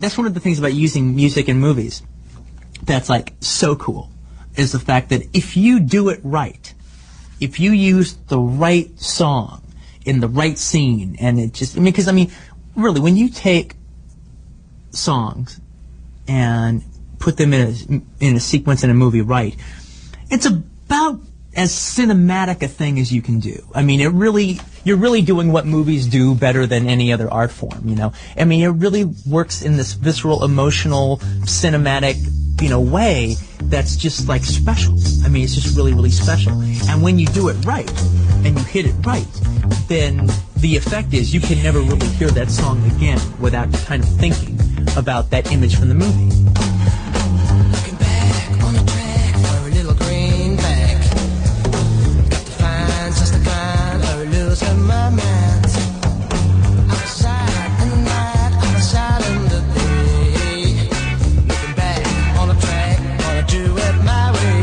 that's one of the things about using music in movies that's like so cool, is the fact that if you do it right, if you use the right song in the right scene, and it just, because really, when you take songs and put them in a sequence in a movie right, it's about as cinematic a thing as you can do. You're really doing what movies do better than any other art form, it really works in this visceral, emotional, cinematic, way that's just like special. It's just really, really special. And when you do it right, and you hit it right, then the effect is you can never really hear that song again without kind of thinking about that image from the movie. Looking back on the track for a little greenback. Got to find just the kind of losing my mind. Outside in the night, outside in the day. Looking back on the track, wanna do it my way.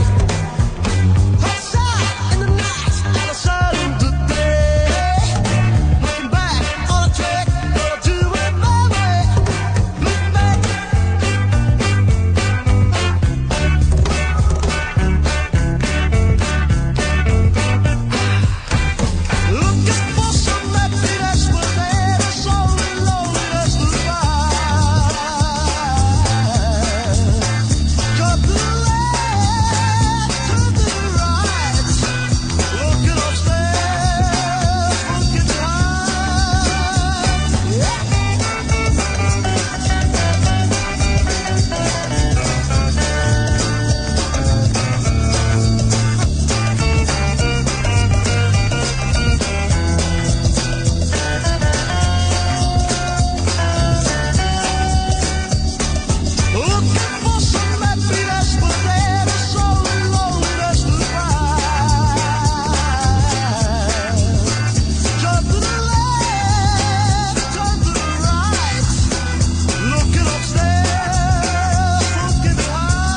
Outside in the night, outside in the day. Looking back on the track, wanna do it my way. Look back. Looking for some happiness, but there is only loneliness to find. Cut to the left, turn to the right. Looking upstairs, looking Looking for some happiness, but there is only loneliness to find. Turn to the left, turn to the right. Looking upstairs, looking behind.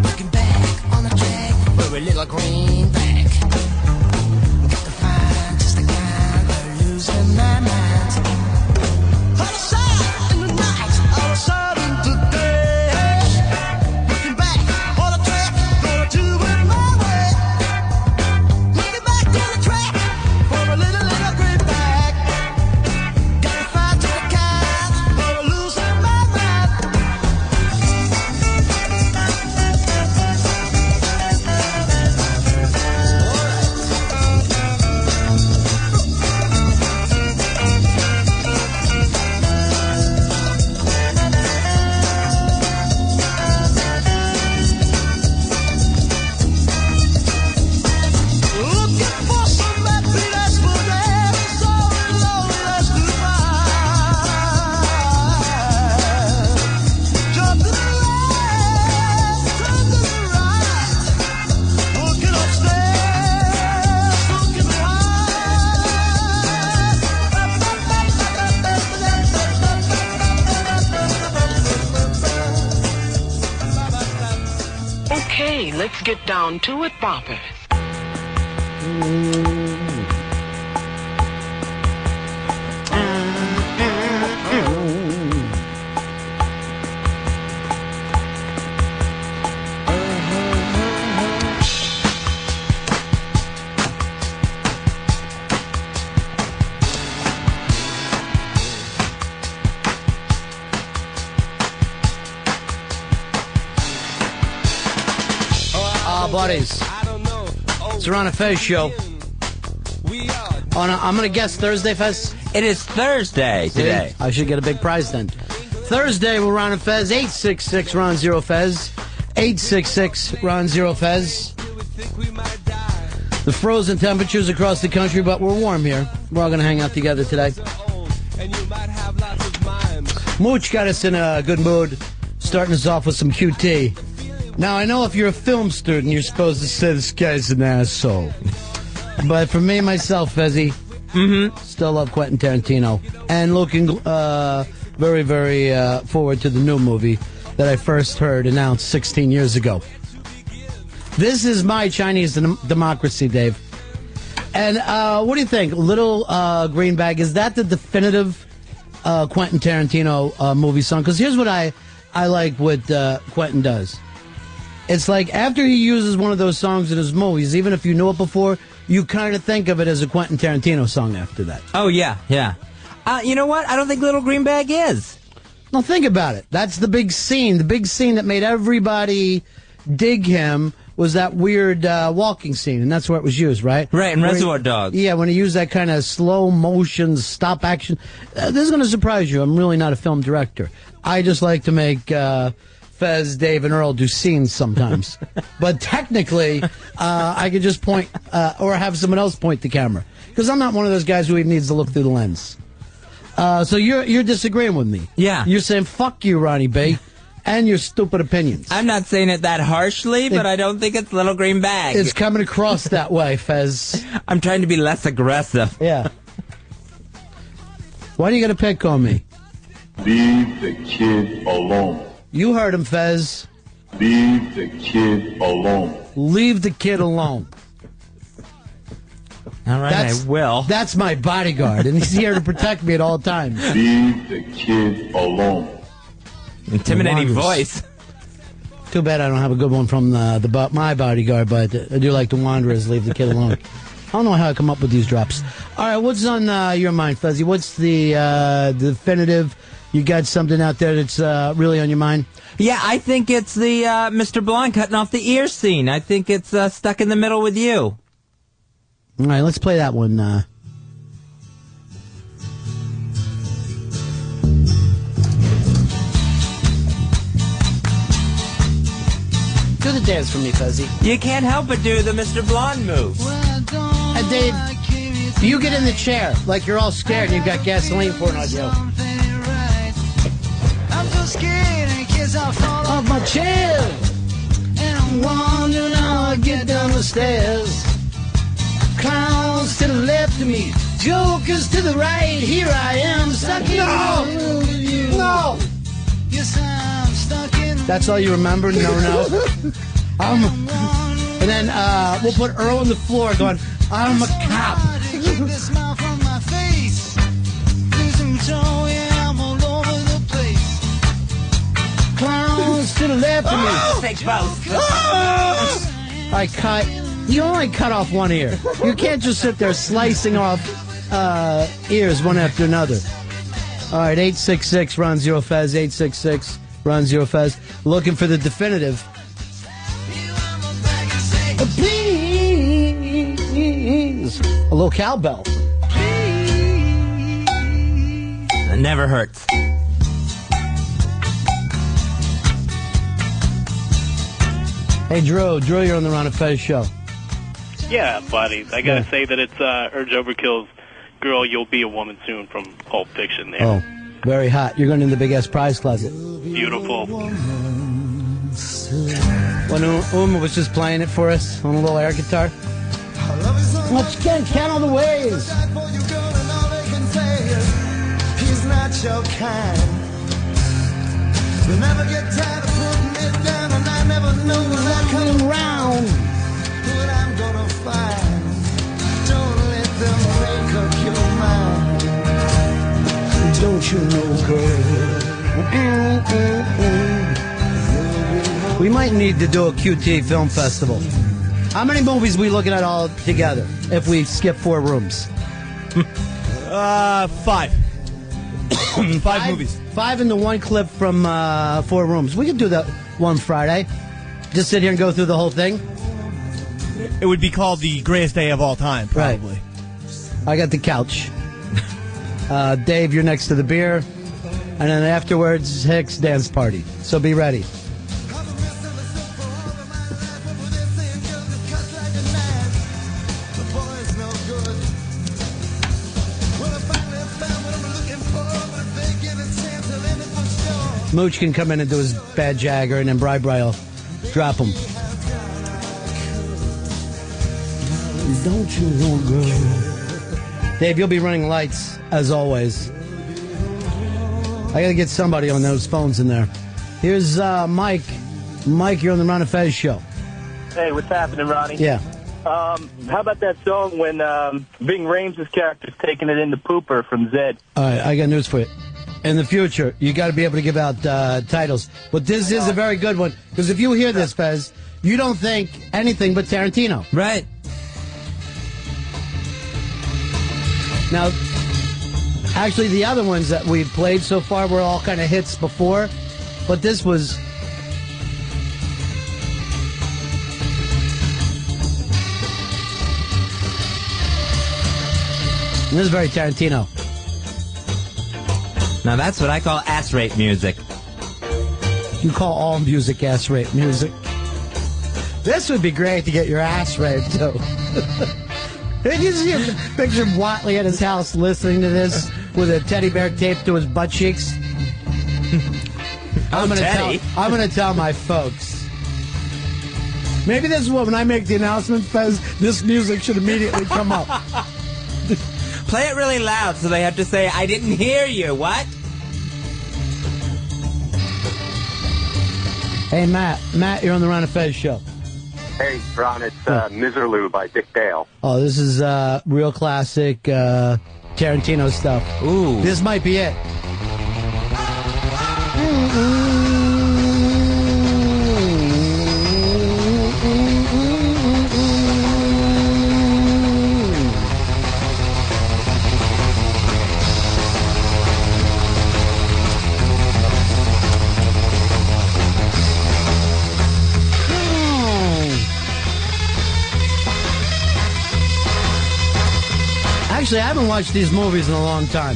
Looking back on the track for a little greenback. Got to find just the kind of losing my mind. Outside in the night, outside in the day. Looking back on the track, gonna do it my way. Looking back on the track for a little greenback. Got to find just the kind of losing my mind. Looking for some happiness, but there is only loneliness to find. Turn to the left, turn to the right. Looking upstairs, looking behind. Okay, let's get down to it, boppers. Buddies, it's the Ron and Fez show. I'm going to guess Thursday, Fez? It is Thursday today. I should get a big prize then. Thursday with Ron and Fez, 866 Ron Zero Fez, 866 Ron Zero Fez. The frozen temperatures across the country, but we're warm here. We're all going to hang out together today. Mooch got us in a good mood, starting us off with some QT. Now, I know if you're a film student, you're supposed to say this guy's an asshole. But for me, myself, Fezzy, still love Quentin Tarantino. And looking very, very forward to the new movie that I first heard announced 16 years ago. This is my Chinese democracy, Dave. And what do you think? Little Green Bag, is that the definitive Quentin Tarantino movie song? Because here's what I like what Quentin does. It's like after he uses one of those songs in his movies, even if you knew it before, you kind of think of it as a Quentin Tarantino song after that. Oh, yeah. You know what? I don't think Little Green Bag is. Now think about it. That's the big scene. The big scene that made everybody dig him was that weird walking scene, and that's where it was used, right? Right, in Reservoir Dogs. Yeah, when he used that kind of slow motion, stop action. This is going to surprise you. I'm really not a film director. I just like to make Fez, Dave, and Earl do scenes sometimes. But technically, I could just point or have someone else point the camera. Because I'm not one of those guys who even needs to look through the lens. So you're disagreeing with me. Yeah. You're saying, fuck you, Ronnie B., and your stupid opinions. I'm not saying it that harshly, but I don't think it's Little Green Bag. It's coming across that way, Fez. I'm trying to be less aggressive. Yeah. Why do you got to pick on me? Leave the kid alone. You heard him, Fez. Leave the kid alone. Leave the kid alone. All right, I will. That's my bodyguard, and he's here to protect me at all times. Leave the kid alone. Intimidating voice. Too bad I don't have a good one from my bodyguard, but I do like the Wanderers. Leave the kid alone. I don't know how I come up with these drops. All right, what's on your mind, Fuzzy? What's the definitive? You got something out there that's really on your mind? Yeah, I think it's the Mr. Blonde cutting off the ear scene. I think it's Stuck in the Middle with You. All right, let's play that one. Do the dance for me, Fuzzy. You can't help but do the Mr. Blonde move. And Dave, you get in the chair like you're all scared and you've got gasoline pouring on you. I'm so scared in case I fall Off my chair, and I'm wondering how I get down the stairs. clowns to the left of me, jokers to the right. Here I am, stuck in the middle with you. No. Yes, I'm stuck in. That's all you remember? No. And then we'll put Earl on the floor going, I'm a cop. Keep the smile from my face. Losing control, yeah, I'm all over the place. Clowns to the left of me. Take both. I cut. You only cut off one ear. You can't just sit there slicing off ears one after another. All right, 866 Ron Zero Fez, 866 Ron Zero Fez. Looking for the definitive. Please. A little cowbell. It never hurts. Hey, Drew, you're on the Ron and Fez show. Yeah, buddy. I gotta say that it's Urge Overkill's "Girl, You'll Be a Woman Soon" from Pulp Fiction. There. Oh, very hot. You're going in the big ass prize closet. Beautiful. When Uma was just playing it for us on a little air guitar. Let's count all the ways. He's not your kind. You'll never get tired of putting it down, and I never know when I come around. what I'm gonna find. Don't let them make up your mind. Don't you know, girl? We might need to do a QT film festival. How many movies are we looking at all together if we skip 4 rooms? 5. 5 movies. 5 into 1 clip from 4 rooms. We could do that one Friday. Just sit here and go through the whole thing. It would be called the greatest day of all time, probably. Right. I got the couch. Dave, you're next to the beer. And then afterwards, Hicks dance party. So be ready. Mooch can come in and do his bad Jagger, and then Bri will drop him. Don't you know, girl? Dave, you'll be running lights, as always. I gotta get somebody on those phones in there. Here's Mike. Mike, you're on the Ron and Fez show. Hey, what's happening, Ronnie? Yeah. How about that song when Ving Rhames' character's taking it into Pooper from Zed? All right, I got news for you. In the future, you got to be able to give out titles. But this is a very good one, because if you hear this, Fez, you don't think anything but Tarantino. Right. Now, actually, the other ones that we've played so far were all kind of hits before, but this was... This is very Tarantino. Now that's what I call ass rape music. You call all music ass rape music. This would be great to get your ass raped, too. You see a picture of Watley at his house listening to this with a teddy bear taped to his butt cheeks? I'm gonna tell my folks. Maybe this is what, when I make the announcement, Fez, this music should immediately come up. Play it really loud so they have to say, I didn't hear you. What? Hey, Matt, you're on the Ron and Fez show. Hey, Ron, it's Miserlou by Dick Dale. Oh, this is real classic Tarantino stuff. Ooh. This might be it. Actually, I haven't watched these movies in a long time.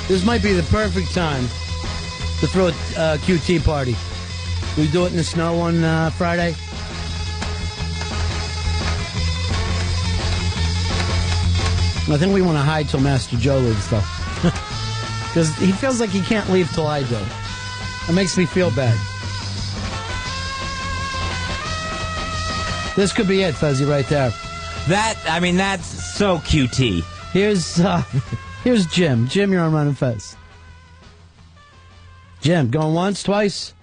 This might be the perfect time to throw a QT party. We do it in the snow on Friday. I think we want to hide till Master Joe leaves, though. Because he feels like he can't leave till I do. It makes me feel bad. This could be it, Fuzzy, right there. That's so QT. Here's Jim. Jim, you're on Ron and Fez. Jim, going once, twice?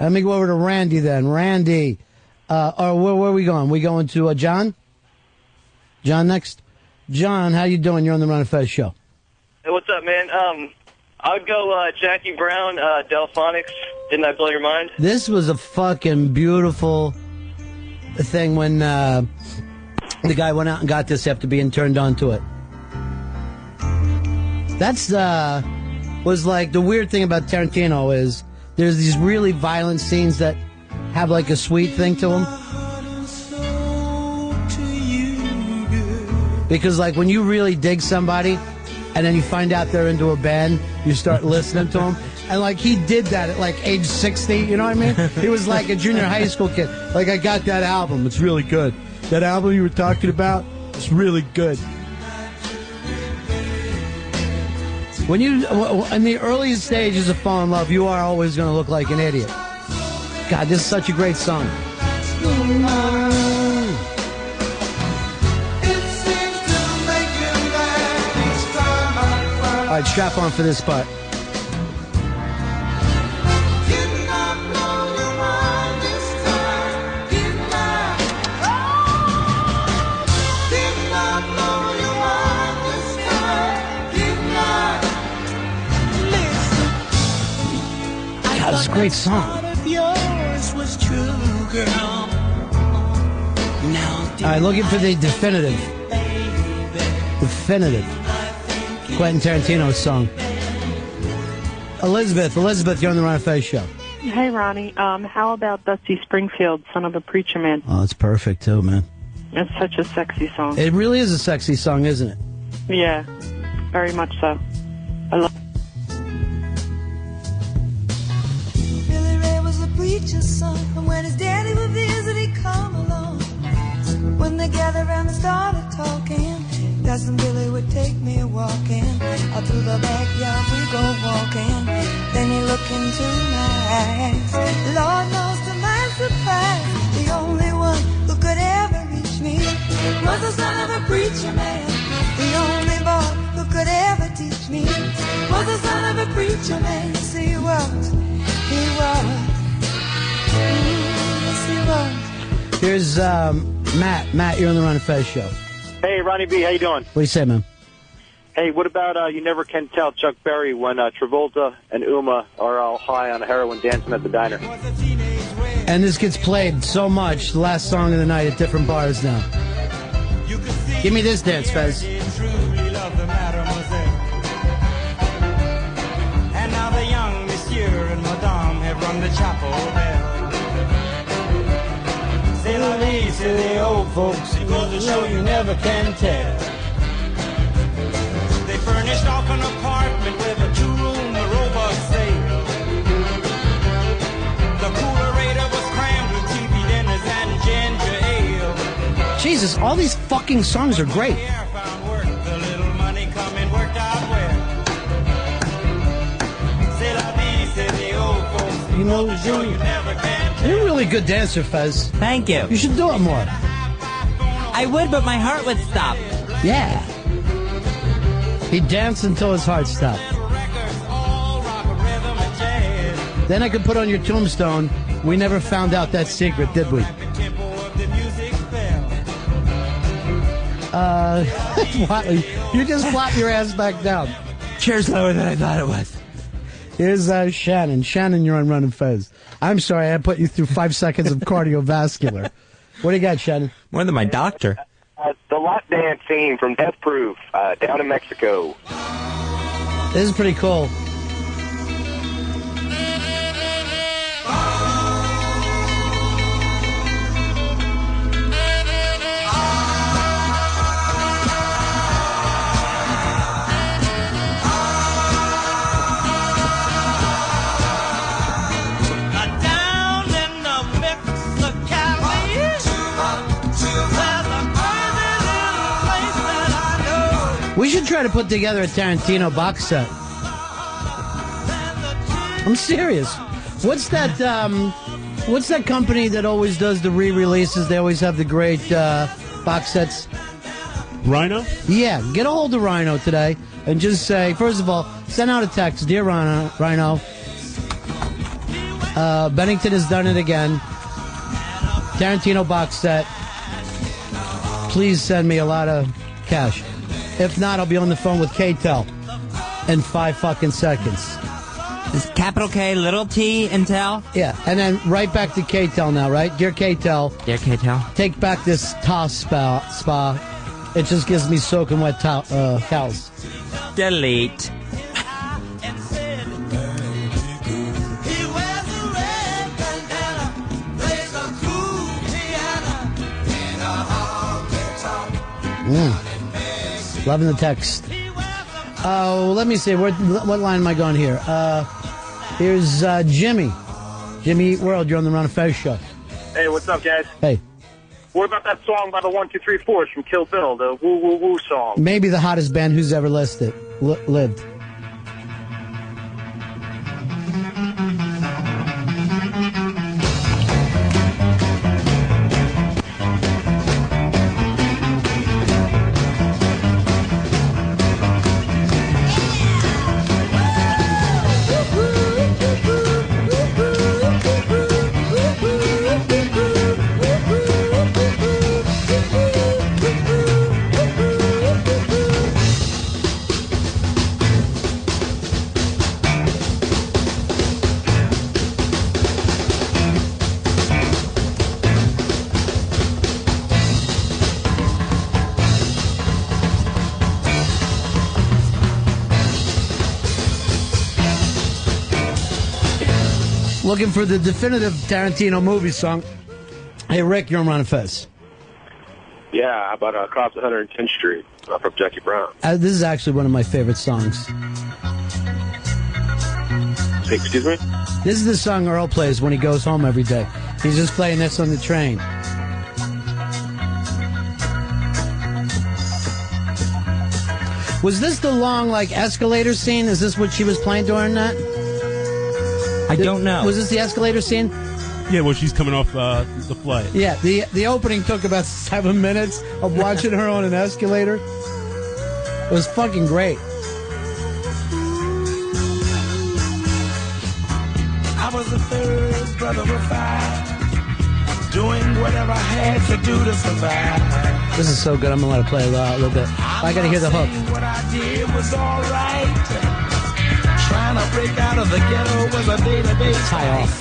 Let me go over to Randy then. Randy. Or where are we going? We going to John? John next? John, how you doing? You're on the Ron and Fez show. Hey, what's up, man? I would go Jackie Brown, Delphonics. Didn't I blow your mind? This was a fucking beautiful thing when the guy went out and got this after being turned on to it. That's was like the weird thing about Tarantino is there's these really violent scenes that have like a sweet thing to them. Because like when you really dig somebody and then you find out they're into a band, you start listening to them. And like he did that at like age 60, you know what I mean? He was like a junior high school kid. Like, I got that album, it's really good. That album you were talking about, it's really good. When you, in the earliest stages of falling in love, you are always going to look like an idiot. God, this is such a great song. All right, strap on for this part. God, it's a great song. All right, looking for the definitive Quentin Tarantino song. Elizabeth, you're on the Ron and Fez show. Hey, Ronnie. How about Dusty Springfield, Son of a Preacher Man? Oh, it's perfect, too, man. It's such a sexy song. It really is a sexy song, isn't it? Yeah, very much so. I love Billy Ray was a preacher's son, and when his daddy would visit, he'd come along. When they gathered around and started talking, Cousin Billy would take me walking. Out through the backyard we go walking. Then he looked into my eyes. Lord knows to my surprise, the only one who could ever reach me was the son of a preacher man. The only boy who could ever teach me was the son of a preacher man. Yes, he was. Yes, he was. Here's Matt. Matt, you're on the Ron and Fez show. Hey, Ronnie B, how you doing? What do you say, man? Hey, what about You Never Can Tell Chuck Berry when Travolta and Uma are all high on heroin dancing at the diner? And this gets played so much, the last song of the night at different bars now. Give me this dance, Fez. And now the young monsieur and madame have rung the chapel bell. C'est la vie, c'est the old folks. It goes to show you never can tell. They furnished off an apartment with a two-room, a robot sale. The coolerator was crammed with TV dinners and ginger ale. Jesus, all these fucking songs are great. Found work, the little money coming worked out well. C'est la vie, c'est the old folks. You know, Show you never can tell. you're a really good dancer, Fez. Thank you. You should do it more. I would, but my heart would stop. Yeah. He danced until his heart stopped. Then I could put on your tombstone, we never found out that secret, did we? You just flop your ass back down. Chair's lower than I thought it was. Here's Shannon. Shannon, you're on Ron and Fez. I'm sorry, I put you through 5 seconds of cardiovascular. What do you got, Shannon? More than my doctor. The lap dance scene from Death Proof down in Mexico. This is pretty cool. We should try to put together a Tarantino box set. I'm serious. What's that company that always does the re-releases? They always have the great box sets. Rhino? Yeah, get a hold of Rhino today and just say, first of all, send out a text. Dear Rhino, Bennington has done it again. Tarantino box set. Please send me a lot of cash. If not, I'll be on the phone with K-Tel in 5 fucking seconds. Is capital K, little T, and Tel? Yeah, and then right back to K-Tel now, right? Dear K-Tel. Dear K-Tel. Take back this Toss spa. It just gives me soaking wet towels. Delete. Loving the text. Oh, let me see. What line am I going here? Here's Jimmy. Jimmy Eat World, you're on the Ron and Fez show. Hey, what's up, guys? Hey. What about that song by the 1, 2, 3, 4s from Kill Bill, the Woo Woo Woo song? Maybe the hottest band who's ever lived. Looking for the definitive Tarantino movie song. Hey, Rick, you're on Ron and Fez. Yeah, how about Across 110th Street from Jackie Brown? This is actually one of my favorite songs. Excuse me? This is the song Earl plays when he goes home every day. He's just playing this on the train. Was this the long, escalator scene? Is this what she was playing during that? I don't know. Was this the escalator scene? Yeah, well, she's coming off the flight. Yeah, the opening took about 7 minutes of watching her on an escalator. It was fucking great. I was the third brother of 5. doing whatever I had to do to survive. This is so good. I'm going to let it play a little bit. I got to hear the hook. What I did was all right. Trying to break out of the ghetto was a day-to-day tie off.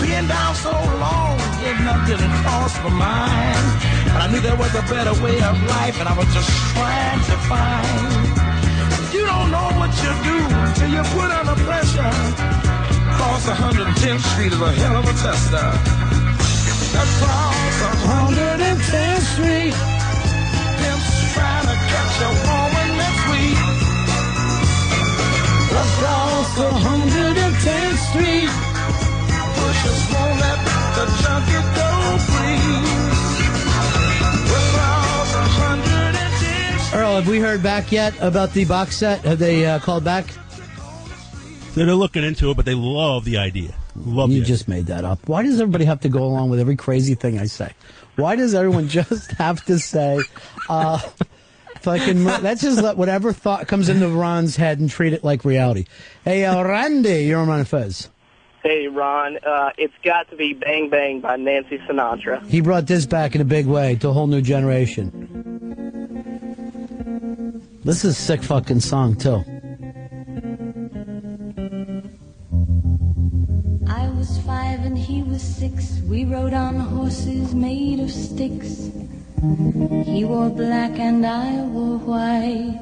Being down so long, getting up didn't cross my mind. But I knew there was a better way of life, and I was just trying to find. You don't know what you do till you put under pressure. Cross 110th Street is a hell of a tester. Across 110th Street, pimps trying to catch a woman that's sweet. Across 110th Street, pushers won't let the junkie go free. Across 110th Street. Earl, have we heard back yet about the box set? Have they called back? They're looking into it, but they love the idea. You just made that up. Why does everybody have to go along with every crazy thing I say? Why does everyone just have to say, let's just let whatever thought comes into Ron's head and treat it like reality. Hey, Randy, you're on Ron and Fez. Hey, Ron, it's got to be Bang Bang by Nancy Sinatra. He brought this back in a big way to a whole new generation. This is a sick fucking song, too. I was 5 and he was 6. We rode on horses made of sticks. He wore black and I wore white.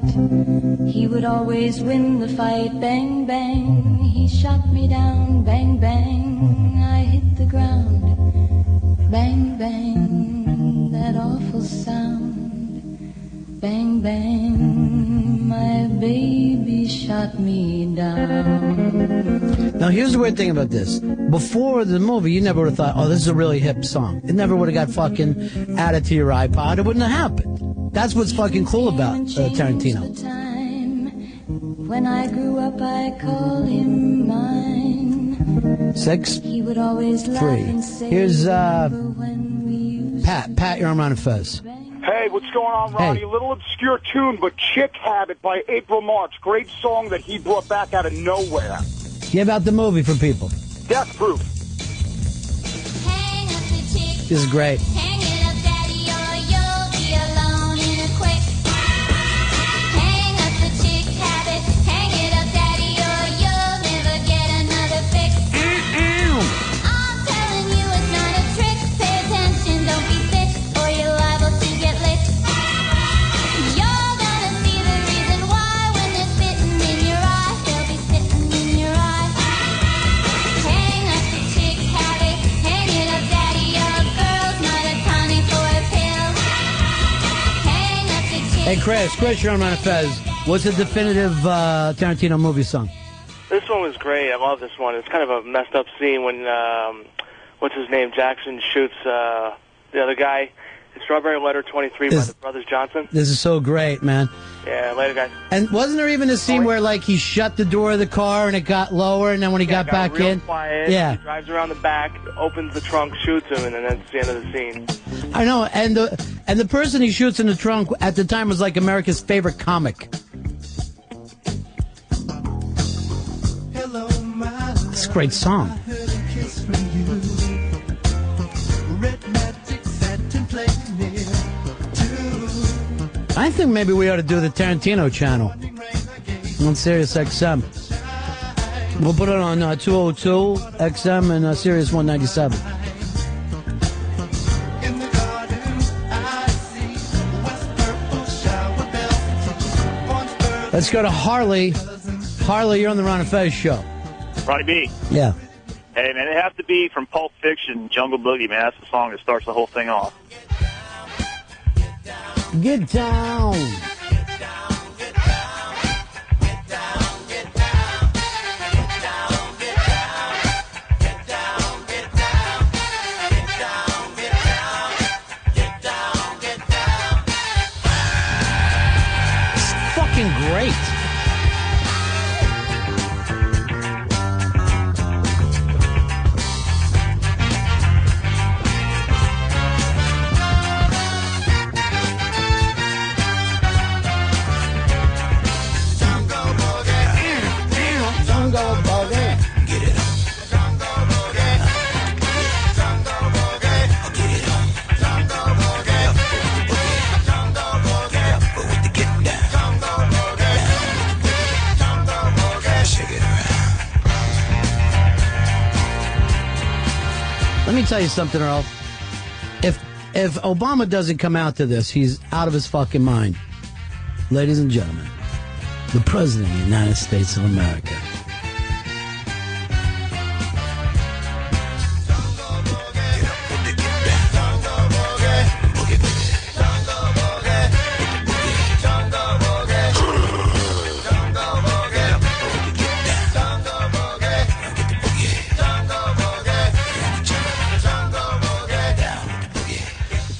He would always win the fight. Bang, bang, he shot me down. Bang, bang, I hit the ground. Bang, bang, that awful sound. Bang, bang, my baby shot me down. Now, here's the weird thing about this. Before the movie, you never would have thought, oh, this is a really hip song. It never would have got fucking added to your iPod. It wouldn't have happened. That's what's fucking cool about Tarantino. When I grew up, I called him mine. 6, He would always laugh 3. and say, Here's Pat. Pat, you're on Ron and Fez. Hey, what's going on, Ronnie? Hey. A little obscure tune, but Chick Habit by April March. Great song that he brought back out of nowhere. Give out the movie for people. Death Proof. This is great. Hang it up, daddy, or you'll be alone in a quick. Hang up the chick habit. Hang it up, daddy, or you'll never get another fix. I'm telling you it's not a trick. Pay attention, don't be sick, or you're liable to get licked. You're gonna see the reason why when they're spitting in your eye. They'll be spitting in your eye. Hang up the chick habit. Hang it up, daddy, your girl's not a tonic or a pill. Hang up the chick. Hey, Chris, you're on Ron and Fez. What's the definitive Tarantino movie song? This one was great. I love this one. It's kind of a messed up scene when, what's his name, Jackson shoots the other guy. It's Strawberry Letter 23 by the Brothers Johnson. This is so great, man. Yeah, later, guys. And wasn't there even a scene where, like, he shut the door of the car and it got lower, and then when he got back real in? Quiet. Yeah. He drives around the back, opens the trunk, shoots him, and then that's the end of the scene. I know, and the person he shoots in the trunk at the time was like America's favorite comic. It's a great song. I think maybe we ought to do the Tarantino channel on SiriusXM. We'll put it on 202 XM and Sirius 197. Let's go to Harley. Harley, you're on the Ron and Fez show. Ronnie B. Yeah. Hey, man, it has to be from Pulp Fiction, Jungle Boogie, man. That's the song that starts the whole thing off. Get down. It's fucking great. me tell you something, Earl. If Obama doesn't come out to this, he's out of his fucking mind. Ladies and gentlemen, the President of the United States of America.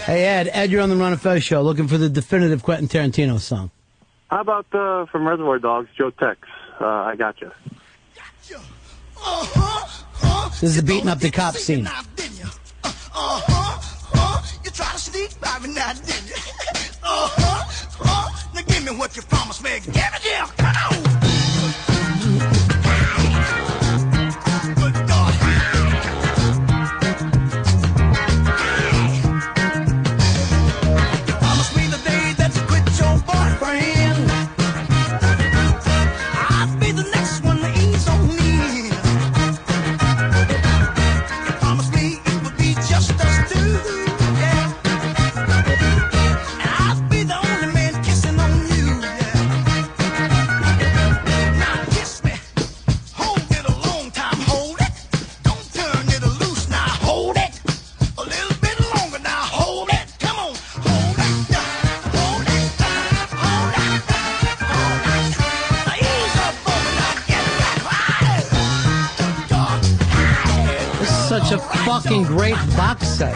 Hey, Ed, you're on the Ron and Fez show looking for the definitive Quentin Tarantino song. How about from Reservoir Dogs, Joe Tex? I Gotcha. This is the beating up the cop scene. You try to sneak by me now, didn't you? Now give me what you promised me. Give it here, come on. Good God. You promised me the day that you quit your boyfriend. I'll be the next one to ease on me. You promised me it would be just us two. Yeah. And I'll be the only man kissing on you. Yeah. Now kiss me. Hold it a long time. Hold it. Don't turn it loose. Now hold it. A little bit longer. Now hold it. Come on. Hold it. Hold it. Hold it. Hold it. Now ease up on me. Now get right. This is such a fucking great box set.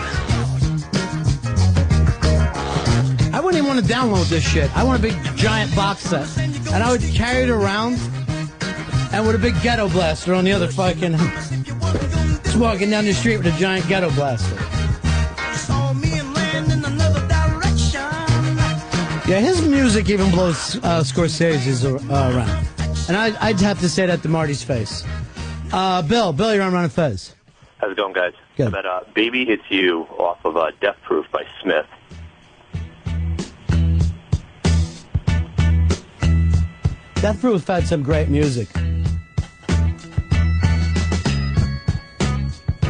I wouldn't even want to download this shit. I want a big giant box set. And I would carry it around and with a big ghetto blaster on the other fucking... Just walking down the street with a giant ghetto blaster. Yeah, his music even blows Scorsese's around. And I'd have to say that to Marty's face. Bill, you're on Ron and Fez. How's it going, guys? Good. How about Baby It's You off of Death Proof by Smith. Death Proof had some great music.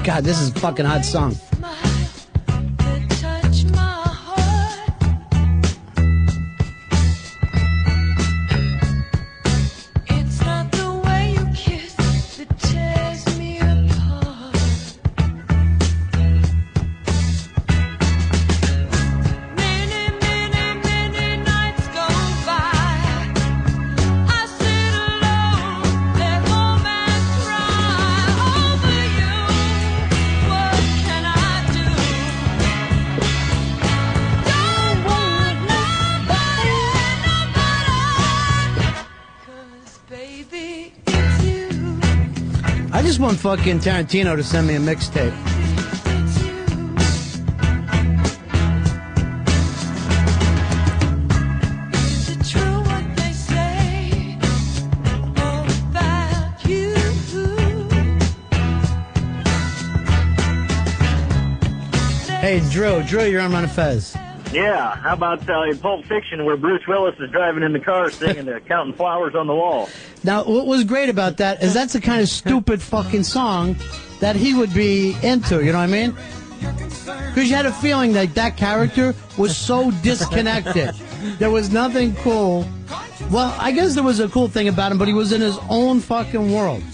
God, this is a fucking hot song. I just want fucking Tarantino to send me a mixtape. Hey, Drew, you're on Ron and Fez. Yeah, how about in Pulp Fiction where Bruce Willis is driving in the car singing Counting Flowers on the Wall? Now, what was great about that is that's the kind of stupid fucking song that he would be into, you know what I mean? Because you had a feeling that that character was so disconnected. There was nothing cool. Well, I guess there was a cool thing about him, but he was in his own fucking world.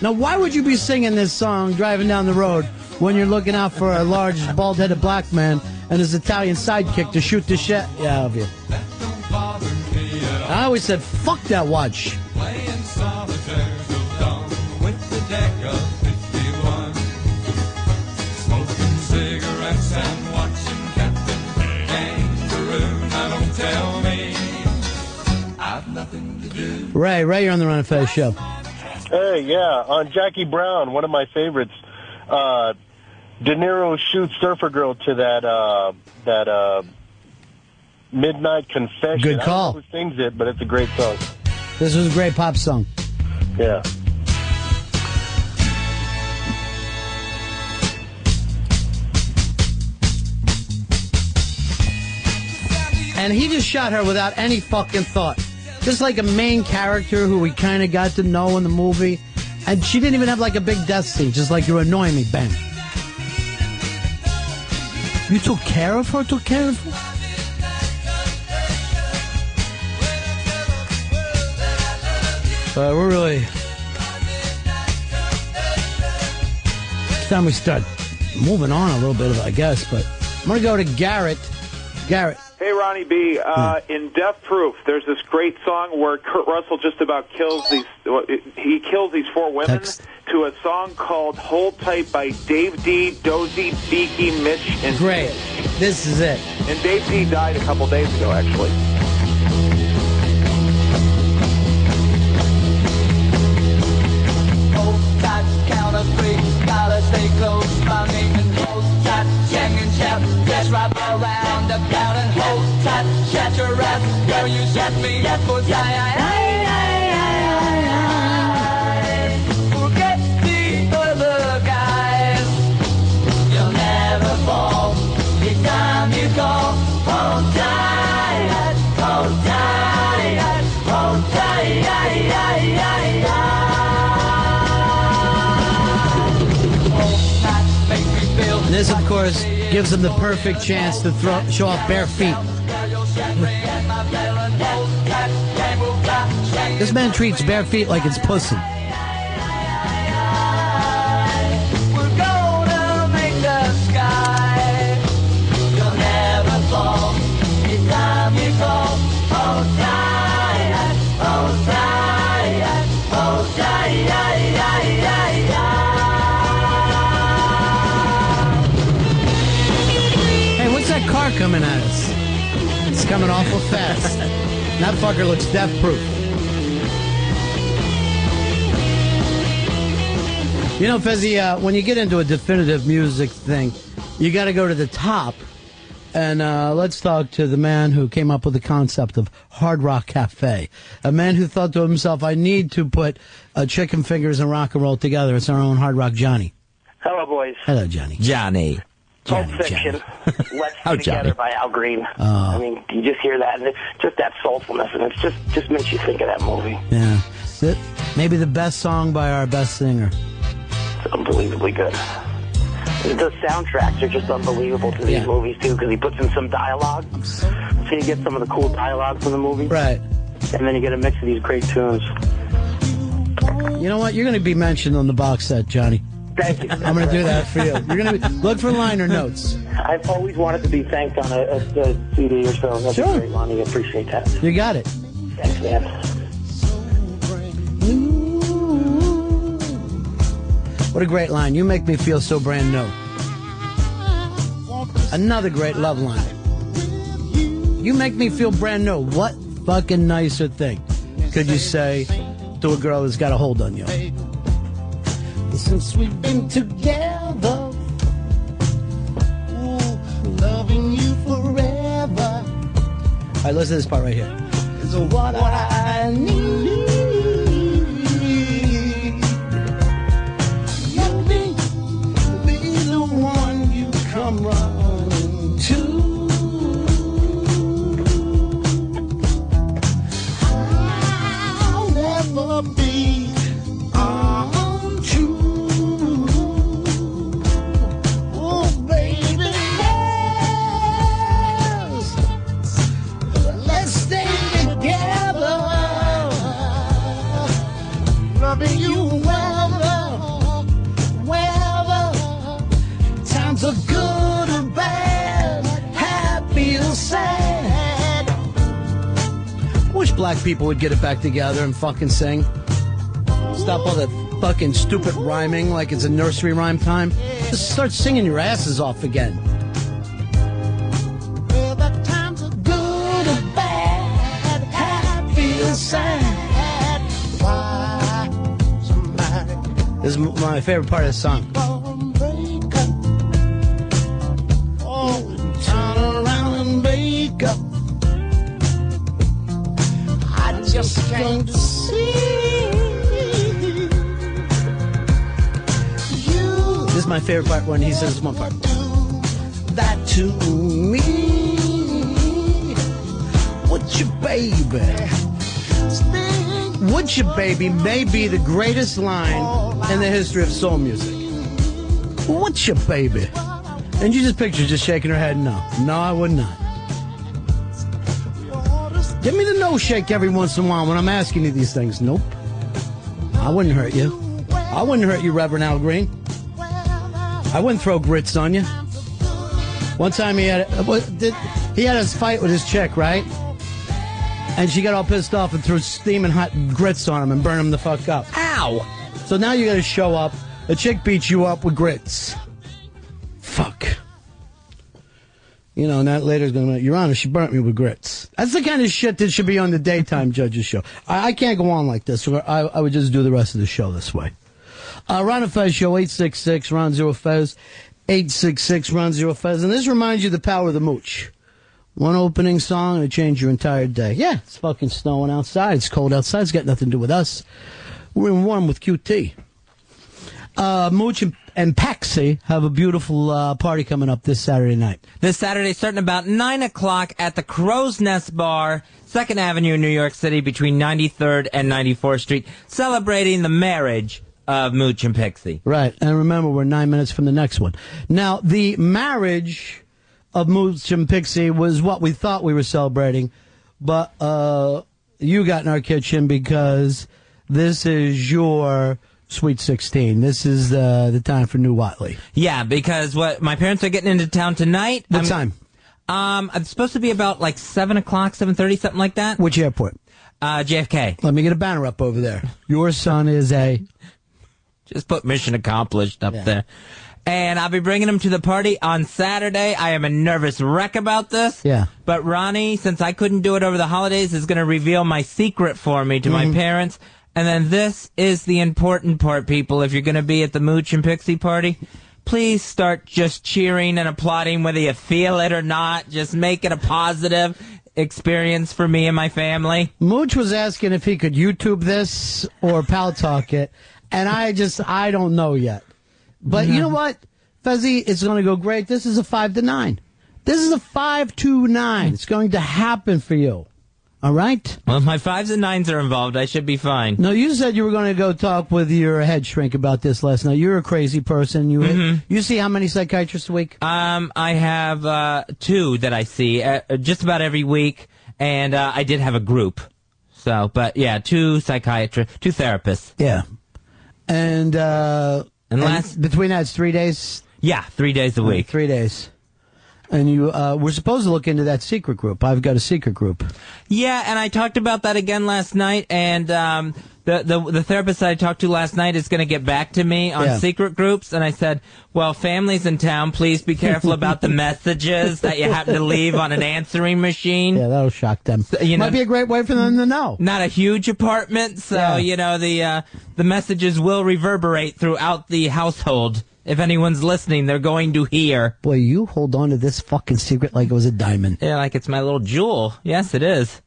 Now, why would you be singing this song driving down the road when you're looking out for a large, bald-headed black man and his Italian sidekick to shoot the shit out of you? I always said, fuck that watch. Playing solitaire till dawn with the deck of 51. Smoking cigarettes and watching Captain Kangaroo. Now don't tell me I've nothing to do. Ray, you're on the Ron and Fez show. Hey, yeah, on Jackie Brown, one of my favorites. De Niro shoots Surfer Girl to that Midnight Confession. Good call. I don't know who sings it, but it's a great song. This was a great pop song. Yeah. And he just shot her without any fucking thought. Just like a main character who we kind of got to know in the movie. And she didn't even have like a big death scene. Just like, you're annoying me, bang. You took care of her? Took care of her? We're really... It's time we start moving on a little bit, I guess, but I'm going to go to Garrett. Garrett. Hey, Ronnie B. In Death Proof, there's this great song where Kurt Russell just about kills these 4 women to a song called Hold Tight by Dave D, Dozy, Beaky, Mitch, and Great. Mitch. This is it. And Dave D died a couple days ago, actually. Hold tight, count of 3, gotta stay close. My name and hold tight, sing and shout, dance right around the crowd and hold tight, shut your ass, girl, you set me up for forget the other guys, you'll never fall, each time you call, hold tight, hold tight, hold tight, This, of course, gives them the perfect chance to show off bare feet. This man treats bare feet like it's pussy. We're gonna make the sky. You'll never fall. Each time you fall, hold tight, hold tight, hold tight. Hey, what's that car coming at us? It's coming awful fast. That fucker looks death-proof. You know, Fezzy, when you get into a definitive music thing, you got to go to the top. And let's talk to the man who came up with the concept of Hard Rock Cafe. A man who thought to himself, I need to put chicken fingers and rock and roll together. It's our own Hard Rock Johnny. Hello, boys. Hello, Johnny. Johnny. Pulp Fiction. Let's Oh, Be Together Johnny. by Al Green. I mean, you just hear that, and it's just that soulfulness, and it just makes you think of that movie. Yeah. Maybe the best song by our best singer. It's unbelievably good. The soundtracks are just unbelievable to these movies, too, because he puts in some dialogue. So you get some of the cool dialogue from the movie. Right. And then you get a mix of these great tunes. You know what? You're going to be mentioned on the box set, Johnny. Thank you. I'm going to do that for you. You're going to look for liner notes. I've always wanted to be thanked on a CD or so. That's great, Lonnie. I appreciate that. You got it. Thanks, man. What a great line. You make me feel so brand new. Another great love line. You make me feel brand new. What fucking nicer thing could you say to a girl who's got a hold on you? Since we've been together, ooh, loving you forever. All right, listen to this part right here. It's what I need. You be the one you come running to. I'll never be untrue. Oh, baby, yes. Let's stay together. Loving you wherever times are good or bad, happy or sad. I wish black people would get it back together and fucking sing. Stop all that fucking stupid rhyming like it's a nursery rhyme time. Just start singing your asses off again. Whether times are good or bad, happy or sad. Why somebody this is my favorite part of the song. Oh, turn around and make up. I just can't see. This is my favorite part when he says this one part. That to me, would you, baby? Would you, baby, may be the greatest line in the history of soul music. Would you, baby? And you just picture just shaking her head, no. No, I would not. Give me the no shake every once in a while when I'm asking you these things. Nope. I wouldn't hurt you. I wouldn't hurt you, Reverend Al Green. I wouldn't throw grits on you. One time he had his fight with his chick, right? And she got all pissed off and threw steaming hot grits on him and burned him the fuck up. Ow! So now you got to show up. The chick beats you up with grits. Fuck. You know, and that later's going to be, Your Honor, she burnt me with grits. That's the kind of shit that should be on the daytime judge's show. I can't go on like this, so I would just do the rest of the show this way. Ron and Fez show, 866 Ron Zero Fez, 866 Ron Zero Fez. And this reminds you of the power of the mooch. One opening song and it changed your entire day. Yeah, it's fucking snowing outside. It's cold outside. It's got nothing to do with us. We're in warm with QT. Mooch and Paxi have a beautiful party coming up this Saturday night. This Saturday, starting about 9 o'clock at the Crow's Nest Bar, 2nd Avenue in New York City, between 93rd and 94th Street, celebrating the marriage of Mooch and Pixie. Right, and remember, we're 9 minutes from the next one. Now, the marriage of Mooch and Pixie was what we thought we were celebrating, but you got in our kitchen because this is your Sweet 16. This is the time for New Watley. Yeah, because my parents are getting into town tonight. What time? It's supposed to be about like 7 o'clock, 7:30, something like that. Which airport? JFK. Let me get a banner up over there. Your son is a... Just put mission accomplished up there. And I'll be bringing him to the party on Saturday. I am a nervous wreck about this. Yeah. But Ronnie, since I couldn't do it over the holidays, is going to reveal my secret for me to my parents. And then this is the important part, people. If you're going to be at the Mooch and Pixie party, please start just cheering and applauding whether you feel it or not. Just make it a positive experience for me and my family. Mooch was asking if he could YouTube this or Pal Talk it. And I don't know yet. But you know what, Fezzy, it's going to go great. This is a 5 to 9. This is a 5 to 9. It's going to happen for you. All right? Well, if my 5s and 9s are involved, I should be fine. No, you said you were going to go talk with your head shrink about this last night. You're a crazy person. You see how many psychiatrists a week? I have 2 that I see just about every week, and I did have a group. So, but yeah, 2 psychiatrists, 2 therapists. Yeah. And between that, it's 3 days? Yeah, 3 days a week. 3 days. And you we're supposed to look into that secret group. I've got a secret group. Yeah, and I talked about that again last night, and the therapist that I talked to last night is going to get back to me on secret groups, and I said, well, families in town, please be careful about the messages that you happen to leave on an answering machine. Yeah, that'll shock them. So, might be a great way for them to know. Not a huge apartment, so, the messages will reverberate throughout the household. If anyone's listening, they're going to hear. Boy, you hold on to this fucking secret like it was a diamond. Yeah, like it's my little jewel. Yes, it is.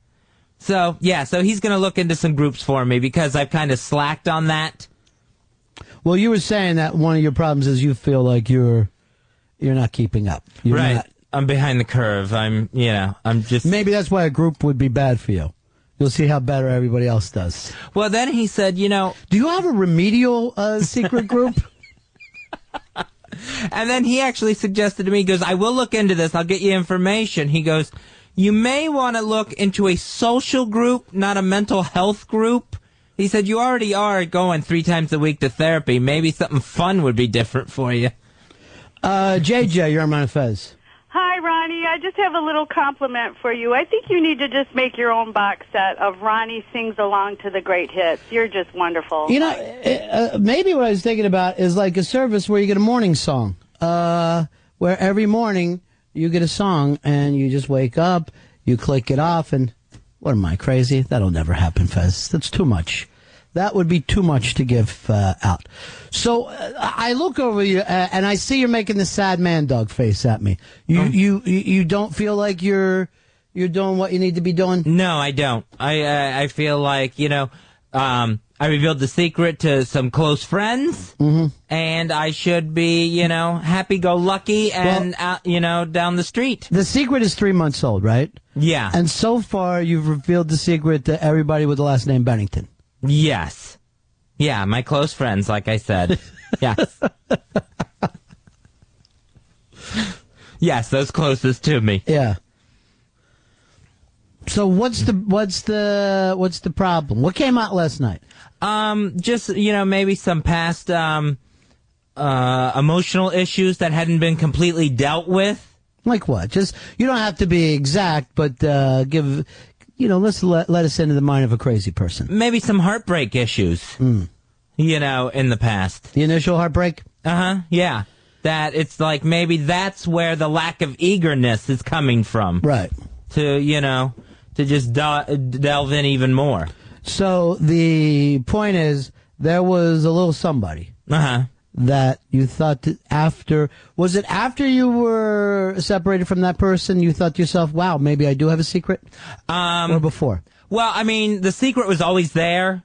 So, so he's going to look into some groups for me because I've kind of slacked on that. Well, you were saying that one of your problems is you feel like you're not keeping up. You're right. I'm behind the curve. I'm just... Maybe that's why a group would be bad for you. You'll see how better everybody else does. Well, then he said, Do you have a remedial secret group? And then he actually suggested to me, he goes, I will look into this. I'll get you information. He goes, you may want to look into a social group, not a mental health group. He said, you already are going 3 times a week to therapy. Maybe something fun would be different for you. JJ, you're on Ron and Fez. Hi, Ronnie. I just have a little compliment for you. I think you need to just make your own box set of Ronnie Sings Along to the Great Hits. You're just wonderful. Maybe what I was thinking about is like a service where you get a morning song, where every morning you get a song and you just wake up, you click it off, and what am I, crazy? That'll never happen, Fez. That's too much. That would be too much to give out. So I look over you and I see you're making the sad man dog face at me. You don't feel like you're doing what you need to be doing? No, I don't. I feel like I revealed the secret to some close friends, and I should be happy-go-lucky and down the street. The secret is 3 months old, right? Yeah. And so far you've revealed the secret to everybody with the last name Bennington. Yes. Yeah, my close friends, like I said. Yes. Yes, those closest to me. Yeah. So what's the problem? What came out last night? Just maybe some past emotional issues that hadn't been completely dealt with. Like what? Just, you don't have to be exact, but give, let's let us into the mind of a crazy person. Maybe some heartbreak issues. In the past. The initial heartbreak? Yeah. That it's like maybe that's where the lack of eagerness is coming from. Right. To just delve in even more. So the point is, there was a little somebody that you thought that after, was it after you were separated from that person, you thought to yourself, wow, maybe I do have a secret? Or before? Well, I mean, the secret was always there.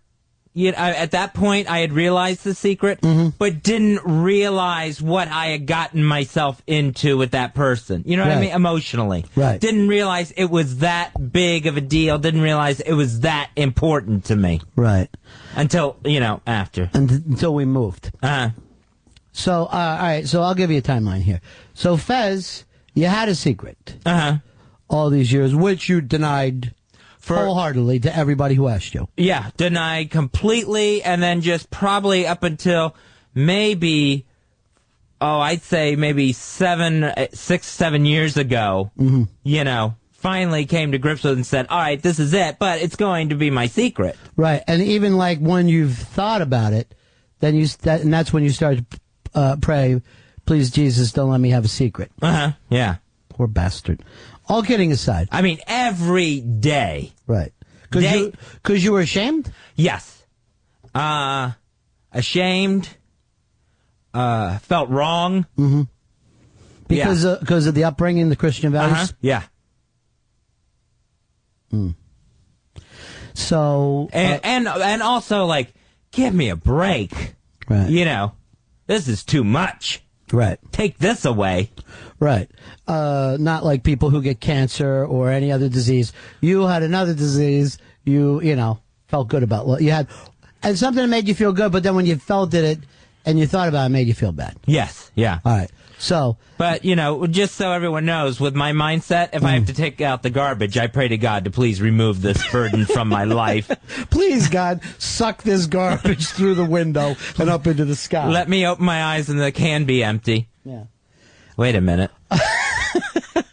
At that point, I had realized the secret, but didn't realize what I had gotten myself into with that person. You know what I mean? Emotionally. Right. Didn't realize it was that big of a deal. Didn't realize it was that important to me. Right. Until, after. Until we moved. So, all right, so I'll give you a timeline here. So, Fez, you had a secret. All these years, which you denied wholeheartedly to everybody who asked you. Yeah, denied completely, and then just probably up until maybe, I'd say maybe 6, 7 years ago, finally came to grips with it and said, all right, this is it, but it's going to be my secret. Right, and even like when you've thought about it, then and that's when you start to pray, please, Jesus, don't let me have a secret. Yeah. Poor bastard. All kidding aside. I mean, every day. Right. Because you were ashamed? Yes. Ashamed. Felt wrong. Because of the upbringing, the Christian values? Yeah. So. And also, like, give me a break. Right. This is too much. Right. Take this away. Right. Not like people who get cancer or any other disease. You had another disease. You felt good about what you had. And something that made you feel good, but then when you felt it and you thought about it, it made you feel bad. Yes. Yeah. All right. So. But, just so everyone knows, with my mindset, if I have to take out the garbage, I pray to God to please remove this burden from my life. Please, God, suck this garbage through the window and up into the sky. Let me open my eyes and the can be empty. Yeah. Wait a minute.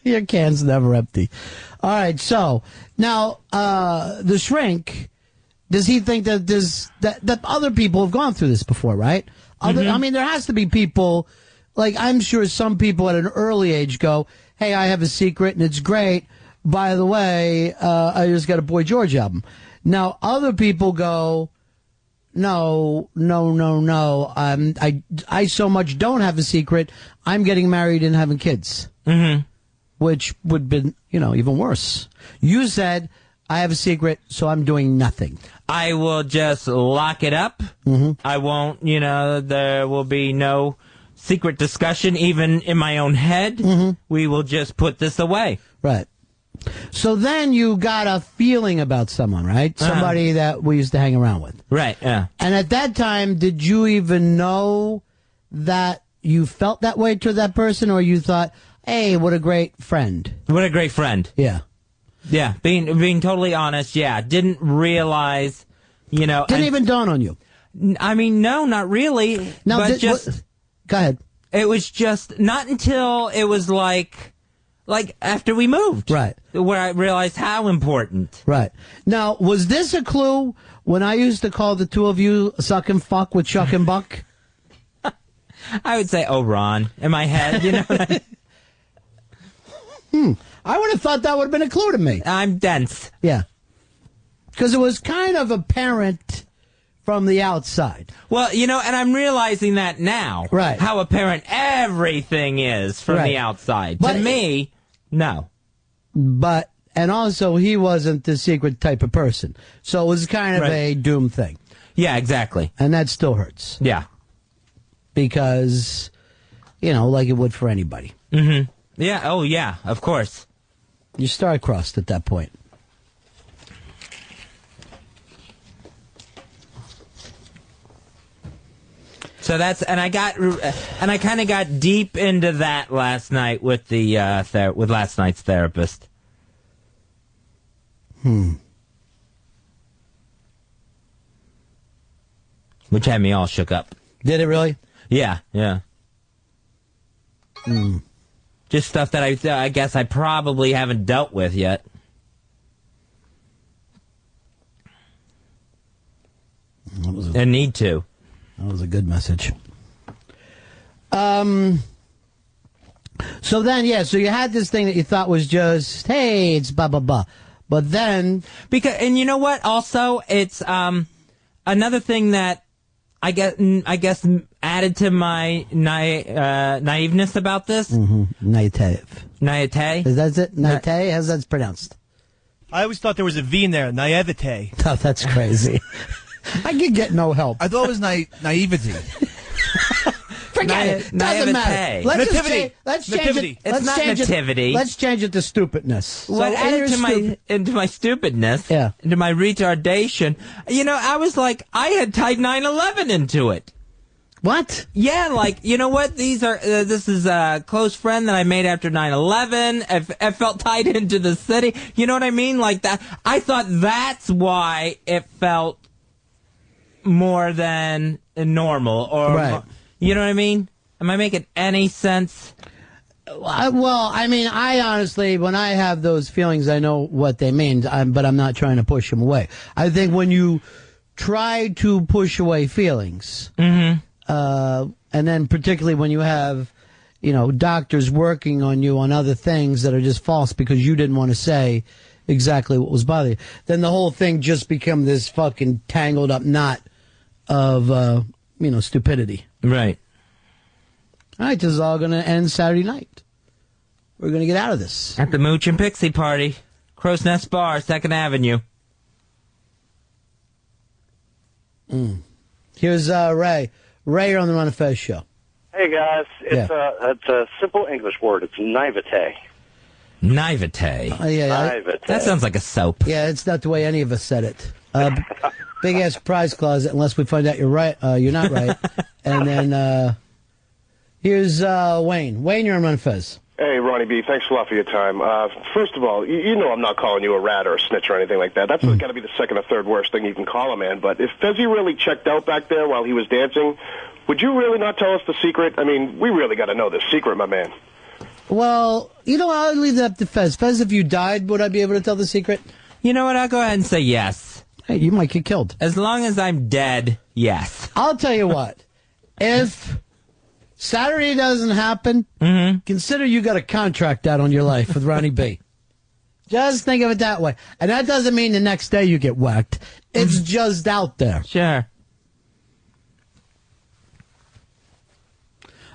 Your can's never empty. All right, so now the shrink, does he think that that other people have gone through this before, right? I mean, there has to be people, like I'm sure some people at an early age go, hey, I have a secret and it's great. By the way, I just got a Boy George album. Now, other people go, no. I so much don't have a secret. I'm getting married and having kids. Which would have been, even worse. You said, I have a secret, so I'm doing nothing. I will just lock it up. I won't, there will be no secret discussion, even in my own head. We will just put this away. Right. So then you got a feeling about someone, right? Somebody that we used to hang around with. Right, yeah. And at that time, did you even know that you felt that way to that person, or you thought, hey, what a great friend? What a great friend. Yeah. Yeah, being totally honest, yeah. Didn't realize, Didn't even dawn on you? I mean, no, not really. Now, but go ahead. It was just not until it was like after we moved. Right. Where I realized how important. Right. Now, was this a clue when I used to call the two of you suck and fuck with Chuck and Buck? I would say, oh, Ron, in my head, I would have thought that would have been a clue to me. I'm dense. Yeah. Because it was kind of apparent from the outside. Well, and I'm realizing that now. Right. How apparent everything is from the outside. But to me, no. But, and also, he wasn't the secret type of person. So it was kind of a doom thing. Yeah, exactly. And that still hurts. Yeah. Because, like it would for anybody. Yeah, oh yeah, of course. You're star-crossed at that point. So that's, and I kind of got deep into that last night with the with last night's therapist. Which had me all shook up. Did it really? Yeah. Just stuff that I guess I probably haven't dealt with yet. And need to. That was a good message. So then, so you had this thing that you thought was just, hey, it's blah, blah, blah. But then... And you know what? Also, it's another thing that I guess added to my naiveness about this. Naïve. Naïveté? Is that it? Naïveté? How's that pronounced? I always thought there was a V in there, naivete. Oh, that's crazy. I could get no help. I thought it was naivety. Forget it. Doesn't matter. Let's nativity. change it. It's not nativity. Let's change it to stupidness. What added into my stupidness, into my retardation, I was like, I had tied 9/11 into it. What? Yeah, like, you know what? This is a close friend that I made after 9/11. I felt tied into the city. You know what I mean? Like that. I thought that's why it felt more than normal, or right. You know what I mean? Am I making any sense? Well, I mean, I honestly, when I have those feelings, I know what they mean, but I'm not trying to push them away. I think when you try to push away feelings, and then particularly when you have, doctors working on you on other things that are just false because you didn't want to say exactly what was bothering you, then the whole thing just becomes this fucking tangled up knot of, stupidity. Right. All right, this is all going to end Saturday night. We're going to get out of this. At the Mooch and Pixie Party. Crow's Nest Bar, 2nd Avenue. Here's Ray. Ray, you're on the Ron and Fez show. Hey, guys. It's a simple English word. It's naivete. Naivete. Naivete. That sounds like a soap. Yeah, it's not the way any of us said it. Big ass prize closet, unless we find out you're right. You're not right. And then here's Wayne. Wayne, you're on Ron and Fez. Hey, Ronnie B., thanks a lot for your time. First of all, you know I'm not calling you a rat or a snitch or anything like that. That's got to be the second or third worst thing you can call a man. But if Fezzy really checked out back there while he was dancing, would you really not tell us the secret? I mean, we really got to know the secret, my man. Well, I'll leave that up to Fez. Fez, if you died, would I be able to tell the secret? You know what? I'll go ahead and say yes. Hey, you might get killed. As long as I'm dead, yes. I'll tell you what. If Saturday doesn't happen, consider you got a contract out on your life with Ronnie B. Just think of it that way. And that doesn't mean the next day you get whacked. It's just out there. Sure.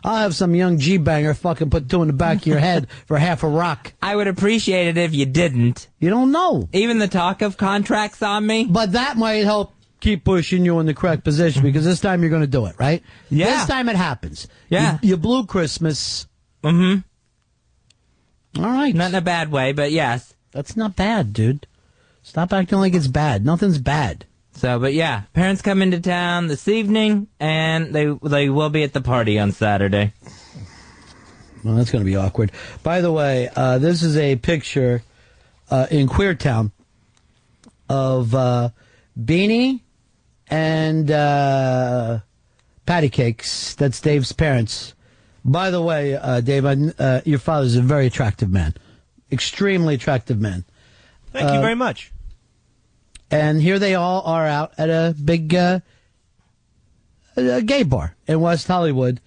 I'll have some young G-banger fucking put two in the back of your head for half a rock. I would appreciate it if you didn't. You don't know. Even the talk of contracts on me. But that might help keep pushing you in the correct position, because this time you're going to do it, right? Yeah. This time it happens. Yeah. You blew Christmas. All right. Not in a bad way, but yes. That's not bad, dude. Stop acting like it's bad. Nothing's bad. So, but yeah, parents come into town this evening, and they will be at the party on Saturday. Well, that's going to be awkward. By the way, this is a picture in Queertown of Beanie and Patty Cakes. That's Dave's parents. By the way, Dave, your father's a very attractive man. Extremely attractive man. Thank you very much. And here they all are out at a big gay bar in West Hollywood.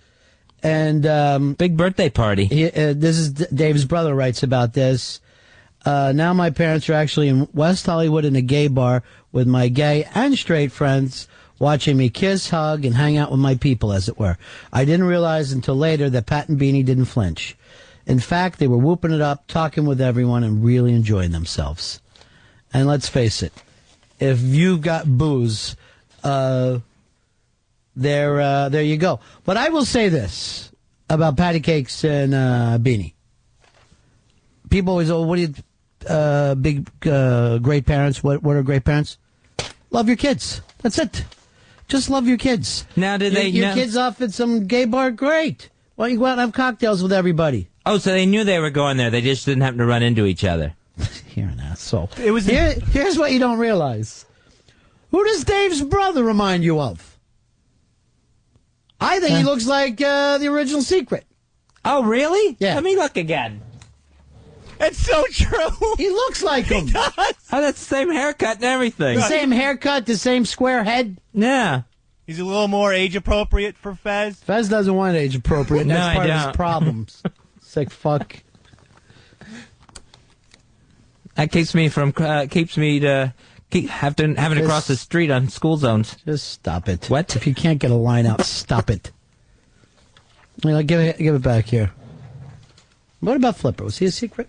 And big birthday party. This is Dave's brother writes about this. Now my parents are actually in West Hollywood in a gay bar with my gay and straight friends, watching me kiss, hug, and hang out with my people, as it were. I didn't realize until later that Pat and Beanie didn't flinch. In fact, they were whooping it up, talking with everyone, and really enjoying themselves. And let's face it, if you've got booze, there you go. But I will say this about Patty Cakes and Beanie. People always, what do you, great parents, what are great parents? Love your kids. That's it. Just love your kids. Now, did they Your know? kids off at some gay bar? Great. Why don't you go out and have cocktails with everybody? Oh, so they knew they were going there. They just didn't happen to run into each other. You're an asshole. It was Here's what you don't realize. Who does Dave's brother remind you of? I think he looks like the original Secret. Oh, really? Yeah. Let me look again. It's so true. He looks like him. Oh, that's the same haircut and everything. The same haircut, the same square head. Yeah. He's a little more age appropriate for Fez. Fez doesn't want age appropriate. No, That's I part of don't. his problems. Sick fuck. That keeps me from having to cross the street on school zones. Just stop it. What? If you can't get a line out, stop it. Give it back here. What about Flipper? Was he a secret?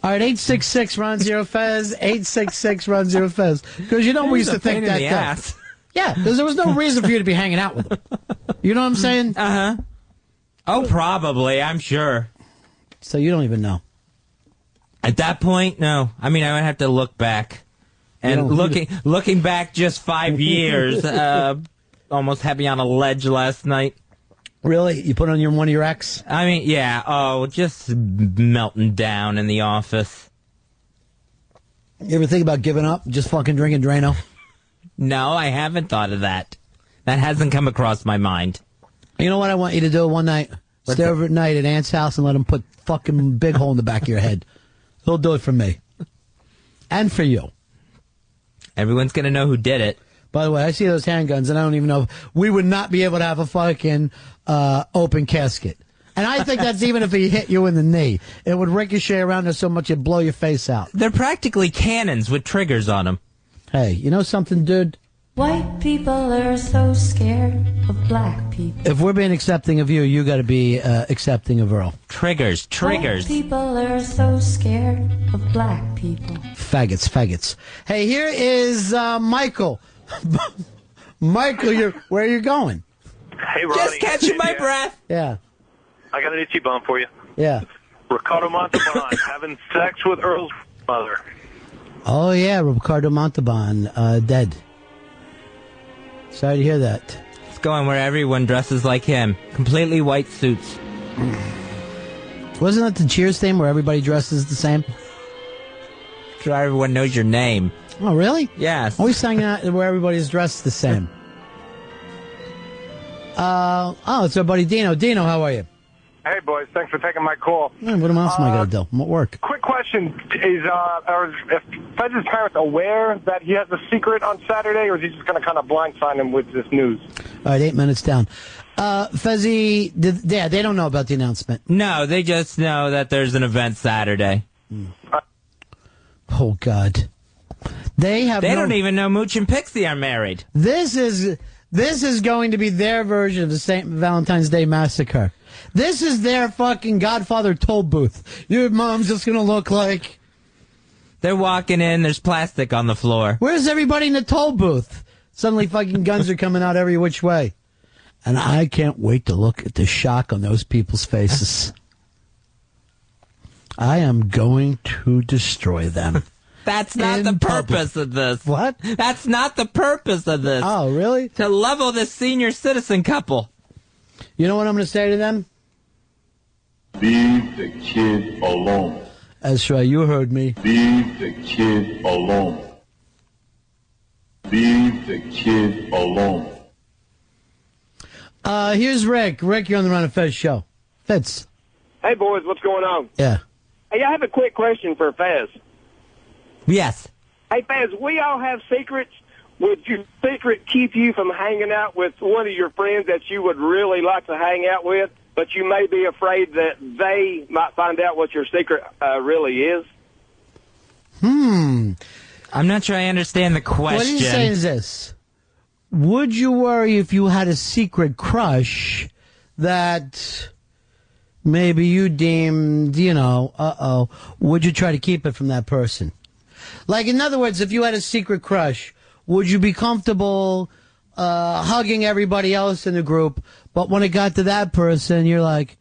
All right, 866 Ron Zero Fez. 866 Ron Zero Fez. Because we used to think that. Ass. Yeah, because there was no reason for you to be hanging out with him. You know what I'm saying? Uh huh. Oh, probably. I'm sure. So you don't even know. At that point, no. I mean, I would have to look back. And looking back just 5 years, almost had me on a ledge last night. Really? You put on one of your ex? I mean, yeah. Oh, just melting down in the office. You ever think about giving up? Just fucking drinking Drano? No, I haven't thought of that. That hasn't come across my mind. You know what I want you to do one night? Stay over at night at Aunt's house and let him put fucking big hole in the back of your head. He'll do it for me. And for you. Everyone's going to know who did it. By the way, I see those handguns, and I don't even know. We would not be able to have a fucking open casket. And I think that's even if he hit you in the knee. It would ricochet around there so much it'd blow your face out. They're practically cannons with triggers on them. Hey, you know something, dude? White people are so scared of black people. If we're being accepting of you, you got to be accepting of Earl. Triggers. White people are so scared of black people. Faggots. Hey, here is Michael. Michael, where are you going? Hey, Ronnie. Just catching my breath. Yeah. I got an itchy bum for you. Yeah. Ricardo Montalban having sex with Earl's mother. Oh, yeah, Ricardo Montalban, dead. Sorry to hear that. It's going where everyone dresses like him. Completely white suits. Wasn't that the Cheers theme where everybody dresses the same? So everyone knows your name. Oh, really? Yes. Always sang that where everybody's dressed the same. It's our buddy Dino. Dino, how are you? Hey, boys. Thanks for taking my call. What else am I going to do? I'm at work. Quick question. Is Fez's parents aware that he has a secret on Saturday, or is he just going to kind of blindside him with this news? All right, 8 minutes down. Fezzy, they don't know about the announcement. No, they just know that there's an event Saturday. Oh, God. They don't even know Mooch and Pixie are married. This is going to be their version of the St. Valentine's Day Massacre. This is their fucking Godfather toll booth. Your mom's just going to look like... They're walking in, there's plastic on the floor. Where's everybody in the toll booth? Suddenly fucking guns are coming out every which way. And I can't wait to look at the shock on those people's faces. I am going to destroy them. That's not the purpose of this. What? That's not the purpose of this. Oh, really? To level this senior citizen couple. You know what I'm going to say to them? Leave the kid alone. That's right, you heard me. Leave the kid alone. Leave the kid alone. Here's Rick. Rick, you're on the Ron and Fez show. Fez. Hey, boys, what's going on? Yeah. Hey, I have a quick question for Fez. Yes. Hey, Fez, we all have secrets. Would your secret keep you from hanging out with one of your friends that you would really like to hang out with, but you may be afraid that they might find out what your secret really is? I'm not sure I understand the question. What he's saying is this. Would you worry if you had a secret crush that maybe you deemed, would you try to keep it from that person? Like, in other words, if you had a secret crush, would you be comfortable hugging everybody else in the group, but when it got to that person, you're like,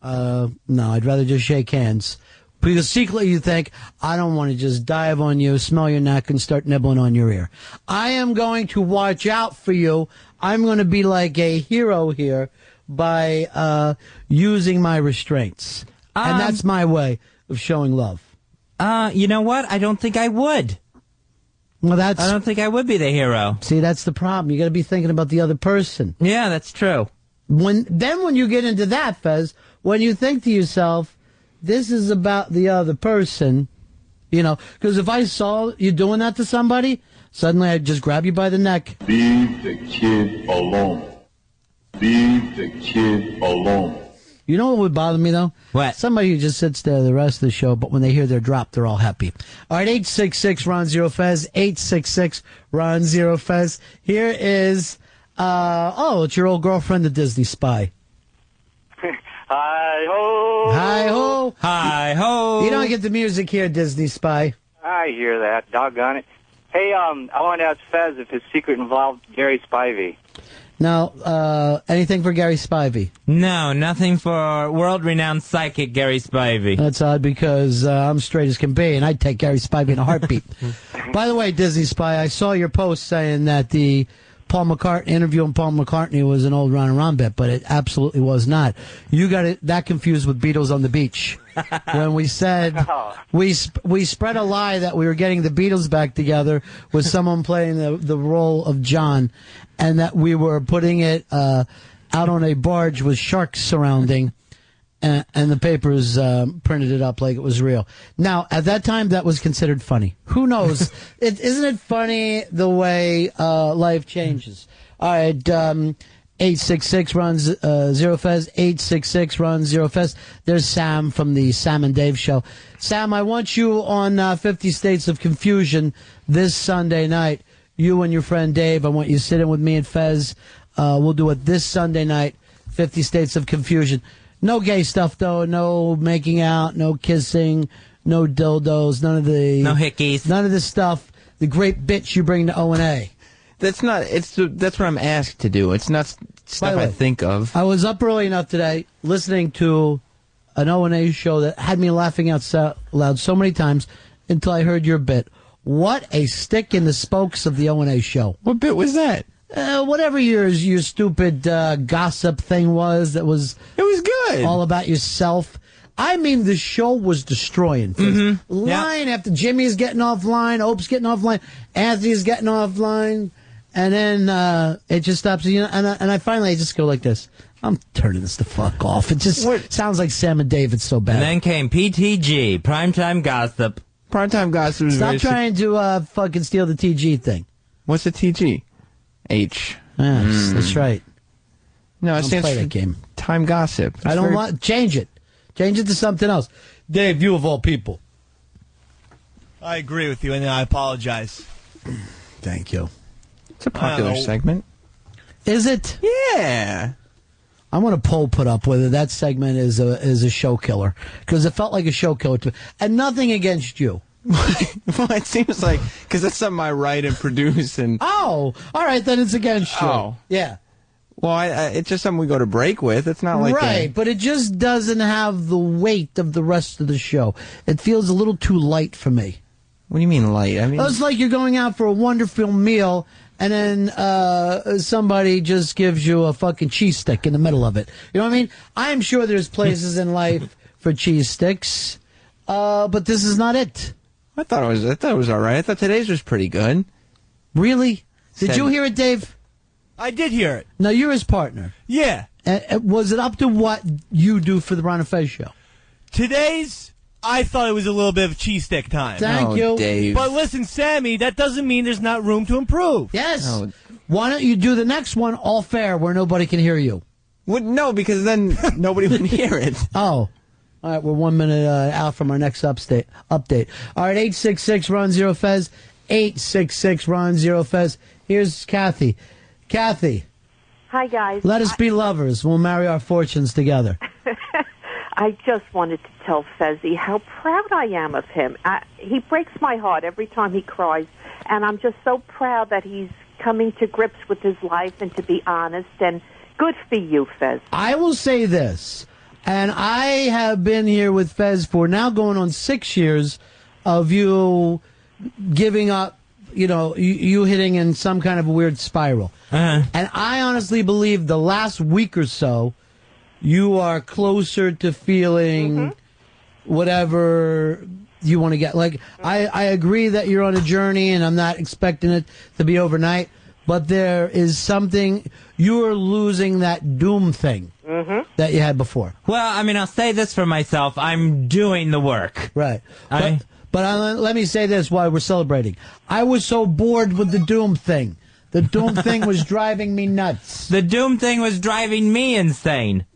no, I'd rather just shake hands. Because secretly you think, I don't want to just dive on you, smell your neck, and start nibbling on your ear. I am going to watch out for you. I'm going to be like a hero here by using my restraints. And that's my way of showing love. You know what? I don't think I would. Well, I don't think I would be the hero. See, that's the problem. You got to be thinking about the other person. Yeah, that's true. When you get into that, Fez, when you think to yourself, this is about the other person, because if I saw you doing that to somebody, suddenly I'd just grab you by the neck. Leave the kid alone. Leave the kid alone. You know what would bother me, though? What? Somebody who just sits there the rest of the show, but when they hear their drop, they're all happy. All right, 866-RON-0-FEZ, 866-RON-0-FEZ. Here is, it's your old girlfriend, the Disney spy. Hi-ho. Hi-ho. Hi-ho. You don't get the music here, Disney spy. I hear that. Doggone it. Hey, I want to ask Fez if his secret involved Gary Spivey. Now, anything for Gary Spivey? No, nothing for world-renowned psychic Gary Spivey. That's odd because I'm straight as can be, and I'd take Gary Spivey in a heartbeat. By the way, Disney spy, I saw your post saying that the Paul McCartney interview on Paul McCartney was an old Ron and Ron bit, but it absolutely was not. You got it that confused with Beatles on the Beach. When we said we spread a lie that we were getting the Beatles back together with someone playing the role of John, and that we were putting it out on a barge with sharks surrounding, and the papers printed it up like it was real. Now, at that time, that was considered funny. Who knows? Isn't it funny the way life changes? All right, 866-RON-0-FEZ, 866-RON-0-FEZ. There's Sam from the Sam and Dave show. Sam, I want you on 50 States of Confusion this Sunday night. You and your friend Dave, I want you to sit in with me and Fez. We'll do it this Sunday night, 50 States of Confusion. No gay stuff, though. No making out, no kissing, no dildos, none of the... No hickeys. None of the stuff, the great bitch you bring to O&A. That's what I'm asked to do. It's not stuff I think of. I was up early enough today listening to an O&A show that had me laughing out loud so many times until I heard your bit. What a stick in the spokes of the O&A show. What bit was that? Whatever your stupid gossip thing was, it was good. All about yourself. I mean, the show was destroying things. Line after Jimmy's getting offline, Ope's getting offline, Anthony's getting offline, and then it just stops. And I finally just go like this. I'm turning this the fuck off. It just sounds like Sam and David so bad. And then came PTG, Primetime Gossip. Primetime Gossip is Stop trying to fucking steal the TG thing. What's the TG? H. Yes, that's right. No, it don't stands play for that game. Time Gossip. I don't want change it. Change it to something else. Dave, you of all people. I agree with you, and I apologize. Thank you. It's a popular segment. Is it? Yeah. I want a poll put up whether that segment is a show killer, because it felt like a show killer to me. And nothing against you. Well, it seems like, because that's something I write and produce. And oh, all right, then it's against you. Oh. Yeah. Well, it's just something we go to break with. It's not like right, but it just doesn't have the weight of the rest of the show. It feels a little too light for me. What do you mean light? I mean, it's like you're going out for a wonderful meal, and then somebody just gives you a fucking cheese stick in the middle of it. You know what I mean? I'm sure there's places in life for cheese sticks, but this is not it. I thought it was all right. I thought today's was pretty good. Really? Did you hear it, Dave? I did hear it. Now, you're his partner. Yeah. Was it up to what you do for the Ron and Fez show? Today's, I thought it was a little bit of cheese stick time. Thank you. Dave. But listen, Sammy, that doesn't mean there's not room to improve. Yes. No. Why don't you do the next one all fair where nobody can hear you? No, because then nobody would hear it. Oh. All right, we're 1 minute out from our next update. All right, 866-RON-0-FEZ, 866-RON-0-FEZ. Here's Kathy. Kathy. Hi, guys. Let us be lovers. We'll marry our fortunes together. I just wanted to tell Fezzy how proud I am of him. He breaks my heart every time he cries, and I'm just so proud that he's coming to grips with his life and to be honest, and good for you, Fez. I will say this. And I have been here with Fez for now going on 6 years of you giving up, you hitting in some kind of a weird spiral. Uh-huh. And I honestly believe the last week or so, you are closer to feeling whatever you want to get. Like, I agree that you're on a journey, and I'm not expecting it to be overnight, but there is something, you're losing that doom thing that you had before. Well, I mean, I'll say this for myself. I'm doing the work. Right. But let me say this while we're celebrating. I was so bored with the doom thing. The doom thing was driving me nuts. The doom thing was driving me insane.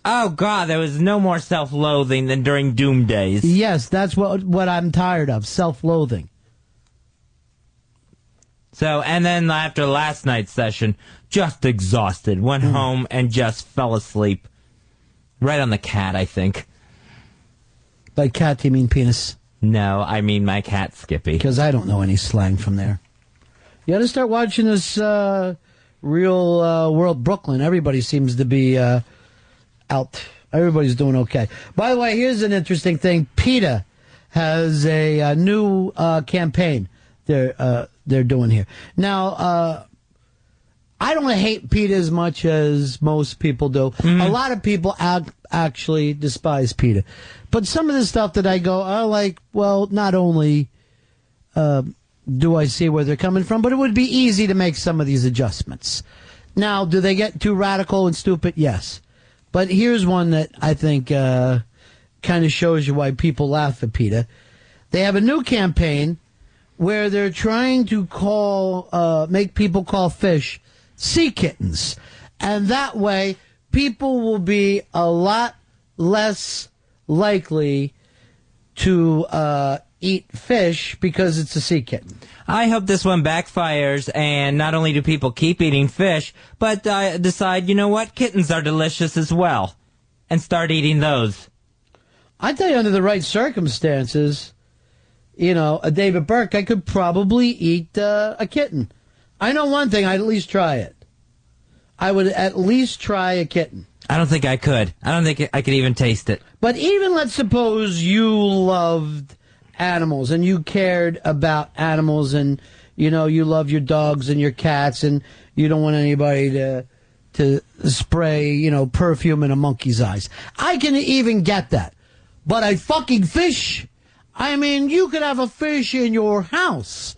Oh, God, there was no more self-loathing than during doom days. Yes, that's what I'm tired of, self-loathing. So, and then after last night's session, just exhausted, went home and just fell asleep. Right on the cat, I think. By cat, you mean penis? No, I mean my cat, Skippy. Because I don't know any slang from there. You got to start watching this Real World Brooklyn. Everybody seems to be out. Everybody's doing okay. By the way, here's an interesting thing. PETA has a new campaign they're doing here. Now, I don't hate PETA as much as most people do. A lot of people actually despise PETA. But some of the stuff that I go, well, not only do I see where they're coming from, but it would be easy to make some of these adjustments. Now, do they get too radical and stupid? Yes. But here's one that I think kind of shows you why people laugh at PETA. They have a new campaign where they're trying to make people call fish sea kittens. And that way, people will be a lot less likely to eat fish because it's a sea kitten. I hope this one backfires, and not only do people keep eating fish, but decide, you know what, kittens are delicious as well, and start eating those. I tell you, under the right circumstances, a David Burke, I could probably eat a kitten. I know one thing, I'd at least try it. I would at least try a kitten. I don't think I could. I don't think I could even taste it. But even let's suppose you loved animals and you cared about animals and, you love your dogs and your cats and you don't want anybody to spray, perfume in a monkey's eyes. I can even get that. But a fucking fish, I mean, you could have a fish in your house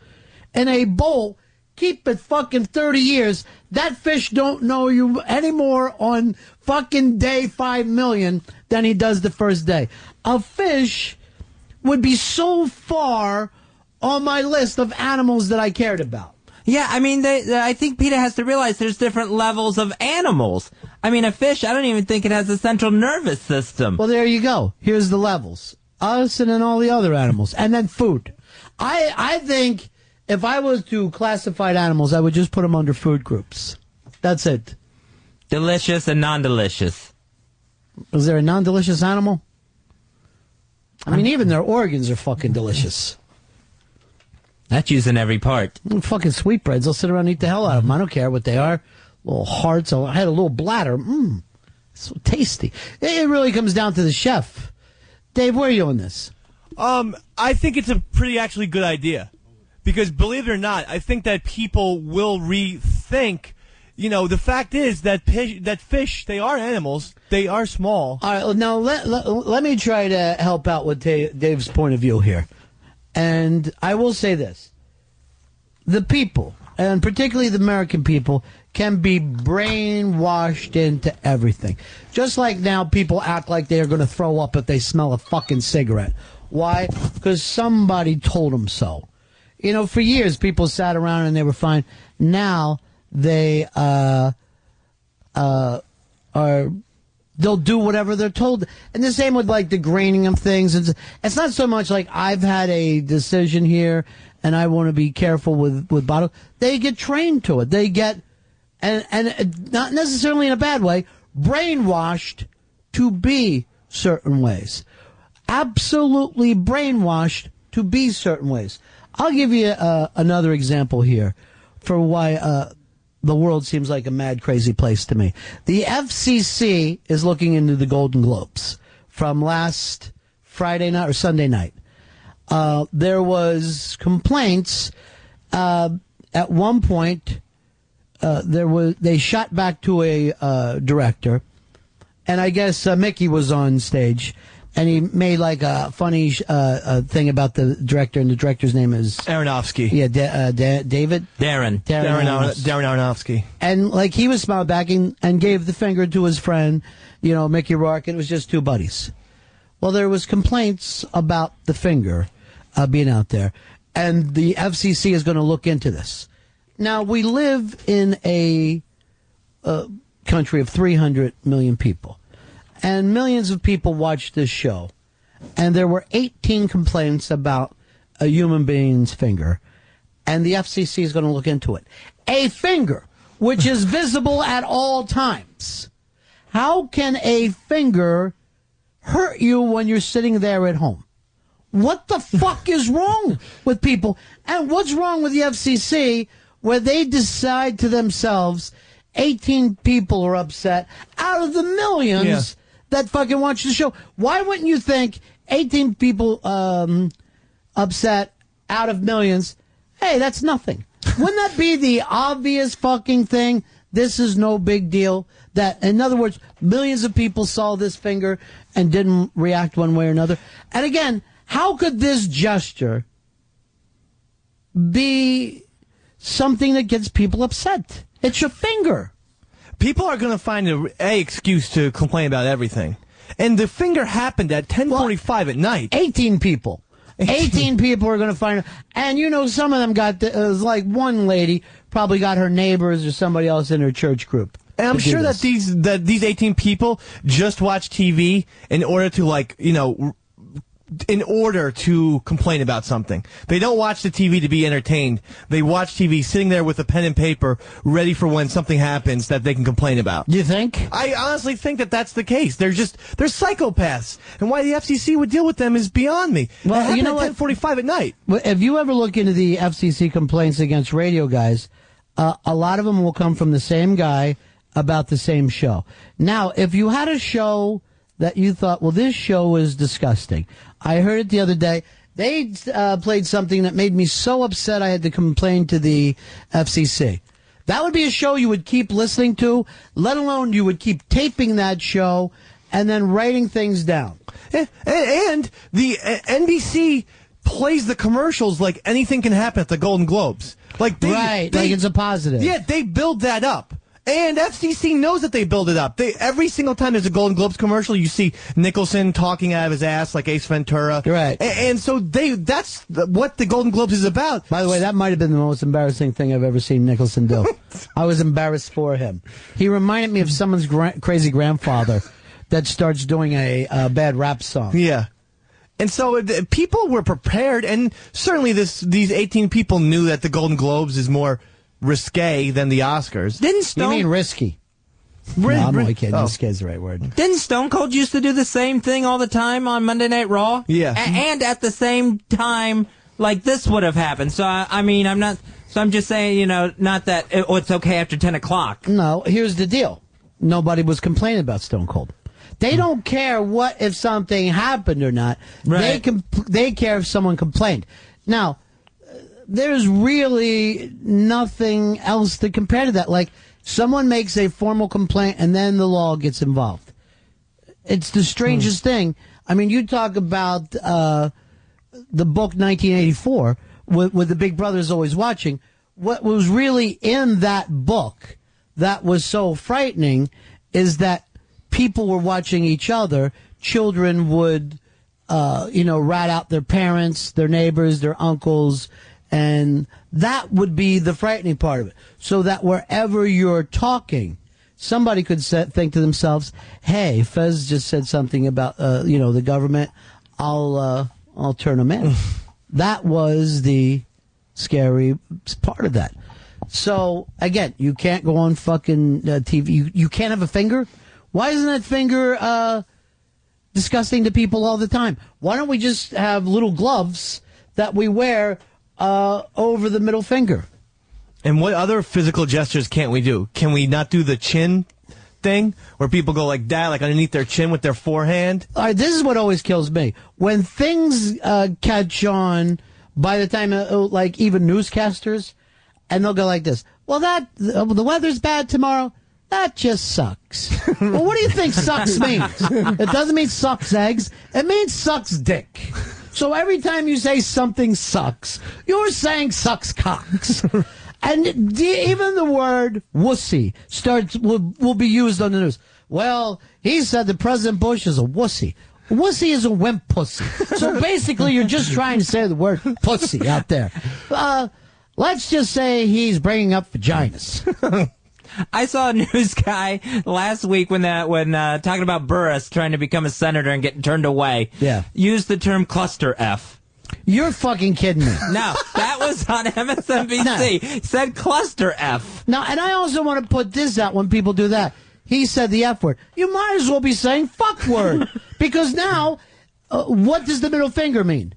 in a bowl, keep it fucking 30 years. That fish don't know you anymore on fucking day 5 million than he does the first day. A fish would be so far on my list of animals that I cared about. Yeah, I mean, I think PETA has to realize there's different levels of animals. I mean, a fish, I don't even think it has a central nervous system. Well, there you go. Here's the levels. Us and then all the other animals. And then food. I think if I was to classify animals, I would just put them under food groups. That's it. Delicious and non-delicious. Is there a non-delicious animal? I mean, even their organs are fucking delicious. That's using every part. Fucking sweetbreads. I'll sit around and eat the hell out of them. I don't care what they are. Little hearts. I had a little bladder. So tasty. It really comes down to the chef. Dave, where are you on this? I think it's a pretty actually good idea. Because believe it or not, I think that people will rethink. The fact is that fish, they are animals. They are small. All right, now let me try to help out with Dave's point of view here. And I will say this. The people, and particularly the American people, can be brainwashed into everything. Just like now people act like they are going to throw up if they smell a fucking cigarette. Why? Because somebody told them so. For years people sat around and they were fine. Now they they'll do whatever they're told. And the same with like the graining of things. It's not so much like I've had a decision here and I want to be careful with bottles. They get trained to it. They get, and not necessarily in a bad way, brainwashed to be certain ways. Absolutely brainwashed to be certain ways. I'll give you another example here for why the world seems like a mad, crazy place to me. The FCC is looking into the Golden Globes from last Friday night or Sunday night. There was complaints. At one point, they shot back to a director, and I guess Mickey was on stage, and he made like a funny thing about the director, and the director's name is Aronofsky. Yeah, David? Darren Aronofsky. And like he was smiling back and gave the finger to his friend, Mickey Rourke, and it was just two buddies. Well, there was complaints about the finger being out there, and the FCC is going to look into this. Now, we live in a country of 300 million people, and millions of people watch this show, and there were 18 complaints about a human being's finger, and the FCC is going to look into it. A finger, which is visible at all times. How can a finger hurt you when you're sitting there at home? What the fuck is wrong with people? And what's wrong with the FCC where they decide to themselves 18 people are upset out of the millions that fucking watch the show? Why wouldn't you think 18 people upset out of millions, hey, that's nothing? Wouldn't that be the obvious fucking thing? This is no big deal. That, in other words, millions of people saw this finger and didn't react one way or another. And again, how could this gesture be something that gets people upset? It's your finger. People are going to find a excuse to complain about everything. And the finger happened at 10:45 at night. 18 people. 18 people are going to find it. And some of them got, it was like one lady probably got her neighbors or somebody else in her church group. And I'm sure that these 18 people just watch TV in order to in order to complain about something. They don't watch the TV to be entertained. They watch TV sitting there with a pen and paper, ready for when something happens that they can complain about. You think? I honestly think that that's the case. They're psychopaths. And why the FCC would deal with them is beyond me. Well, you know what? 10:45 at night. Well, if you ever look into the FCC complaints against radio guys, a lot of them will come from the same guy about the same show. Now, if you had a show that you thought, well, this show is disgusting. I heard it the other day. They played something that made me so upset I had to complain to the FCC. That would be a show you would keep listening to, let alone you would keep taping that show and then writing things down. And the NBC plays the commercials like anything can happen at the Golden Globes. Like it's a positive. Yeah, they build that up. And FCC knows that they build it up. Every single time there's a Golden Globes commercial, you see Nicholson talking out of his ass like Ace Ventura. Right. And so that's what the Golden Globes is about. By the way, that might have been the most embarrassing thing I've ever seen Nicholson do. I was embarrassed for him. He reminded me of someone's crazy grandfather that starts doing a bad rap song. Yeah. And so people were prepared, and certainly these 18 people knew that the Golden Globes is more risque than the Oscars. You mean risky? No, I'm only kidding. Risque is the right word. Didn't Stone Cold used to do the same thing all the time on Monday Night Raw? Yeah. And at the same time, like this would have happened. So, I'm just saying, not that it's okay after 10 o'clock. No, here's the deal. Nobody was complaining about Stone Cold. They don't care if something happened or not. Right. They care if someone complained. Now, there's really nothing else to compare to that. Like, someone makes a formal complaint and then the law gets involved. It's the strangest thing. I mean, you talk about the book 1984 with the Big Brother's Always Watching. What was really in that book that was so frightening is that people were watching each other. Children would, rat out their parents, their neighbors, their uncles, and that would be the frightening part of it. So that wherever you're talking, somebody could think to themselves, hey, Fez just said something about, the government. I'll turn them in. That was the scary part of that. So, again, you can't go on fucking TV. You can't have a finger? Why isn't that finger disgusting to people all the time? Why don't we just have little gloves that we wear over the middle finger? And what other physical gestures can't we do? Can we not do the chin thing where people go like that, like underneath their chin with their forehand? All right, this is what always kills me. When things catch on by the time, like even newscasters, and they'll go like this. Well, the weather's bad tomorrow. That just sucks. Well, what do you think sucks means? It doesn't mean sucks eggs. It means sucks dick. So every time you say something sucks, you're saying sucks cocks. And even the word wussy will be used on the news. Well, he said that President Bush is a wussy. Wussy is a wimp pussy. So basically, you're just trying to say the word pussy out there. Let's just say he's bringing up vaginas. I saw a news guy last week when talking about Burris trying to become a senator and getting turned away. Yeah. Used the term cluster F. You're fucking kidding me. No, that was on MSNBC. No. Said cluster F. Now, and I also want to put this out when people do that. He said the F word. You might as well be saying fuck word. Because now, what does the middle finger mean?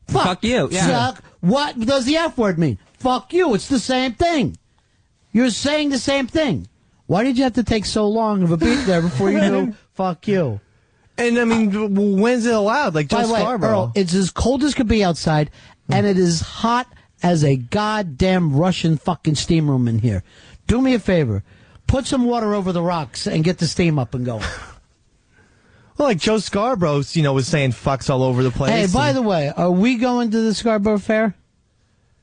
Fuck you. Yeah. Suck. What does the F word mean? Fuck you. It's the same thing. You're saying the same thing. Why did you have to take so long of a beat there before you knew fuck you? And I mean, when's it allowed? Like By Joe the way, Scarborough. Earl, it's as cold as could be outside, and it is hot as a goddamn Russian fucking steam room in here. Do me a favor. Put some water over the rocks and get the steam up and going. Well, like Joe Scarborough, was saying fucks all over the place. Hey, by the way, are we going to the Scarborough Fair?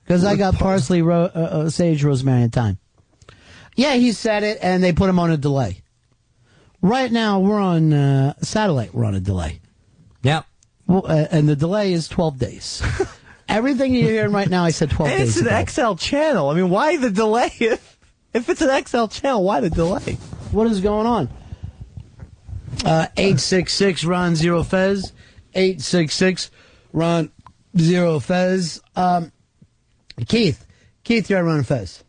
Because I got parsley, sage, rosemary, and thyme. Yeah, he said it, and they put him on a delay. Right now, we're on satellite. We're on a delay. Yep. Well, and the delay is 12 days. Everything you're hearing right now, I said 12 And days it's ago. an XL channel. I mean, why the delay? If it's an XL channel, why the delay? What is going on? 866 Ron Zero Fez. 866 Ron Zero Fez. Keith, you're on Ron and Fez.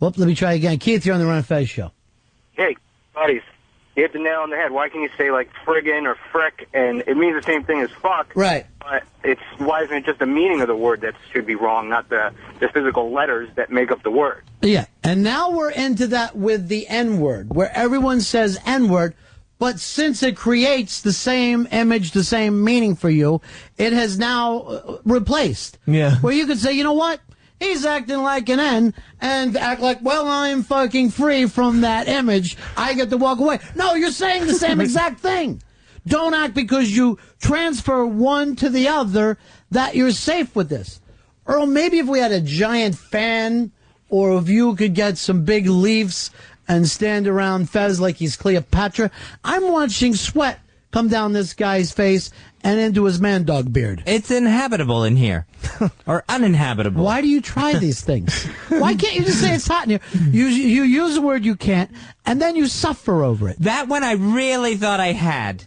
Well, let me try again. Keith, you're on the Ron and Fez show. Hey, buddies, you hit the nail on the head. Why can you say, like, friggin' or frick, and it means the same thing as fuck? Right. But why isn't it just the meaning of the word that should be wrong, not the physical letters that make up the word? Yeah, and now we're into that with the N-word, where everyone says N-word, but since it creates the same image, the same meaning for you, it has now replaced. Yeah. Where you could say, you know what? He's acting like an N and act like, well, I'm fucking free from that image. I get to walk away. No, you're saying the same exact thing. Don't act because you transfer one to the other that you're safe with this. Earl, maybe if we had a giant fan or if you could get some big leaves and stand around Fez like he's Cleopatra, I'm watching sweat come down this guy's face and into his man dog beard. It's inhabitable in here. Or uninhabitable. Why do you try these things? Why can't you just say it's hot in here? You use a word you can't, and then you suffer over it. That one I really thought I had.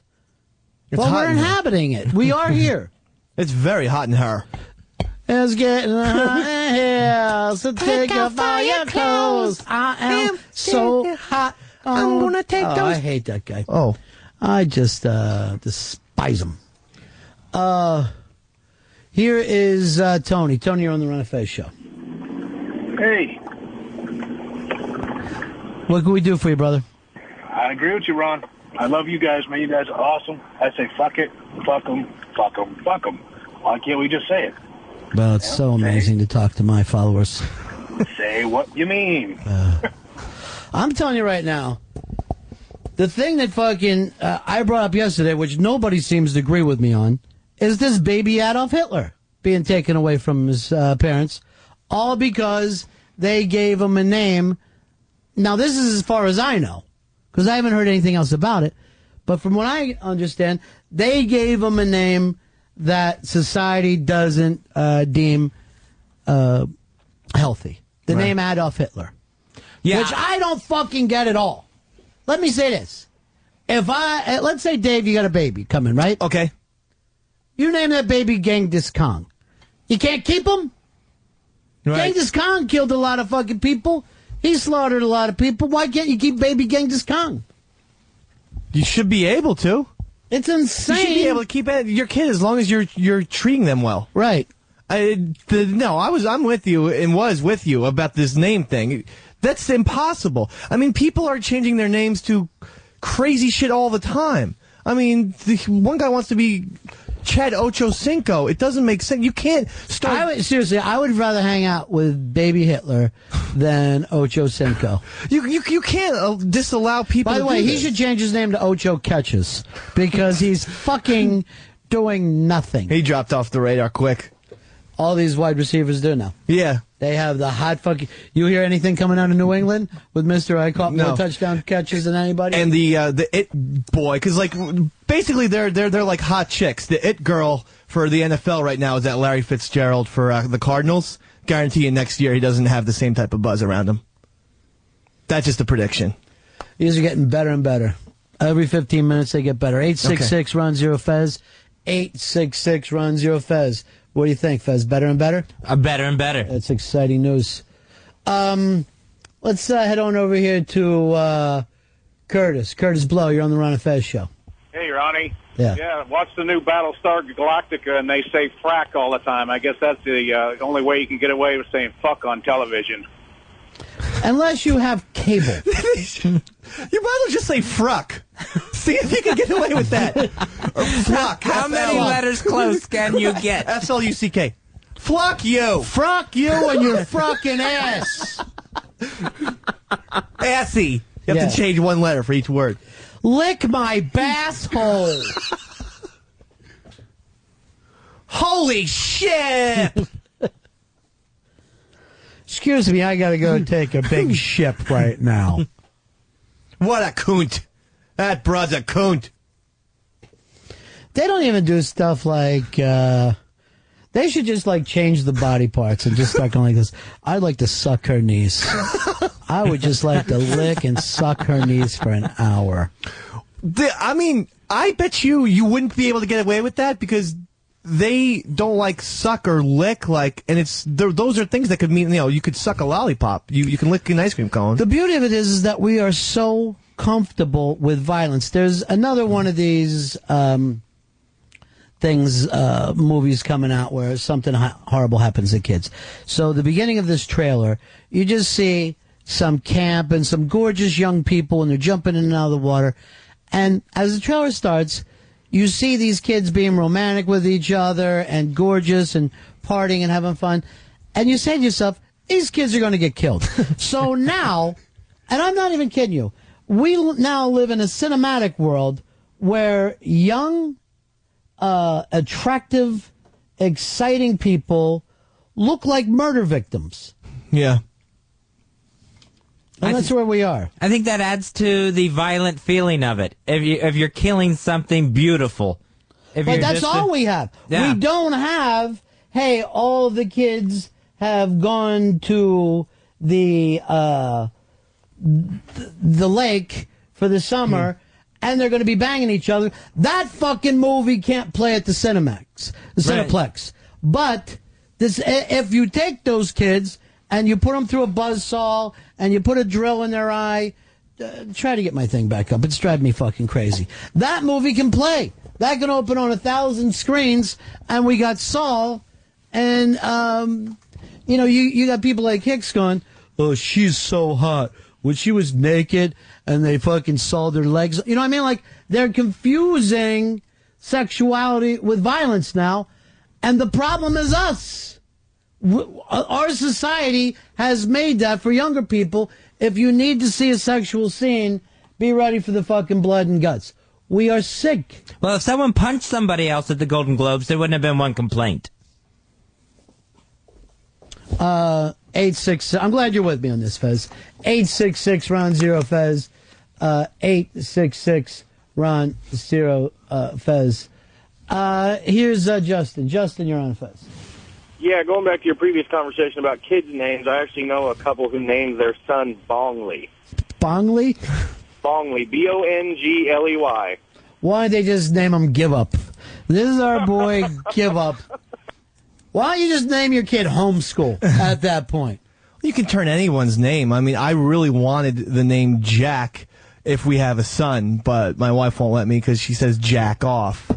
Well, we're inhabiting it. We are here. It's very hot in her. It's getting hot in here, so take off all your clothes. I am so hot. I'm gonna take those. I hate that guy. Oh. I just despise him. Here is Tony. Tony, you're on the Ron and Fez show. Hey, What can we do for you, brother? I agree with you, Ron. I love you guys, man. You guys are awesome. I say fuck it, fuck them, fuck them, fuck them. Why can't we just say it? Well, it's so amazing to talk to my followers. Say what you mean. I'm telling you right now, the thing that fucking I brought up yesterday, which nobody seems to agree with me on, is this baby Adolf Hitler being taken away from his parents, all because they gave him a name. Now, this is as far as I know, because I haven't heard anything else about it. But from what I understand, they gave him a name that society doesn't deem healthy. The name Adolf Hitler. Yeah. Which I don't fucking get at all. Let me say this. If let's say, Dave, you got a baby coming, right? Okay. You name that baby Genghis Khan. You can't keep him? Right. Genghis Khan killed a lot of fucking people. He slaughtered a lot of people. Why can't you keep baby Genghis Khan? You should be able to. It's insane. You should be able to keep your kid as long as you're treating them well. Right. I'm with you and was with you about this name thing. That's impossible. I mean, people are changing their names to crazy shit all the time. I mean, one guy wants to be Chad Ochocinco. It doesn't make sense. You can't start. Seriously, I would rather hang out with Baby Hitler than Ochocinco. You can't disallow people. By the way, he should change his name to Ocho Catches because he's fucking doing nothing. He dropped off the radar quick. All these wide receivers do now. Yeah. They have the hot fucking... You hear anything coming out of New England with Mr. I caught more touchdown catches than anybody? And the it boy, because like basically they're like hot chicks. The it girl for the NFL right now is that Larry Fitzgerald for the Cardinals. Guaranteeing next year he doesn't have the same type of buzz around him. That's just a prediction. These are getting better and better. Every 15 minutes they get better. 866 Ron Zero Fez. 866 Ron Zero Fez. What do you think, Fez? Better and better? Better and better. That's exciting news. Let's head on over here to Curtis. Curtis Blow, you're on the Ron and Fez show. Hey, Ronnie. Yeah. Watch the new Battlestar Galactica, and they say frack all the time. I guess that's the only way you can get away with saying fuck on television. Unless you have cable. You might as well just say fruck. See if you can get away with that. Or fluck. How many letters close can you get? F-L-U-C-K. Fluck you. Fruck you and your fucking ass. Assy. You have to change one letter for each word. Lick my basshole. Holy shit. Excuse me, I gotta go take a big ship right now. What a coont. That broad's a coont. They don't even do stuff like, they should just like change the body parts and just start going like this. I'd like to suck her knees. I would just like to lick and suck her knees for an hour. I mean, I bet you wouldn't be able to get away with that because they don't like suck or lick, like, and those are things that could mean, you could suck a lollipop. You can lick an ice cream cone. The beauty of it is that we are so comfortable with violence. There's another one of these movies coming out where something horrible happens to kids. So the beginning of this trailer, you just see some camp and some gorgeous young people, and they're jumping in and out of the water. And as the trailer starts, you see these kids being romantic with each other and gorgeous and partying and having fun. And you say to yourself, these kids are going to get killed. So now, and I'm not even kidding you, we now live in a cinematic world where young, attractive, exciting people look like murder victims. Yeah. And that's where we are. I think that adds to the violent feeling of it. If you're killing something beautiful. But that's all we have. Yeah. We don't have, hey, all the kids have gone to the lake for the summer and they're going to be banging each other. That fucking movie can't play at the Cineplex. Right. But if you take those kids and you put them through a buzzsaw and you put a drill in their eye, try to get my thing back up. It's driving me fucking crazy. That movie can play. That can open on 1,000 screens, and we got Saul, and, you got people like Hicks going, oh, she's so hot. When she was naked and they fucking sawed their legs. You know what I mean? Like, they're confusing sexuality with violence now, and the problem is us. Our society has made that for younger people. If you need to see a sexual scene, be ready for the fucking blood and guts. We are sick. Well, if someone punched somebody else at the Golden Globes, there wouldn't have been one complaint. 866. I'm glad you're with me on this, Fez. 866 Ron Zero Fez. 866 Ron Zero Fez. Here's Justin. Justin, you're on Fez. Yeah, going back to your previous conversation about kids' names, I actually know a couple who named their son Bongley. Bongley? Bongley, B-O-N-G-L-E-Y. Why don't they just name him Give Up? This is our boy Give Up. Why don't you just name your kid Homeschool at that point? You can turn anyone's name. I mean, I really wanted the name Jack if we have a son, but my wife won't let me because she says jack off.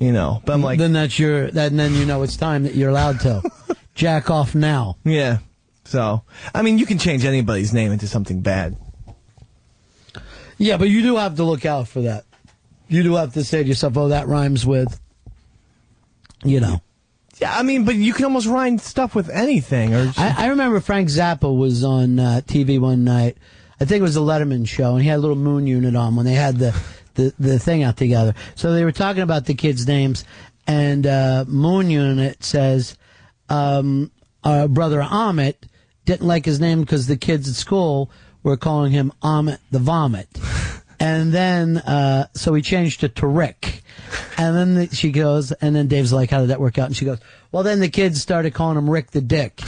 But I'm like, then then you know it's time that you're allowed to jack off now. Yeah. So, I mean, you can change anybody's name into something bad. Yeah, but you do have to look out for that. You do have to say to yourself, "Oh, that rhymes with," Yeah, I mean, but you can almost rhyme stuff with anything. I remember Frank Zappa was on TV one night. I think it was the Letterman show, and he had a little moon unit on when they had the thing out together. So they were talking about the kids' names, and Moon Unit says our brother Amit didn't like his name because the kids at school were calling him Amit the Vomit. And then, so he changed it to Rick. And then she goes, and then Dave's like, how did that work out? And she goes, well, then the kids started calling him Rick the Dick.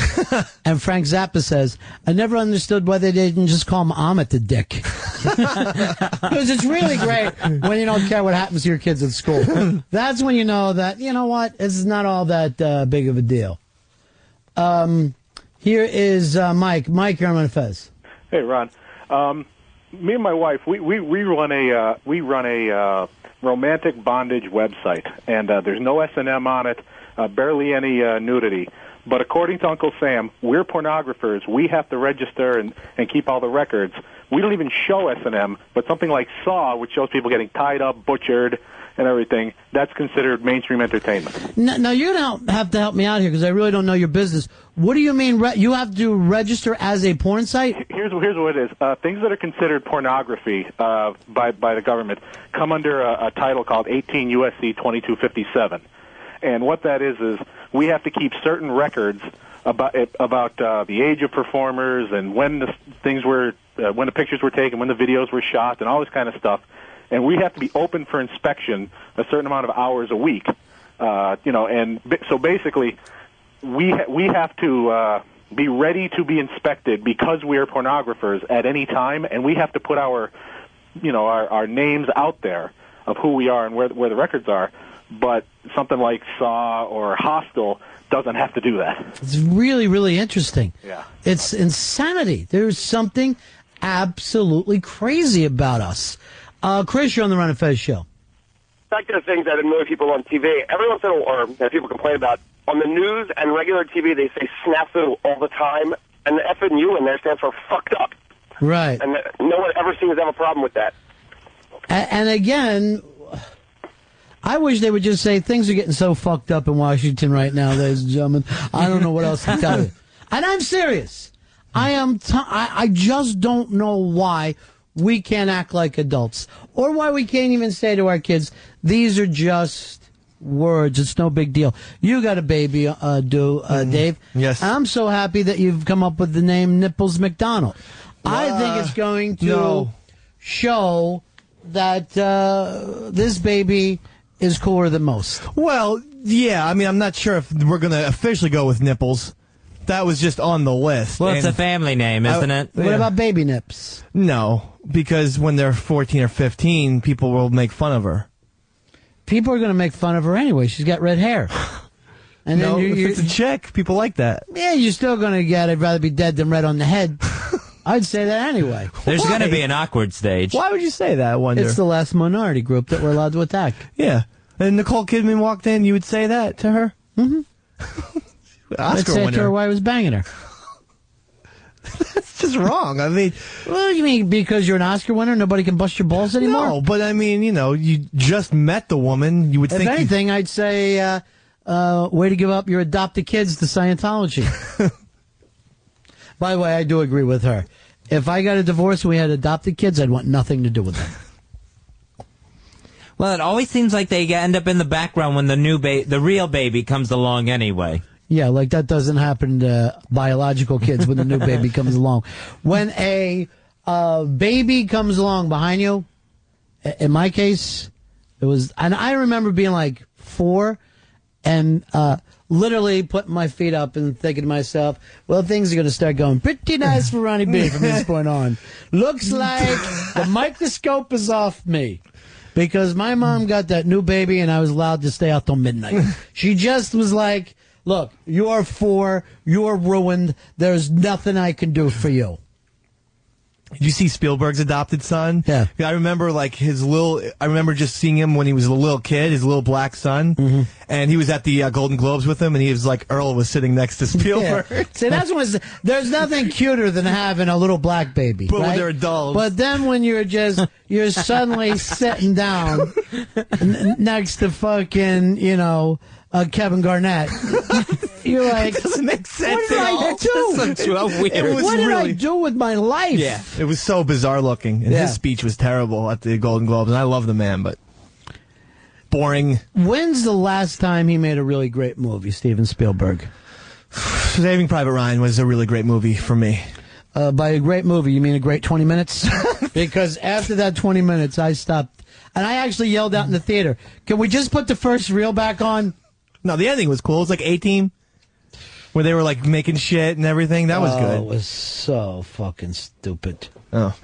And Frank Zappa says, I never understood why they didn't just call him Amit the Dick. Because it's really great when you don't care what happens to your kids at school. That's when you know that, you know what, it's not all that big of a deal. Here is Mike. Mike, you're on Ron and Fez. Hey, Ron. Me and my wife, we run a romantic bondage website, and there's no S&M on it, barely any nudity. But according to Uncle Sam, we're pornographers. We have to register and keep all the records. We don't even show S&M, but something like Saw, which shows people getting tied up, butchered, and everything, that's considered mainstream entertainment. Now you're going to have to help me out here because I really don't know your business. What do you mean you have to register as a porn site? Here's what it is. Things that are considered pornography by the government come under a title called 18 U.S.C. 2257. And what that is we have to keep certain records about the age of performers and when the when the pictures were taken, when the videos were shot, and all this kind of stuff. And we have to be open for inspection a certain amount of hours a week, and so basically we have to be ready to be inspected because we are pornographers at any time, and we have to put our names out there of who we are and where the records are. But something like Saw or Hostel doesn't have to do that. It's really, really interesting. Yeah. It's insanity. There's something absolutely crazy about us. Chris, you're on the Ron and Fez show. Back to the things that annoy people on TV. Every once in a while, or that people complain about, on the news and regular TV, they say snafu all the time, and the F&U in there stands for fucked up. Right. And no one ever seems to have a problem with that. And again, I wish they would just say things are getting so fucked up in Washington right now, ladies and gentlemen. I don't know what else to tell you. And I'm serious. I just don't know why we can't act like adults, or why we can't even say to our kids, these are just words. It's no big deal. You got a baby, Dave. Yes. I'm so happy that you've come up with the name Nipples McDonald. I think it's going to show that this baby is cooler than most. Well, yeah. I mean, I'm not sure if we're going to officially go with Nipples. That was just on the list. Well, it's a family name, isn't it? What about Baby Nips? No, because when they're 14 or 15, people will make fun of her. People are going to make fun of her anyway. She's got red hair. And no, then if it's a chick, people like that. Yeah, you're still going to get, I'd rather be dead than red on the head. I'd say that anyway. There's going to be an awkward stage. Why would you say that, I wonder? It's the last minority group that we're allowed to attack. Yeah. And Nicole Kidman walked in, you would say that to her? Mm-hmm. Oscar winner. winner. To her why I was banging her. That's just wrong. I mean, well, you mean because you're an Oscar winner, nobody can bust your balls anymore? No, but I mean, you just met the woman. You would think. If anything, I'd say, way to give up your adopted kids to Scientology. By the way, I do agree with her. If I got a divorce and we had adopted kids, I'd want nothing to do with them. Well, it always seems like they end up in the background when the real baby comes along anyway. Yeah, like that doesn't happen to biological kids when the new baby comes along. When a baby comes along behind you, in my case, it was, and I remember being like 4 and literally putting my feet up and thinking to myself, well, things are going to start going pretty nice for Ronnie B from this point on. Looks like the microscope is off me. Because my mom got that new baby and I was allowed to stay out till midnight. She just was like, look, you're 4, you're ruined, there's nothing I can do for you. Did you see Spielberg's adopted son? Yeah. I remember I remember just seeing him when he was a little kid, his little black son, and he was at the Golden Globes with him, and he was like, Earl was sitting next to Spielberg. Yeah. See, there's nothing cuter than having a little black baby. But when right? they're adults. But then when you're suddenly sitting down next to fucking, Kevin Garnett, you're like, it doesn't make sense what did I do? What did I do with my life? Yeah, it was so bizarre looking, and his speech was terrible at the Golden Globes, and I love the man, but boring. When's the last time he made a really great movie, Steven Spielberg? Saving Private Ryan was a really great movie for me. By a great movie, you mean a great 20 minutes? Because after that 20 minutes, I stopped. And I actually yelled out in the theater, can we just put the first reel back on? No, the ending was cool. It was like A-Team, where they were like making shit and everything. That was good. It was so fucking stupid. Oh.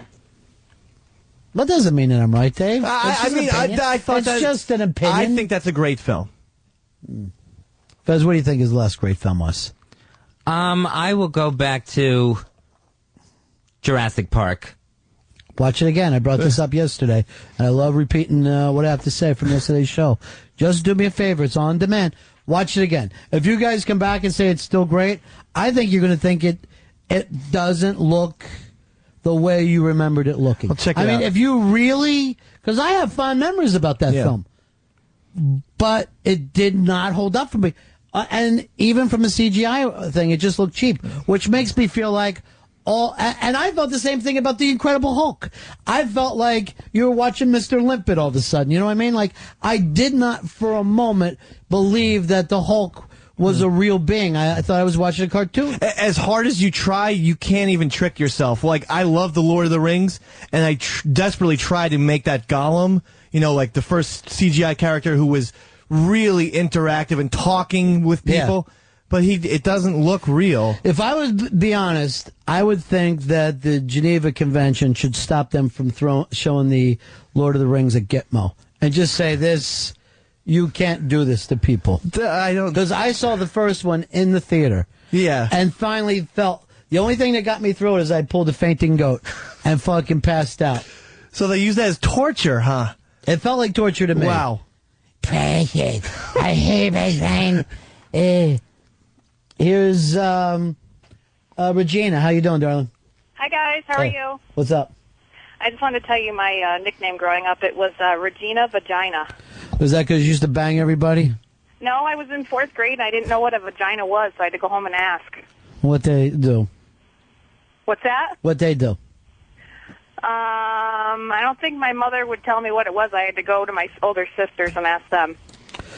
That doesn't mean that I'm right, Dave. I thought it's just an opinion. I think that's a great film. Fez, what do you think his last great film was? I will go back to Jurassic Park. Watch it again. I brought this up yesterday, and I love repeating what I have to say from yesterday's show. Just do me a favor. It's on demand. Watch it again. If you guys come back and say it's still great, I think you're going to think it doesn't look the way you remembered it looking. I'll check it out. I mean, if you really... Because I have fond memories about that film. But it did not hold up for me. And even from a CGI thing, it just looked cheap, which makes me feel like... And I felt the same thing about The Incredible Hulk. I felt like you were watching Mr. Limpet all of a sudden. You know what I mean? Like, I did not for a moment believe that the Hulk was a real being. I thought I was watching a cartoon. As hard as you try, you can't even trick yourself. Like, I love The Lord of the Rings, and I desperately tried to make that Gollum, like the first CGI character who was really interactive and talking with people. Yeah. But it doesn't look real. If I would be honest, I would think that the Geneva Convention should stop them from showing the Lord of the Rings at Gitmo and just say this. You can't do this to people. I don't, because I saw the first one in the theater. Yeah, and finally felt the only thing that got me through it is I pulled a fainting goat and fucking passed out. So they use that as torture, huh? It felt like torture to me. Wow. Precious, I hate my friend. Here's Regina. How you doing, darling? Hi, guys. How are you? What's up? I just wanted to tell you my nickname growing up. It was Regina Vagina. Was that because you used to bang everybody? No, I was in 4th grade, and I didn't know what a vagina was, so I had to go home and ask. What they do? What's that? What they do? I don't think my mother would tell me what it was. I had to go to my older sisters and ask them.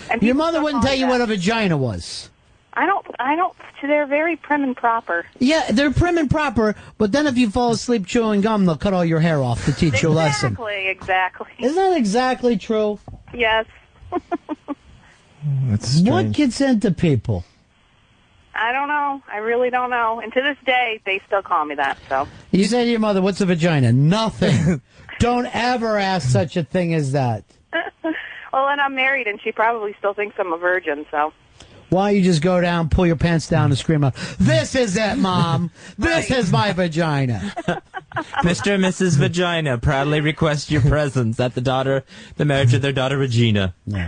And your mother wouldn't tell you what a vagina was? I don't, they're very prim and proper. Yeah, they're prim and proper, but then if you fall asleep chewing gum, they'll cut all your hair off to teach you a lesson. Exactly. Isn't that exactly true? Yes. That's strange. What gets into people? I don't know. I really don't know. And to this day, they still call me that, so. You say to your mother, what's a vagina? Nothing. Don't ever ask such a thing as that. Well, and I'm married, and she probably still thinks I'm a virgin, so. Why don't you just go down, pull your pants down, and scream out, "This is it, Mom! This is my vagina!" Mr. and Mrs. Vagina proudly request your presence at the marriage of their daughter, Regina. Yeah.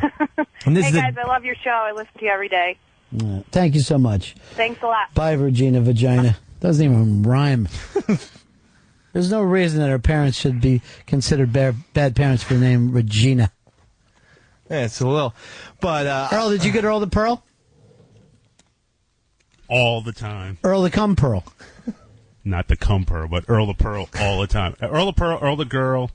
Hey, guys, I love your show. I listen to you every day. Yeah. Thank you so much. Thanks a lot. Bye, Regina Vagina. Doesn't even rhyme. There's no reason that our parents should be considered bad parents for the name Regina. Yeah, it's a little. But Earl, did you get Earl the Pearl? All the time. Earl the Cum Pearl. Not the Cum Pearl, but Earl the Pearl all the time. Earl the Pearl, Earl the Girl,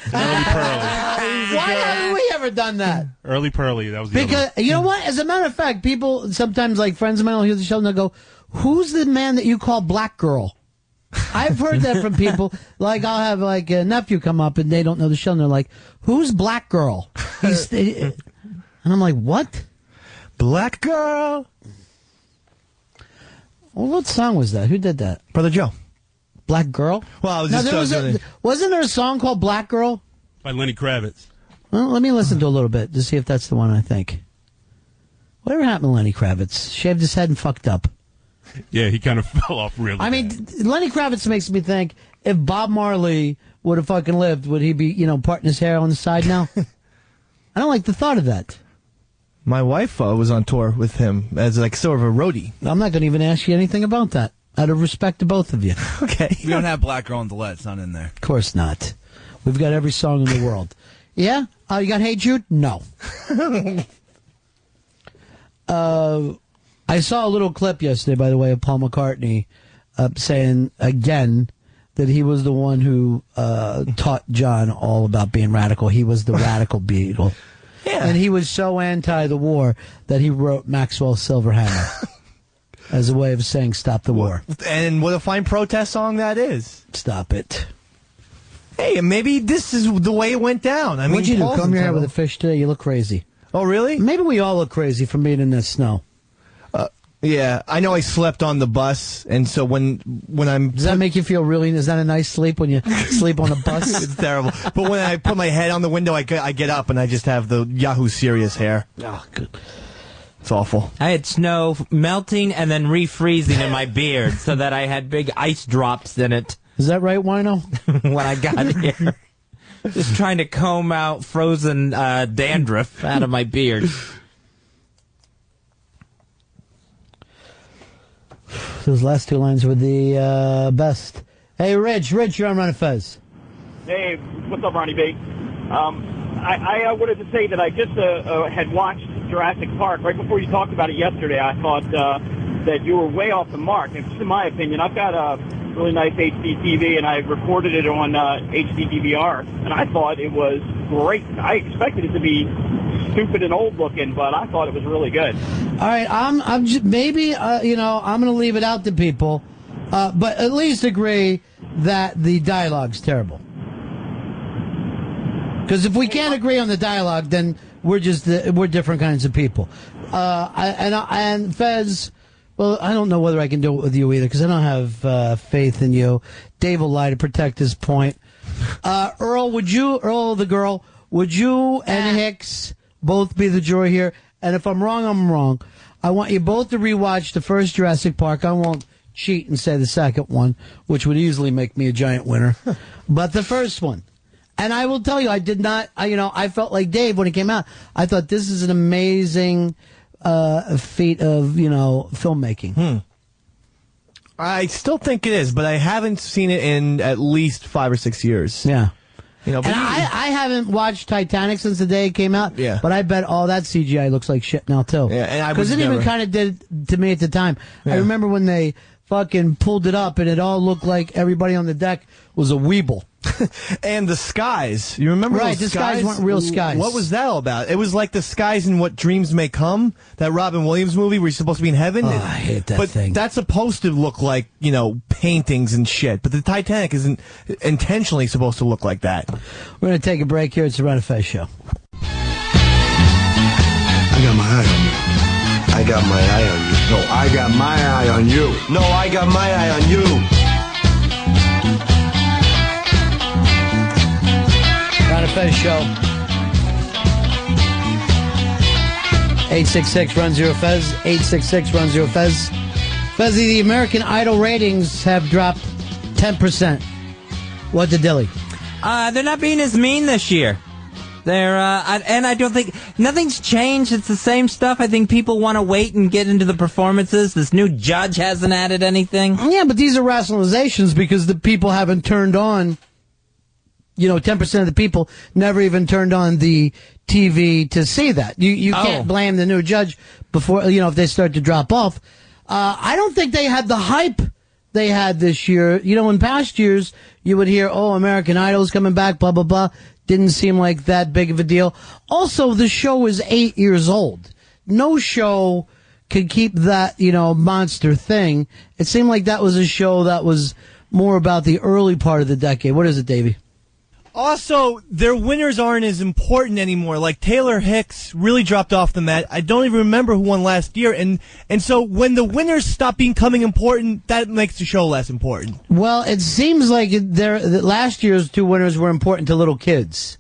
and Early Pearly. Why haven't we ever done that? Early Pearly, that was the Because, you know what? As a matter of fact, people sometimes, like friends of mine will hear the show and they'll go, "Who's the man that you call Black Girl?" I've heard that from people. Like, I'll have like a nephew come up and they don't know the show and they're like, "Who's Black Girl?" And I'm like, "What? Black Girl?" Well, what song was that? Who did that? Brother Joe. Black Girl? Well, I was just wasn't there a song called Black Girl? By Lenny Kravitz. Well, let me listen to a little bit to see if that's the one I think. Whatever happened to Lenny Kravitz? Shaved his head and fucked up. Yeah, he kind of fell off really I mean, Lenny Kravitz makes me think if Bob Marley would have fucking lived, would he be, parting his hair on the side now? I don't like the thought of that. My wife was on tour with him as like sort of a roadie. I'm not going to even ask you anything about that, out of respect to both of you. Okay. We don't have Black Girl in the Lead. It's not in there. Of course not. We've got every song in the world. Yeah? You got Hey Jude? No. I saw a little clip yesterday, by the way, of Paul McCartney saying again that he was the one who taught John all about being radical. He was the radical Beatle. Yeah. And he was so anti the war that he wrote Maxwell's Silver Hammer as a way of saying stop the war. And what a fine protest song that is. Stop it. Hey, maybe this is the way it went down. I mean, What'd you do? Paul's Comb your hair entitled. with a fish today? You look crazy. Oh, really? Maybe we all look crazy from being in the snow. Yeah, I know I slept on the bus, and so when I'm... Does that make you feel really... Is that a nice sleep when you sleep on a bus? It's terrible. But when I put my head on the window, I get up, and I just have the Yahoo Serious hair. Oh, good. It's awful. I had snow melting and then refreezing in my beard so that I had big ice drops in it. Is that right, Wino? When I got here. Just trying to comb out frozen dandruff out of my beard. Those last two lines were the best. Hey, Rich, you're on Ron and Fez. Hey, what's up, Ronnie B? I wanted to say that I just had watched Jurassic Park right before you talked about it yesterday. I thought that you were way off the mark. And just in my opinion, I've got a really nice HD TV, and I recorded it on HD DVR, and I thought it was great. I expected it to be stupid and old looking, but I thought it was really good. All right, I'm just, maybe I'm going to leave it out to people, but at least agree that the dialogue's terrible. Because if we can't agree on the dialogue, then we're different kinds of people. And Fez, well, I don't know whether I can do it with you either, because I don't have faith in you. Dave will lie to protect his point. Earl the girl, would you and Hicks both be the jury here? And if I'm wrong, I'm wrong. I want you both to rewatch the first Jurassic Park. I won't cheat and say the second one, which would easily make me a giant winner. But the first one. And I will tell you, I did not, I felt like Dave when it came out. I thought this is an amazing feat of, filmmaking. I still think it is, but I haven't seen it in at least 5 or 6 years. Yeah. But And I haven't watched Titanic since the day it came out. Yeah. But I bet all that CGI looks like shit now, too. Yeah, and I Because was it even never- kind of did to me at the time. Yeah. I remember when they fucking pulled it up and it all looked like everybody on the deck was a weeble. And the skies. You remember Right, those the skies weren't real skies. What was that all about? It was like the skies in What Dreams May Come, that Robin Williams movie where you're supposed to be in heaven. Oh, I hate that but thing. that's supposed to look like, paintings and shit. But the Titanic isn't intentionally supposed to look like that. We're going to take a break here. It's the Ron and Fez Show. I got my eye on you. I got my eye on you. No, I got my eye on you. No, I got my eye on you. Ron and Fez Show. 866-RUN-0-FEZ. 866-RUN-0-FEZ. Fezzy, the American Idol ratings have dropped 10%. What the dilly? They're not being as mean this year. And I don't think nothing's changed. It's the same stuff. I think people want to wait and get into the performances. This new judge hasn't added anything. Yeah, but these are rationalizations because the people haven't turned on. 10% of the people never even turned on the TV to see that. You can't blame the new judge before, if they start to drop off. I don't think they had the hype they had this year. In past years, you would hear, American Idol's coming back, blah, blah, blah. Didn't seem like that big of a deal. Also, the show is 8 years old. No show could keep that, monster thing. It seemed like that was a show that was more about the early part of the decade. What is it, Davey? Also, their winners aren't as important anymore. Like Taylor Hicks really dropped off the mat. I don't even remember who won last year. And so when the winners stop becoming important, that makes the show less important. Well, it seems like last year's two winners were important to little kids.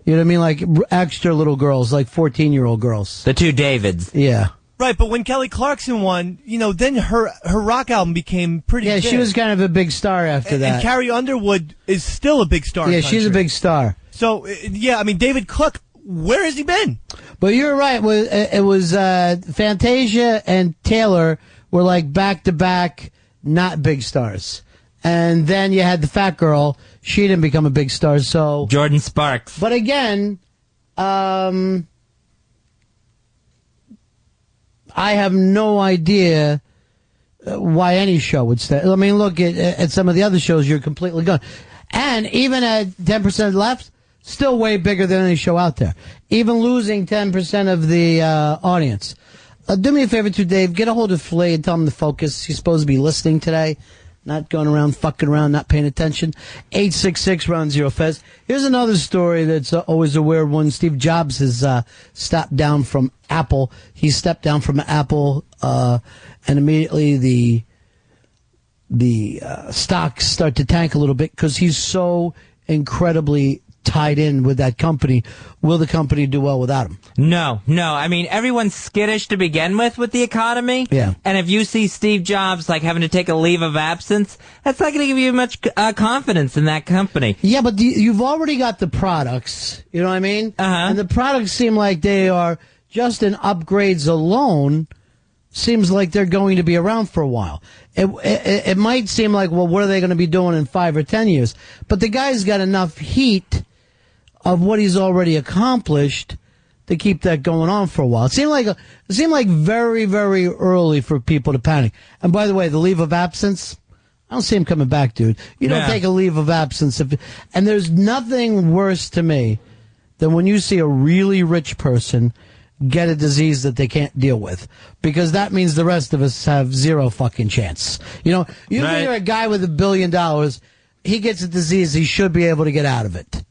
You know what I mean? Like extra little girls, like 14-year-old girls. The two Davids. Yeah. Right, but when Kelly Clarkson won, then her rock album became pretty big. she was kind of a big star after that. And Carrie Underwood is still a big star. Yeah, she's a big star. So, David Cook, where has he been? But you're right. It was Fantasia and Taylor were like back-to-back, not big stars. And then you had the fat girl. She didn't become a big star, so... Jordan Sparks. But again, I have no idea why any show would stay. I mean, look at some of the other shows, you're completely gone. And even at 10% left, still way bigger than any show out there. Even losing 10% of the audience. Do me a favor too, Dave. Get a hold of Flea and tell him to focus. He's supposed to be listening today. Not going around, fucking around, not paying attention. 866 Ron Zero Fez. Here's another story that's always a weird one. Steve Jobs has stepped down from Apple. He stepped down from Apple, and immediately the stocks start to tank a little bit because he's so incredibly tied in with that company. Will the company do well without him? No. I mean, everyone's skittish to begin with the economy. Yeah. And if you see Steve Jobs having to take a leave of absence, that's not going to give you much confidence in that company. Yeah, but you've already got the products. You know what I mean? And the products seem like they are just in upgrades alone. Seems like they're going to be around for a while. It might seem like, well, what are they going to be doing in 5 or 10 years? But the guy's got enough heat of what he's already accomplished to keep that going on for a while. It seemed like very, very early for people to panic. And by the way, the leave of absence, I don't see him coming back, dude. You don't take a leave of absence. And there's nothing worse to me than when you see a really rich person get a disease that they can't deal with, because that means the rest of us have zero fucking chance. You hear a guy with $1 billion, he gets a disease, he should be able to get out of it.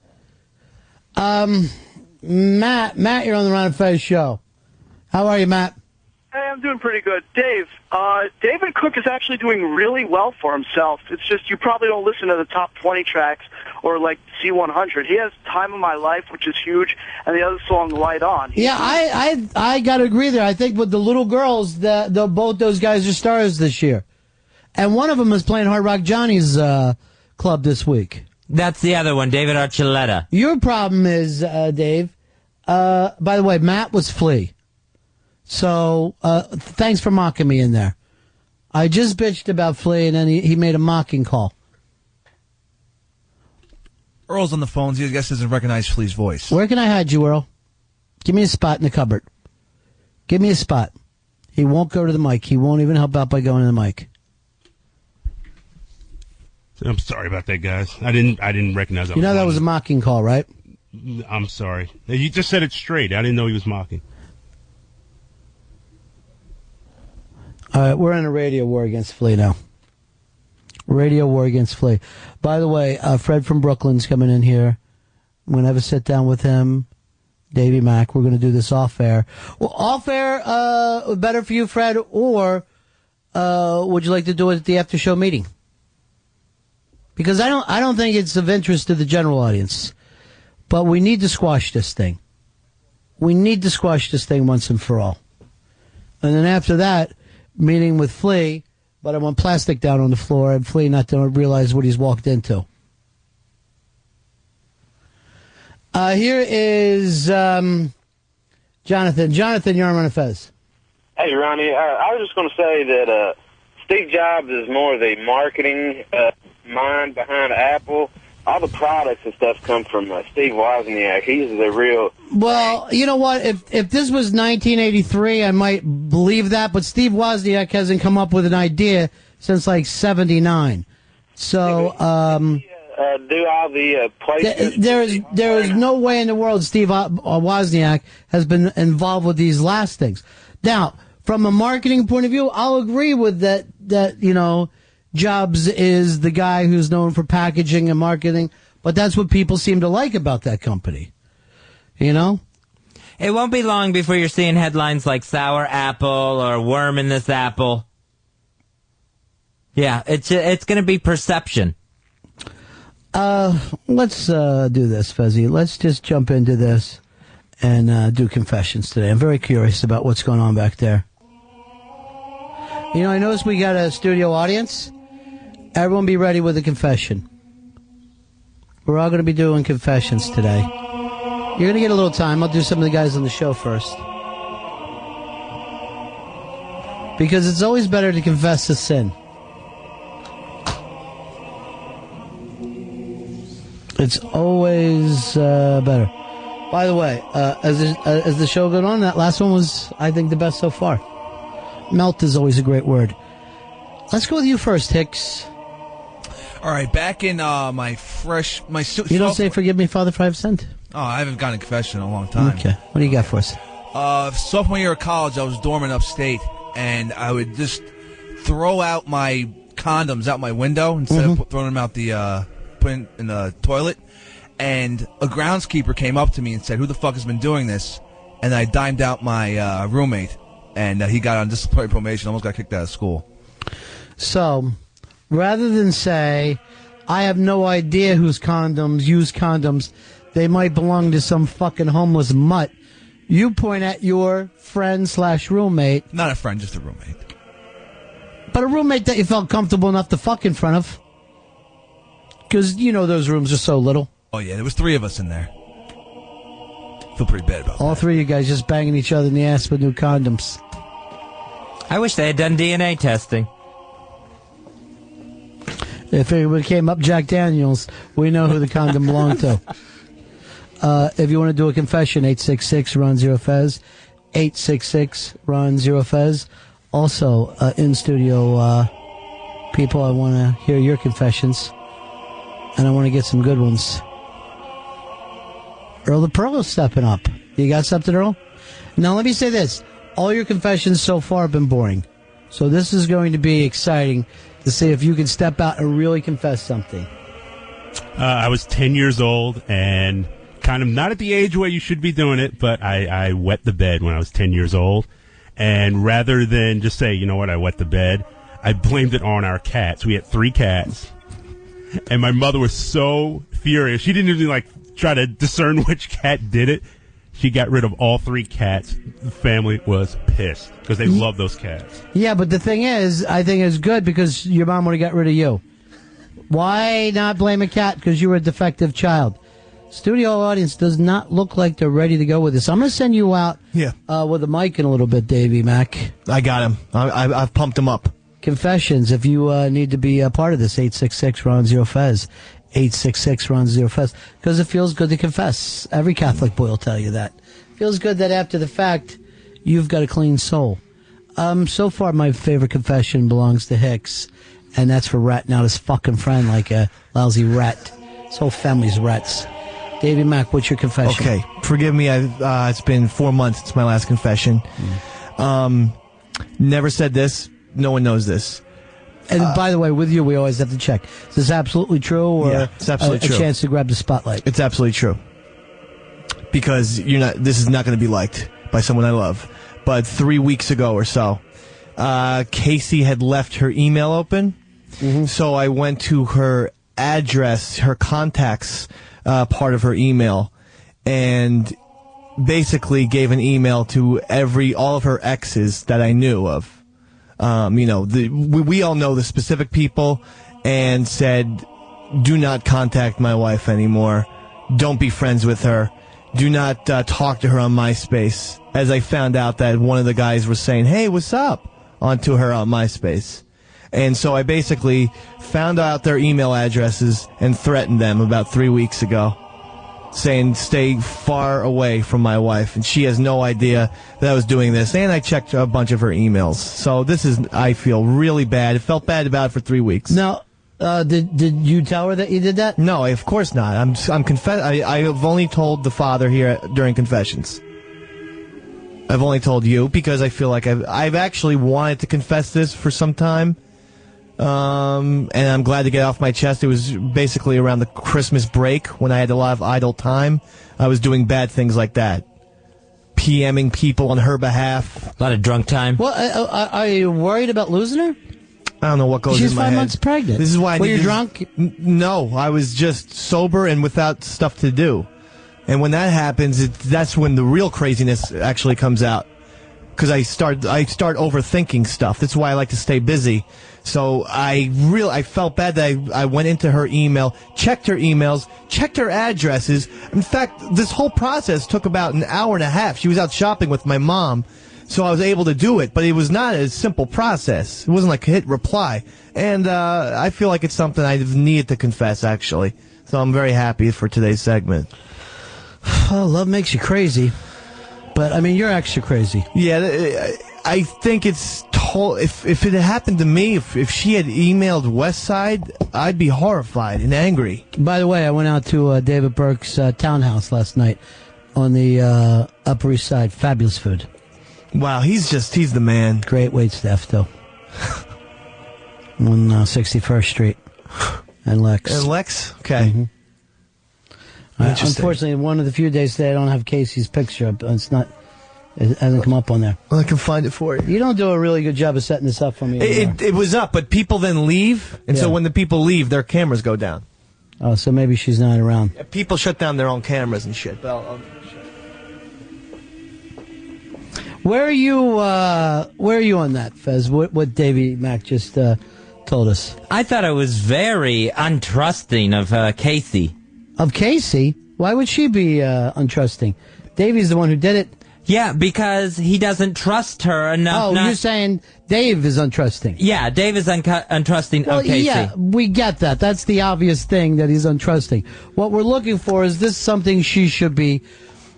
Matt, you're on the Ron and Fez show. How are you, Matt? Hey, I'm doing pretty good. Dave, David Cook is actually doing really well for himself. It's just you probably don't listen to the top 20 tracks or like C100. He has Time of My Life, which is huge, and the other song, Light On. I got to agree there. I think with the little girls, both those guys are stars this year. And one of them is playing Hard Rock Johnny's club this week. That's the other one, David Archuleta. Your problem is, Dave, by the way, Matt was Flea. So, thanks for mocking me in there. I just bitched about Flea, and then he made a mocking call. Earl's on the phone. He, I guess, doesn't recognize Flea's voice. Where can I hide you, Earl? Give me a spot in the cupboard. Give me a spot. He won't go to the mic. He won't even help out by going to the mic. I'm sorry about that, guys. I didn't recognize that. You know that was a mocking call, right? I'm sorry. You just said it straight. I didn't know he was mocking. All right, we're in a radio war against Flea now. Radio war against Flea. By the way, Fred from Brooklyn's coming in here. I'm going to have a sit down with him. Davey Mack. We're going to do this off air. Well, off air, better for you, Fred, or would you like to do it at the after show meeting? Because I don't think it's of interest to the general audience. But we need to squash this thing. We need to squash this thing once and for all. And then after that, meeting with Flea, but I want plastic down on the floor and Flea not to realize what he's walked into. Here is Jonathan. Jonathan, you're on Ron and Fez. Hey, Ronnie, I was just going to say that Steve Jobs is more of a marketing mind behind Apple. All the products and stuff come from Steve Wozniak. He's the real... Well, you know what? If this was 1983, I might believe that, but Steve Wozniak hasn't come up with an idea since, like, 79. So, do all the places... There is no way in the world Steve Wozniak has been involved with these last things. Now, from a marketing point of view, I'll agree with that, you know, Jobs is the guy who's known for packaging and marketing, but that's what people seem to like about that company. You know? It won't be long before you're seeing headlines like Sour Apple or Worm in this apple. Yeah, it's going to be perception. Let's do this, Fezzy. Let's just jump into this and do confessions today. I'm very curious about what's going on back there. You know, I noticed we got a studio audience. Everyone be ready with a confession. We're all going to be doing confessions today. You're going to get a little time. I'll do some of the guys on the show first. Because it's always better to confess a sin. It's always better. By the way, as the show goes on, that last one was, I think, the best so far. Melt is always a great word. Let's go with you first, Hicks. All right, back in You don't say "Forgive me, Father, for I have sinned." Oh, I haven't gotten a confession in a long time. Okay, what do you got for us? Sophomore year of college, I was dorming upstate, and I would just throw out my condoms out my window instead of throwing them out putting in the toilet. And a groundskeeper came up to me and said, "Who the fuck has been doing this?" And I dimed out my roommate, and he got on disciplinary probation. Almost got kicked out of school. So, rather than say, "I have no idea whose used condoms, they might belong to some fucking homeless mutt," you point at your friend/roommate. Not a friend, just a roommate. But a roommate that you felt comfortable enough to fuck in front of. Because, you know, those rooms are so little. Oh, yeah, there was 3 of us in there. Feel pretty bad about that. All 3 of you guys just banging each other in the ass with new condoms. I wish they had done DNA testing. If it came up Jack Daniels, we know who the condom belonged to. If you want to do a confession, 866-RON-0-FEZ, 866-RON-0-FEZ. Also, in-studio people, I want to hear your confessions, and I want to get some good ones. Earl the Pearl is stepping up. You got something, Earl? Now, let me say this. All your confessions so far have been boring. So this is going to be exciting to see if you can step out and really confess something. I was 10 years old and kind of not at the age where you should be doing it, but I wet the bed when I was 10 years old. And rather than just say, you know what, I wet the bed, I blamed it on our cats. We had 3 cats. And my mother was so furious. She didn't even, try to discern which cat did it. She got rid of all 3 cats. The family was pissed because they love those cats. Yeah, but the thing is, I think it's good because your mom would have got rid of you. Why not blame a cat? Because you were a defective child. Studio audience does not look like they're ready to go with this. I'm going to send you out with a mic in a little bit, Davey Mac. I got him. I've pumped him up. Confessions, if you need to be a part of this, 866-RON-0-FEZ. 866-RON-0-FEZ. Because it feels good to confess. Every Catholic boy will tell you that. Feels good that after the fact, you've got a clean soul. So far, my favorite confession belongs to Hicks, and that's for ratting out his fucking friend like a lousy rat. His whole family's rats. Davey Mack, what's your confession? Okay, forgive me. It's been 4 months since my last confession. Never said this. No one knows this. And by the way, with you, we always have to check. Is this absolutely true, or yeah, it's absolutely true. A chance to grab the spotlight? It's absolutely true. Because this is not going to be liked by someone I love. But 3 weeks ago or so, Casey had left her email open. So I went to her address, her contacts part of her email, and basically gave an email to all of her exes that I knew of. We all know the specific people, and said, do not contact my wife anymore. Don't be friends with her. Do not talk to her on MySpace. As I found out that one of the guys was saying, hey, what's up? Onto her on MySpace. And so I basically found out their email addresses and threatened them about 3 weeks ago, saying stay far away from my wife. And she has no idea that I was doing this. And I checked a bunch of her emails. So I feel really bad. I felt bad about it for 3 weeks. Now, did you tell her that you did that? No, of course not. I have only told the father here during confessions. I've only told you because I feel like I've actually wanted to confess this for some time. And I'm glad to get off my chest. It was basically around the Christmas break when I had a lot of idle time. I was doing bad things like that. PMing people on her behalf. A lot of drunk time. Well, are you worried about losing her? I don't know what goes She's in my head. She's 5 months pregnant. This is why Were you drunk? No, I was just sober and without stuff to do. And when that happens, that's when the real craziness actually comes out. because I start overthinking stuff. That's why I like to stay busy. So I felt bad that I went into her email, checked her emails, checked her addresses. In fact, this whole process took about an hour and a half. She was out shopping with my mom, so I was able to do it. But it was not a simple process. It wasn't like hit reply. And I feel like it's something I needed to confess, actually. So I'm very happy for today's segment. Well, love makes you crazy. But, I mean, you're extra crazy. Yeah, I think it's if it had happened to me, if she had emailed West Side, I'd be horrified and angry. By the way, I went out to David Burke's townhouse last night on the Upper East Side. Fabulous food. Wow, he's the man. Great wait staff, though. On 61st Street. And Lex. And Lex? Okay. Mm-hmm. Unfortunately, one of the few days today I don't have Casey's picture up. It hasn't come up on there. Well, I can find it for you. You don't do a really good job of setting this up for me. It was up, but people then leave, and so when the people leave, their cameras go down. Oh, so maybe she's not around. Yeah, people shut down their own cameras and shit. But Where are you on that, Fez? What Davey Mack just told us? I thought it was very untrusting of Casey. Of Casey? Why would she be untrusting? Davey's the one who did it. Yeah, because he doesn't trust her enough. Oh, you're saying Dave is untrusting. Yeah, Dave is untrusting of Casey. Yeah, we get that. That's the obvious thing, that he's untrusting. What we're looking for, is this something she should be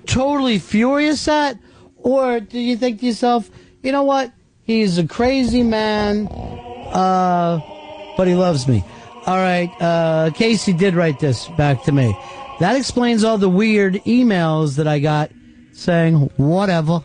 totally furious at? Or do you think to yourself, you know what? He's a crazy man, but he loves me. All right, Casey did write this back to me. That explains all the weird emails that I got saying whatever.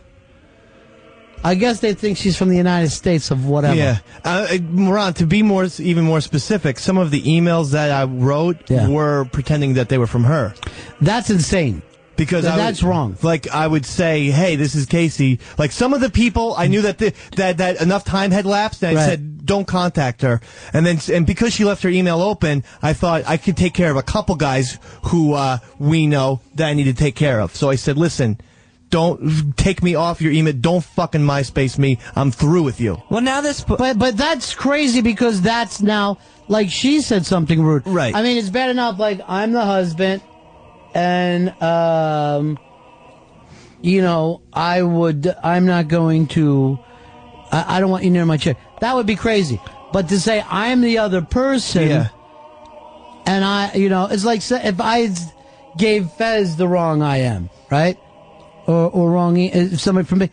I guess they think she's from the United States of whatever. Yeah. Ron, to be even more specific, some of the emails that I wrote were pretending that they were from her. That's insane. Because that's wrong. Like, I would say, hey, this is Casey. Like, some of the people, I knew that enough time had lapsed, and I said, don't contact her. And because she left her email open, I thought I could take care of a couple guys who we know that I need to take care of. So I said, listen, don't take me off your email. Don't fucking MySpace me. I'm through with you. Well, now but that's crazy, because that's now, like, she said something rude. Right. I mean, it's bad enough, like, I'm the husband, and, I'm not going to, I don't want you near my chair. That would be crazy. But to say I'm the other person, and it's like if I gave Fez the wrong I am, right? Or wrong, if somebody from me,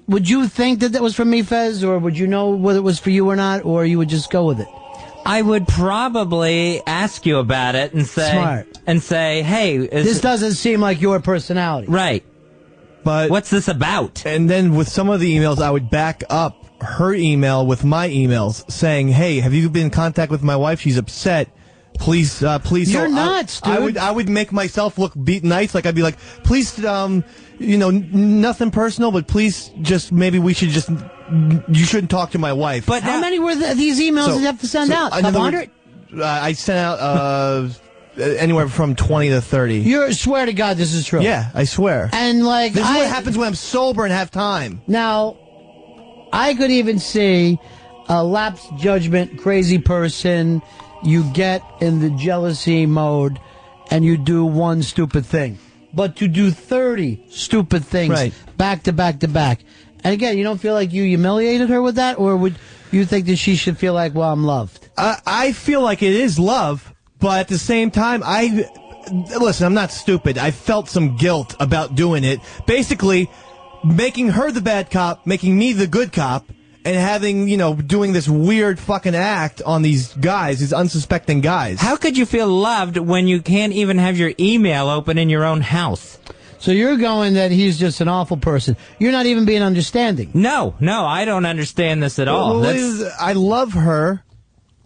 would you think that was from me, Fez, or would you know whether it was for you or not, or you would just go with it? I would probably ask you about it and say, Smart. Hey, this doesn't seem like your personality. Right. But what's this about? And then with some of the emails, I would back up her email with my emails saying, hey, have you been in contact with my wife? She's upset. Please. You're nuts, dude. I would make myself look nice. Like, I'd be like, please, nothing personal, but please maybe we should you shouldn't talk to my wife. But how many were these emails that you have to send out? 100? I sent out anywhere from 20 to 30. You swear to God this is true? Yeah, I swear. And like, this is what happens when I'm sober and have time. Now, I could even see a lapsed judgment, crazy person. You get in the jealousy mode and you do one stupid thing. But to do 30 stupid things back to back to back. And again, you don't feel like you humiliated her with that? Or would you think that she should feel like, well, I'm loved? I feel like it is love, but at the same time, listen, I'm not stupid. I felt some guilt about doing it. Basically, making her the bad cop, making me the good cop, and having, doing this weird fucking act on these guys, these unsuspecting guys. How could you feel loved when you can't even have your email open in your own house? So you're going that he's just an awful person. You're not even being understanding. No, I don't understand this at all. I love her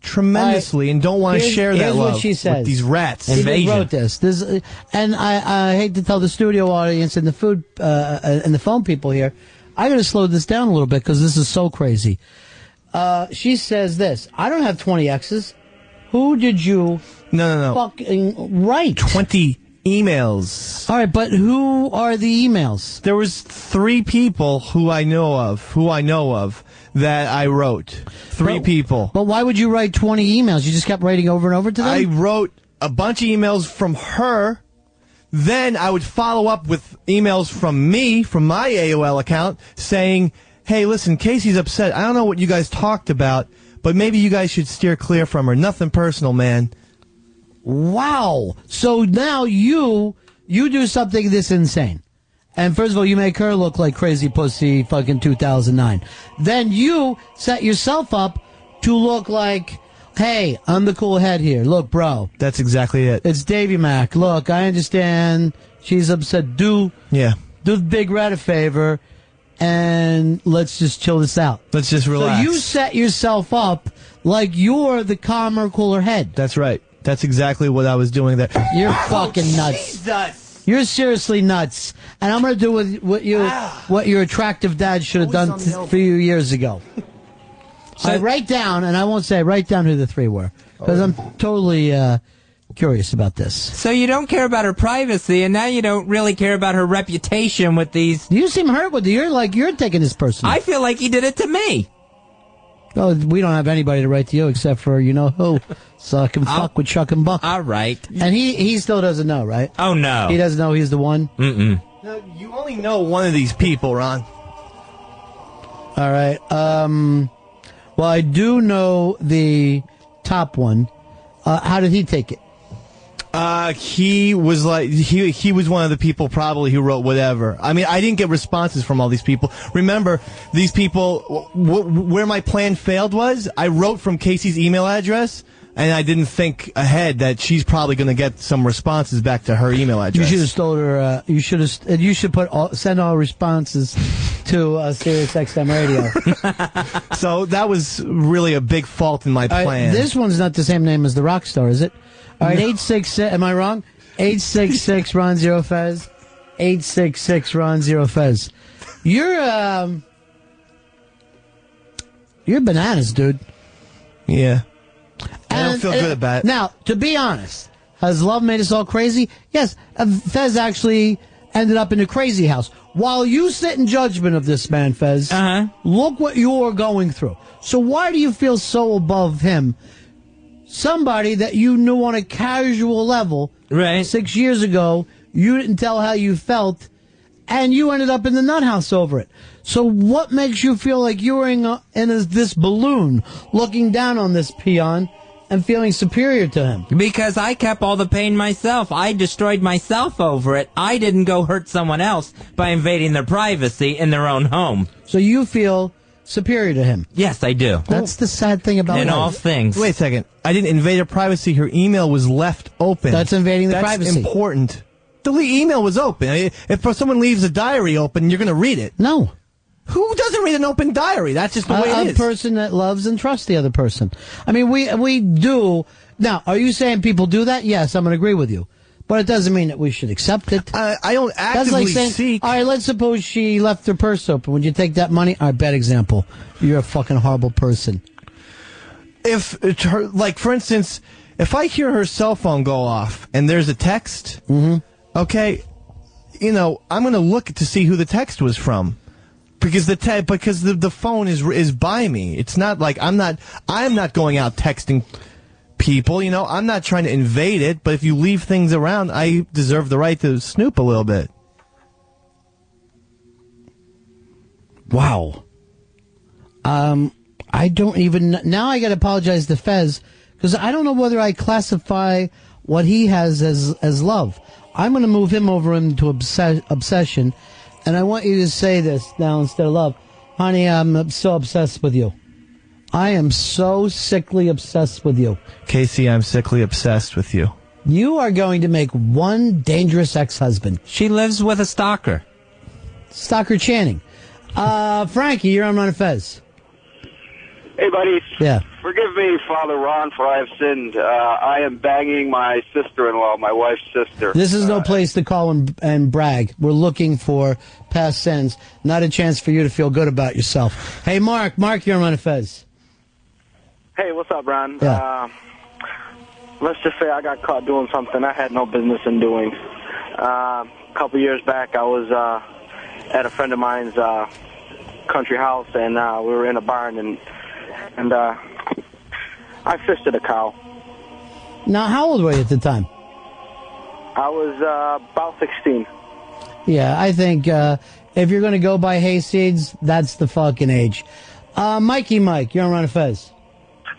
tremendously and don't want to share that love what she says. with these rats. She wrote this. And I hate to tell the studio audience and the phone people here, I got to slow this down a little bit because this is so crazy. She says this: I don't have 20 exes. Who did you No. fucking write? 20 emails. All right, but who are the emails? There was 3 people who I know of that I wrote. 3 people. But why would you write 20 emails? You just kept writing over and over to them? I wrote a bunch of emails from her. Then I would follow up with emails from me, from my AOL account, saying, hey, listen, Casey's upset. I don't know what you guys talked about, but maybe you guys should steer clear from her. Nothing personal, man. Wow. So now you do something this insane. And first of all, you make her look like crazy pussy fucking 2009. Then you set yourself up to look like, hey, I'm the cool head here. Look, bro. That's exactly it. It's Davy Mac. Look, I understand she's upset. Do the Big Red a favor, and let's just chill this out. Let's just relax. So you set yourself up like you're the calmer, cooler head. That's right. That's exactly what I was doing there. You're fucking nuts. Jesus. You're seriously nuts. And I'm going to do what your attractive dad should have done a few years ago. So write down, and I won't say, write down who the 3 were. Because I'm totally curious about this. So you don't care about her privacy, and now you don't really care about her reputation with these... You seem hurt with it. You're like, you're taking this personal. I feel like he did it to me. Oh, we don't have anybody to write to you except for, you know who. Suck and fuck with Chuck and Buck. All right. And he still doesn't know, right? Oh, no. He doesn't know he's the one? Mm-mm. No, you only know one of these people, Ron. All right. Well, I do know the top one. How did he take it? He was like he was one of the people probably who wrote whatever. I mean, I didn't get responses from all these people. Remember, these people where my plan failed was I wrote from Casey's email address, and I didn't think ahead that she's probably going to get some responses back to her email address. You should have told her. You should send all responses to SiriusXM Radio. So that was really a big fault in my plan. This one's not the same name as the rock star, is it? All right, 866. Am I wrong? 866 Ron Zero Fez. 866 Ron Zero Fez. You're bananas, dude. Yeah. I don't feel good about it. Now, to be honest, has love made us all crazy? Yes. Fez actually ended up in a crazy house. While you sit in judgment of this man, Fez, look what you're going through. So why do you feel so above him? Somebody that you knew on a casual level 6 years ago, you didn't tell how you felt, and you ended up in the nut house over it. So what makes you feel like you were in this balloon looking down on this peon and feeling superior to him? Because I kept all the pain myself. I destroyed myself over it. I didn't go hurt someone else by invading their privacy in their own home. So you feel superior to him? Yes, I do. That's the sad thing about in life. all things. Wait a second. I didn't invade her privacy. Her email was left open. That's invading the privacy. That's important. The email was open. If someone leaves a diary open, you're going to read it. No. Who doesn't read an open diary? That's just the way it is. A person that loves and trusts the other person. I mean, we do. Now, are you saying people do that? Yes, I'm going to agree with you. But it doesn't mean that we should accept it. I don't actively That's like saying, seek. all right, let's suppose she left her purse open. Would you take that money? All right, bad example. You're a fucking horrible person. If it's her, like, for instance, if I hear her cell phone go off and there's a text, okay, you know, I'm going to look to see who the text was from. Because the phone is by me. It's not like I'm not going out texting people, you know. I'm not trying to invade it, but if you leave things around, I deserve the right to snoop a little bit. Wow. I don't even now. I got to apologize to Fez because I don't know whether I classify what he has as love. I'm going to move him over into obsession. And I want you to say this now instead of love. Honey, I'm so obsessed with you. I am so sickly obsessed with you. Casey, I'm sickly obsessed with you. You are going to make one dangerous ex-husband. She lives with a stalker. Stalker Channing. Frankie, you're on Ron and Fez. Hey, buddy. Yeah. Forgive me, Father Ron, for I have sinned. I am banging my sister-in-law, my wife's sister. This is no place to call and brag. We're looking for past sins, not a chance for you to feel good about yourself. Hey, Mark, you're on Ron and Fez. Hey, what's up, Ron? Yeah. let's just say I got caught doing something I had no business in doing. A couple years back, I was at a friend of mine's country house, and we were in a barn, and I fisted a cow. Now, how old were you at the time? I was about 16. Yeah, I think if you're going to go by hayseeds, that's the fucking age. Mikey Mike, you're on Ron and Fez.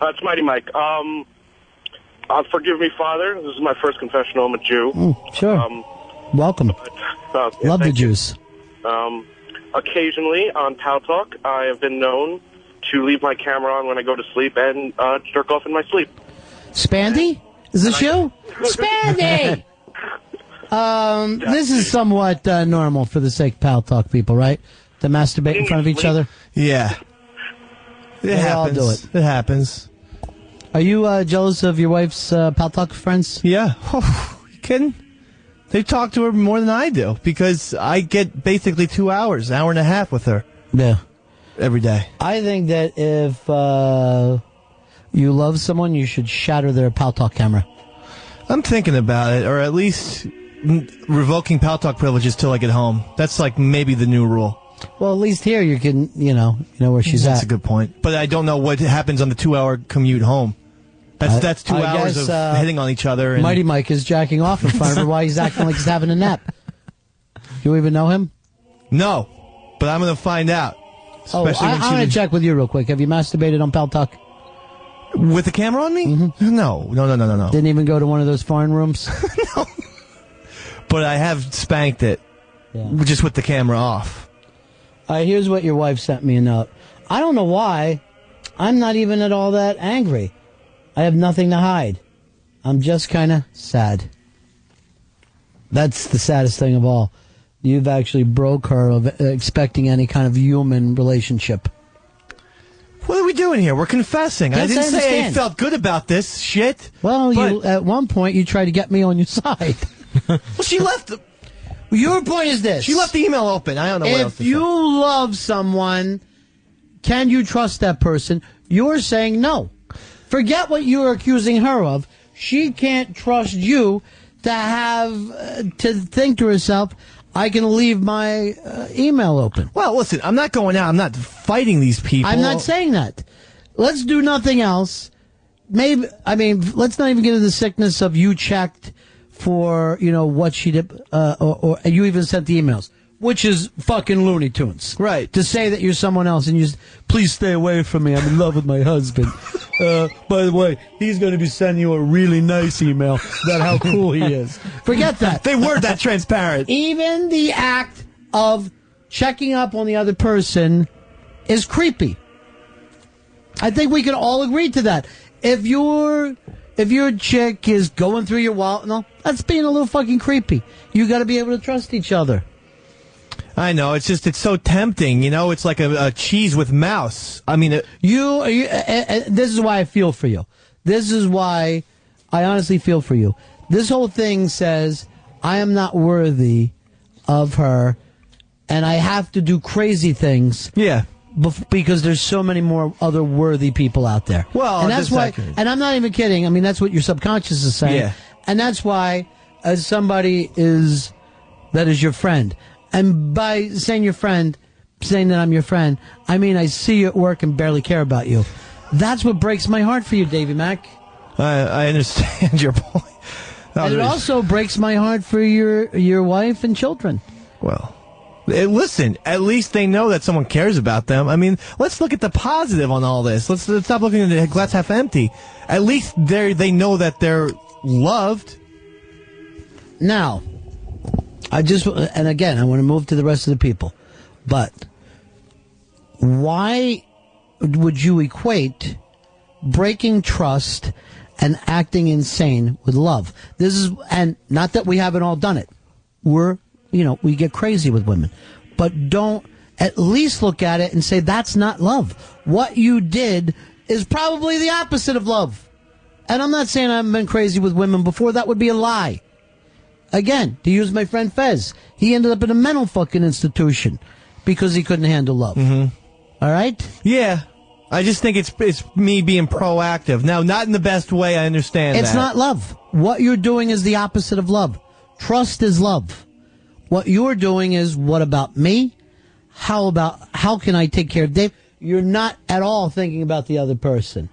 It's Mighty Mike. Forgive me, Father. This is my first confessional. I'm a Jew. Sure. Welcome. Love the Jews. Occasionally on Pal Talk, I have been known to leave my camera on when I go to sleep and jerk off in my sleep. Spandy? Is this you? Spandy! This is somewhat normal for the sake of Pal Talk people, right? To masturbate in front of each other? Yeah. It happens. all do it. It happens. Are you jealous of your wife's Pal Talk friends? Yeah. You kidding? They talk to her more than I do because I get basically 2 hours, hour and a half with her. Yeah. Every day. I think that if you love someone, you should shatter their Pal Talk camera. I'm thinking about it, or at least revoking Pal Talk privileges till I get home. That's like maybe the new rule. Well, at least here you can, you know where she's That's at. a good point. But I don't know what happens on the 2 hour commute home. That's 2 hours guess, of hitting on each other. And Mighty Mike is jacking off in front of her while he's acting like he's having a nap. You even know him? No, but I'm going to find out. Oh, I'm going to check with you real quick. Have you masturbated on Pal Talk? With the camera on me? Mm-hmm. No. Didn't even go to one of those foreign rooms? No. But I have spanked it, just with the camera off. Here's what your wife sent me a note. I don't know why. I'm not even at all that angry. I have nothing to hide. I'm just kind of sad. That's the saddest thing of all. You've actually broke her of expecting any kind of human relationship. What are we doing here? We're confessing. Yes, I didn't say I understand. felt good about this shit. Well, you at one point you tried to get me on your side. Well, she left. Your point is this. She left the email open. I don't know what else If to you say. love someone, can you trust that person? You're saying no. Forget what you're accusing her of. She can't trust you to have to think to herself, I can leave my email open. Well, listen, I'm not going out. I'm not fighting these people. I'm not saying that. Let's do nothing else. Let's not even get into the sickness of you checked for, what she did, or you even sent the emails, which is fucking Looney Tunes. Right. To say that you're someone else and please stay away from me. I'm in love with my husband. By the way, he's going to be sending you a really nice email about how cool he is. Forget that. They were that transparent. Even the act of checking up on the other person is creepy. I think we can all agree to that. If your chick is going through your wallet, no, that's being a little fucking creepy. You got to be able to trust each other. I know. It's so tempting. It's like a cheese with mouse. I mean, this is why I feel for you. This is why I honestly feel for you. This whole thing says I am not worthy of her, and I have to do crazy things. Yeah. Because there's so many more other worthy people out there. Well, and that's why. And I'm not even kidding. I mean, that's what your subconscious is saying. Yeah. And that's why, as somebody that is your friend, and by saying your friend, saying that I'm your friend, I mean I see you at work and barely care about you. That's what breaks my heart for you, Davey Mack. I understand your point. And it also breaks my heart for your wife and children. Well, listen, at least they know that someone cares about them. I mean, let's look at the positive on all this. Let's stop looking at the glass half empty. At least they know that they're loved. Now, and again, I want to move to the rest of the people. But why would you equate breaking trust and acting insane with love? And not that we haven't all done it. We get crazy with women. But don't at least look at it and say that's not love. What you did is probably the opposite of love. And I'm not saying I haven't been crazy with women before. That would be a lie. Again, to use my friend Fez, he ended up in a mental fucking institution because he couldn't handle love. Mm-hmm. All right? Yeah. I just think it's me being proactive. Now, not in the best way, I understand It's that. not love. What you're doing is the opposite of love. Trust is love. What you're doing is, what about me? How can I take care of Dave? You're not at all thinking about the other person.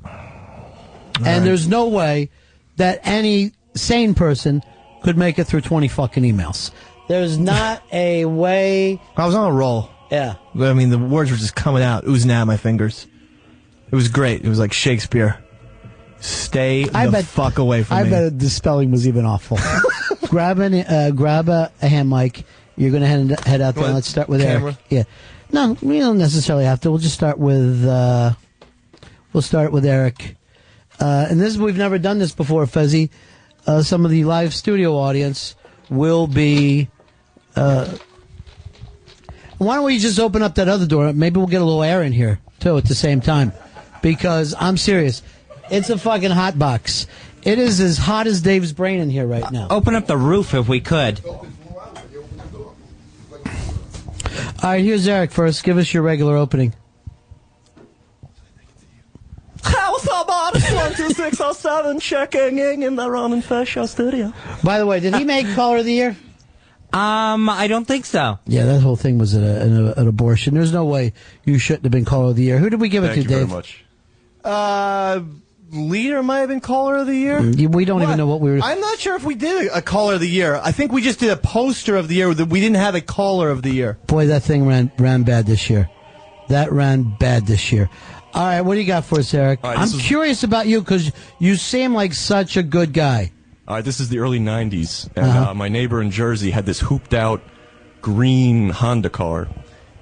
And there's no way that any sane person could make it through 20 fucking emails. There's not a way. I was on a roll. Yeah. I mean, the words were just coming out, oozing out of my fingers. It was great. It was like Shakespeare. Stay the fuck away from me. I bet the spelling was even awful. grab a hand mic. You're going to head out there. Let's start with camera? Eric. Yeah. No, we don't necessarily have to. We'll just start with Eric. And we've never done this before, Fezzy. Some of the live studio audience will be. Why don't we just open up that other door? Maybe we'll get a little air in here too at the same time, because I'm serious. It's a fucking hot box. It is as hot as Dave's brain in here right now. Open up the roof if we could. All right, here's Eric first. Give us your regular opening. What's up, Bob? 12607 checking in the Ron and Fez show studio. By the way, did he make Caller of the Year? I don't think so. Yeah, that whole thing was an abortion. There's no way you shouldn't have been Caller of the Year. Who did we give it to, Dave? Thank you very much. Leader might have been Caller of the Year. We don't even know what we were. I'm not sure if we did a Caller of the Year. I think we just did a poster of the year. We didn't have a Caller of the Year. Boy, that thing ran bad this year. That ran bad this year. All right, what do you got for us, Eric? Right, I'm curious about you because you seem like such a good guy. All right, this is the early 90s, and my neighbor in Jersey had this hooped-out green Honda car,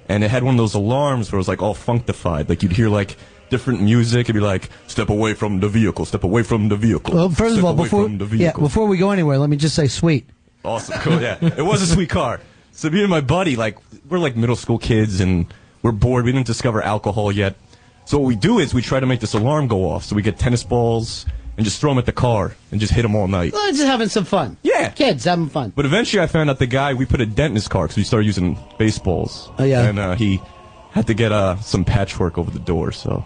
and it had one of those alarms where it was, like, all functified. Like, you'd hear, like, different music. It'd be like, step away from the vehicle, step away from the vehicle. Well, first of all, before we go anywhere, let me just say sweet. Awesome, cool, yeah. It was a sweet car. So me and my buddy, like, we're like middle school kids, and we're bored. We didn't discover alcohol yet. So what we do is we try to make this alarm go off. So we get tennis balls and just throw them at the car and just hit them all night. Well, just having some fun. Yeah. Kids having fun. But eventually I found out the guy, we put a dent in his car because we started using baseballs. Oh, yeah. And he had to get some patchwork over the door, so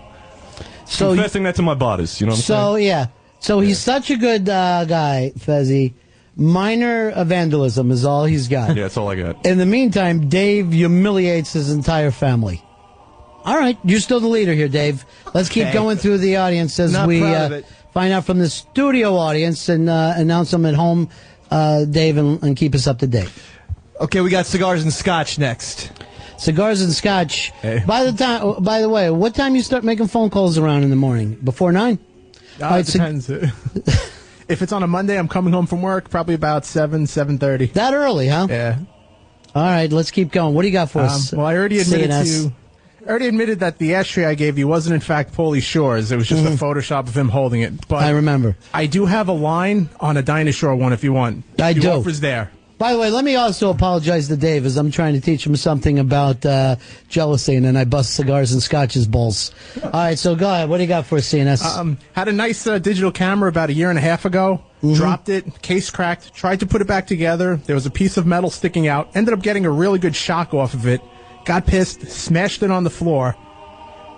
confessing that to my bodies, you know what I'm saying? Yeah. So he's such a good guy, Fezzy. Minor vandalism is all he's got. Yeah, that's all I got. In the meantime, Dave humiliates his entire family. All right, you're still the leader here, Dave. Let's keep going through the audience as Not we proud of it. find out from the studio audience and announce them at home, Dave, and keep us up to date. Okay, we got cigars and scotch next. Cigars and scotch. Hey. By the way, what time you start making phone calls around in the morning? Before 9? It depends. If it's on a Monday, I'm coming home from work probably about 7:30. That early, huh? Yeah. All right, let's keep going. What do you got for us? Well, I already admitted CNS? that the ashtray I gave you wasn't in fact Paulie Shore's. It was just a Photoshop of him holding it. But I remember. I do have a line on a Dinah Shore one if you want. I the do. offer's there. By the way, let me also apologize to Dave as I'm trying to teach him something about jealousy, and then I bust cigars and scotch's balls. All right, so go ahead. What do you got for us, CNS? Had a nice digital camera about a year and a half ago. Dropped it, case cracked, tried to put it back together. There was a piece of metal sticking out. Ended up getting a really good shock off of it. Got pissed, smashed it on the floor,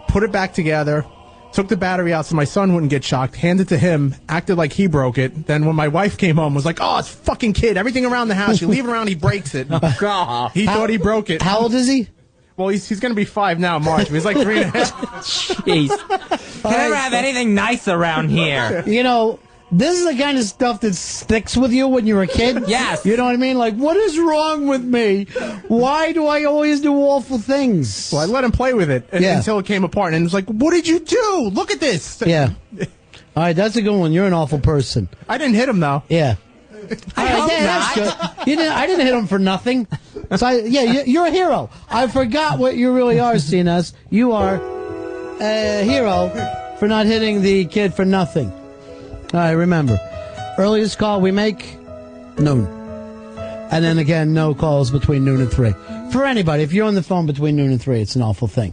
put it back together, took the battery out so my son wouldn't get shocked, handed it to him, acted like he broke it. Then when my wife came home, was like, oh, it's a fucking kid. Everything around the house, you leave it around, he breaks it. God. He thought he broke it. How old is he? Well, he's going to be 5 now in March, but he's like 3.5. Jeez. You never have anything nice around here. You know, this is the kind of stuff that sticks with you when you're a kid. Yes. You know what I mean? Like, what is wrong with me? Why do I always do awful things? Well, I let him play with it until it came apart, and it was like, what did you do? Look at this. Yeah. All right, that's a good one. You're an awful person. I didn't hit him, though. Yeah. That's good. I didn't hit him for nothing. So you're a hero. I forgot what you really are, CNS. You are a hero for not hitting the kid for nothing. All right, remember, earliest call we make, noon. And then again, no calls between noon and 3. For anybody, if you're on the phone between noon and 3, it's an awful thing.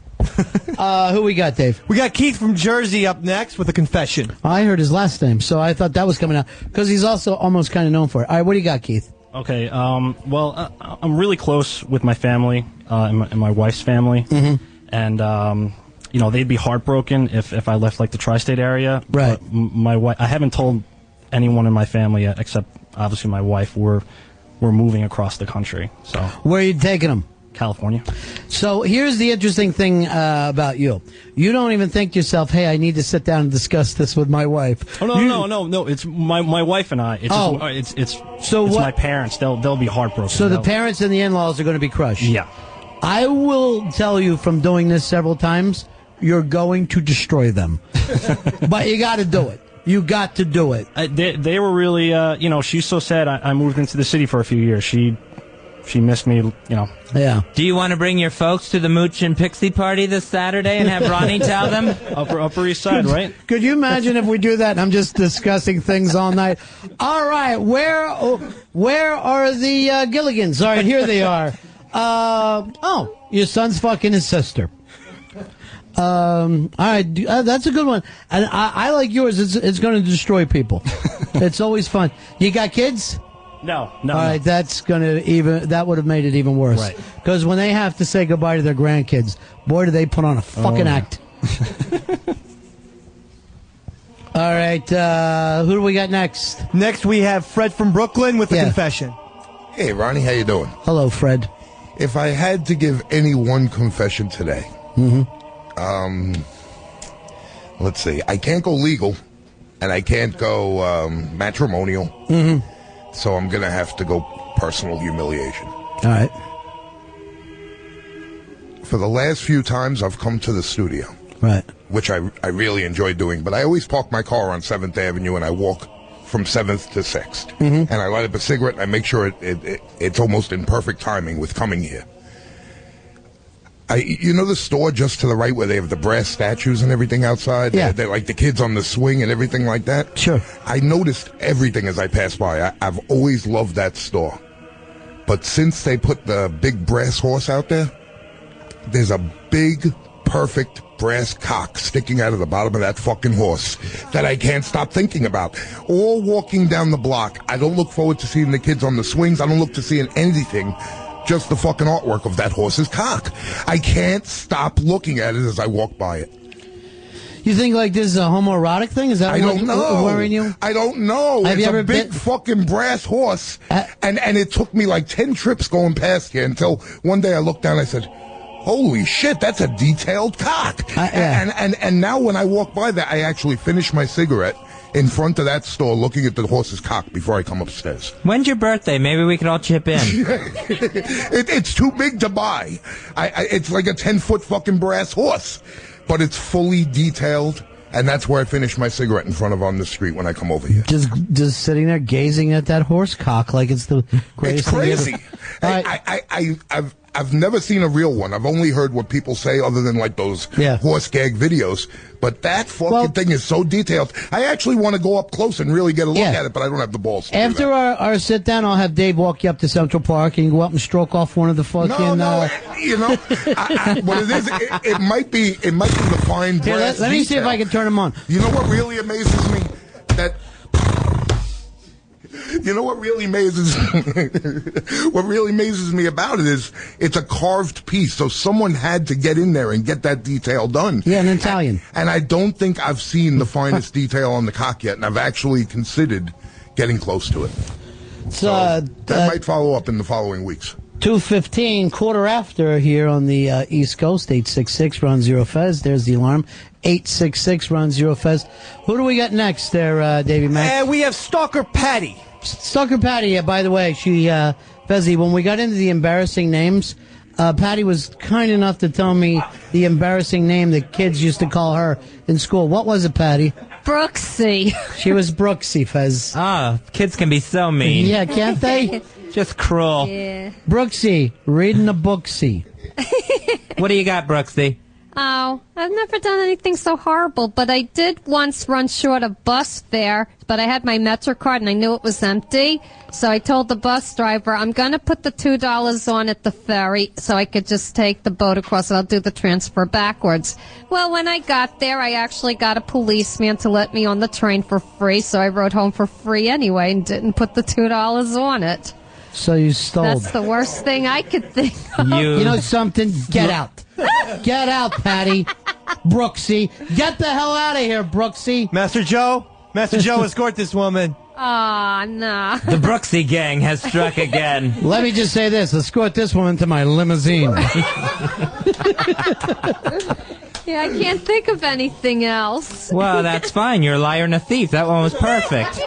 Who we got, Dave? We got Keith from Jersey up next with a confession. I heard his last name, so I thought that was coming out, because he's also almost kind of known for it. All right, what do you got, Keith? Okay, well, I'm really close with my family and my wife's family. And, they'd be heartbroken if I left like the tri-state area. Right. But my wife, I haven't told anyone in my family yet, except obviously my wife. We're moving across the country. So where are you taking them? California. So here's the interesting thing about you. You don't even think to yourself, hey, I need to sit down and discuss this with my wife. Oh, no. It's my wife and I. It's my parents. They'll be heartbroken. So the parents and the in-laws are going to be crushed. Yeah. I will tell you from doing this several times, you're going to destroy them. But you got to do it. You got to do it. They were really, she's so sad. I moved into the city for a few years. She missed me, Yeah. Do you want to bring your folks to the Mooch and Pixie party this Saturday and have Ronnie tell them? Upper East Side, right? Could you imagine if we do that and I'm just discussing things all night? All right, where are the Gilligans? All right, here they are. Your son's fucking his sister. All right, that's a good one. And I like yours. It's going to destroy people. It's always fun. You got kids? No. All right, that would have made it even worse. Right. Because when they have to say goodbye to their grandkids, boy, do they put on a fucking act. All right, who do we got next? Next, we have Fred from Brooklyn with a confession. Hey, Ronnie, how you doing? Hello, Fred. If I had to give any one confession today, let's see. I can't go legal, and I can't go matrimonial. So I'm going to have to go personal humiliation. All right. For the last few times I've come to the studio, right, which I really enjoy doing, but I always park my car on 7th Avenue and I walk from 7th to 6th. And I light up a cigarette and I make sure it's almost in perfect timing with coming here. The store just to the right where they have the brass statues and everything outside? Yeah. They're like the kids on the swing and everything like that? Sure. I noticed everything as I passed by. I've always loved that store. But since they put the big brass horse out there, there's a big, perfect brass cock sticking out of the bottom of that fucking horse that I can't stop thinking about. All walking down the block, I don't look forward to seeing the kids on the swings. I don't look to seeing anything. Just the fucking artwork of that horse's cock. I can't stop looking at it as I walk by it. You think like this is a homoerotic thing? Is that I don't know. worrying you? I don't know. Have you ever a big fucking brass horse, and it took me like 10 trips going past here until one day I looked down and I said, holy shit, that's a detailed cock. And now when I walk by that, I actually finish my cigarette in front of that store looking at the horse's cock before I come upstairs. When's your birthday? Maybe we could all chip in. It's too big to buy. It's like a 10-foot fucking brass horse, but it's fully detailed, and that's where I finish my cigarette in front of on the street when I come over here. Just sitting there gazing at that horse cock like it's the greatest It's crazy. thing ever. I've never seen a real one. I've only heard what people say other than like those horse gag videos. But that fucking thing is so detailed. I actually want to go up close and really get a look at it, but I don't have the balls to do After that. our sit down, I'll have Dave walk you up to Central Park and you go up and stroke off one of the fucking. What it is, it might be the fine brass. Let me see if I can turn them on. You know what really amazes me? What really amazes me about it is it's a carved piece, so someone had to get in there and get that detail done. Yeah, in Italian. And I don't think I've seen the finest detail on the cock yet, and I've actually considered getting close to it. So that might follow up in the following weeks. 2:15, quarter after here on the East Coast, 866 Ron Zero Fez. There's the alarm. 866 Ron Zero Fez. Who do we got next there, Davey Mack? We have Stalker Patty. Stalker Patty, by the way, she, Fezzy, when we got into the embarrassing names, Patty was kind enough to tell me the embarrassing name that kids used to call her in school. What was it, Patty? Brooksy. She was Brooksy, Fez. Ah, kids can be so mean. Yeah, can't they? Just cruel. Yeah. Brooksy, reading a booksy. What do you got, Brooksy? Oh, I've never done anything so horrible, but I did once run short of bus fare, but I had my Metro card and I knew it was empty, so I told the bus driver, I'm going to put the $2 on at the ferry so I could just take the boat across and I'll do the transfer backwards. Well, when I got there, I actually got a policeman to let me on the train for free, so I rode home for free anyway and didn't put the $2 on it. So you stole. That's the worst thing I could think of. You know something? Get out. Get out, Patty. Brooksy. Get the hell out of here, Brooksy. Master Joe, escort this woman. Aw, no. The Brooksy gang has struck again. Let me just say this. Escort this woman to my limousine. Yeah, I can't think of anything else. Well, that's fine. You're a liar and a thief. That one was perfect.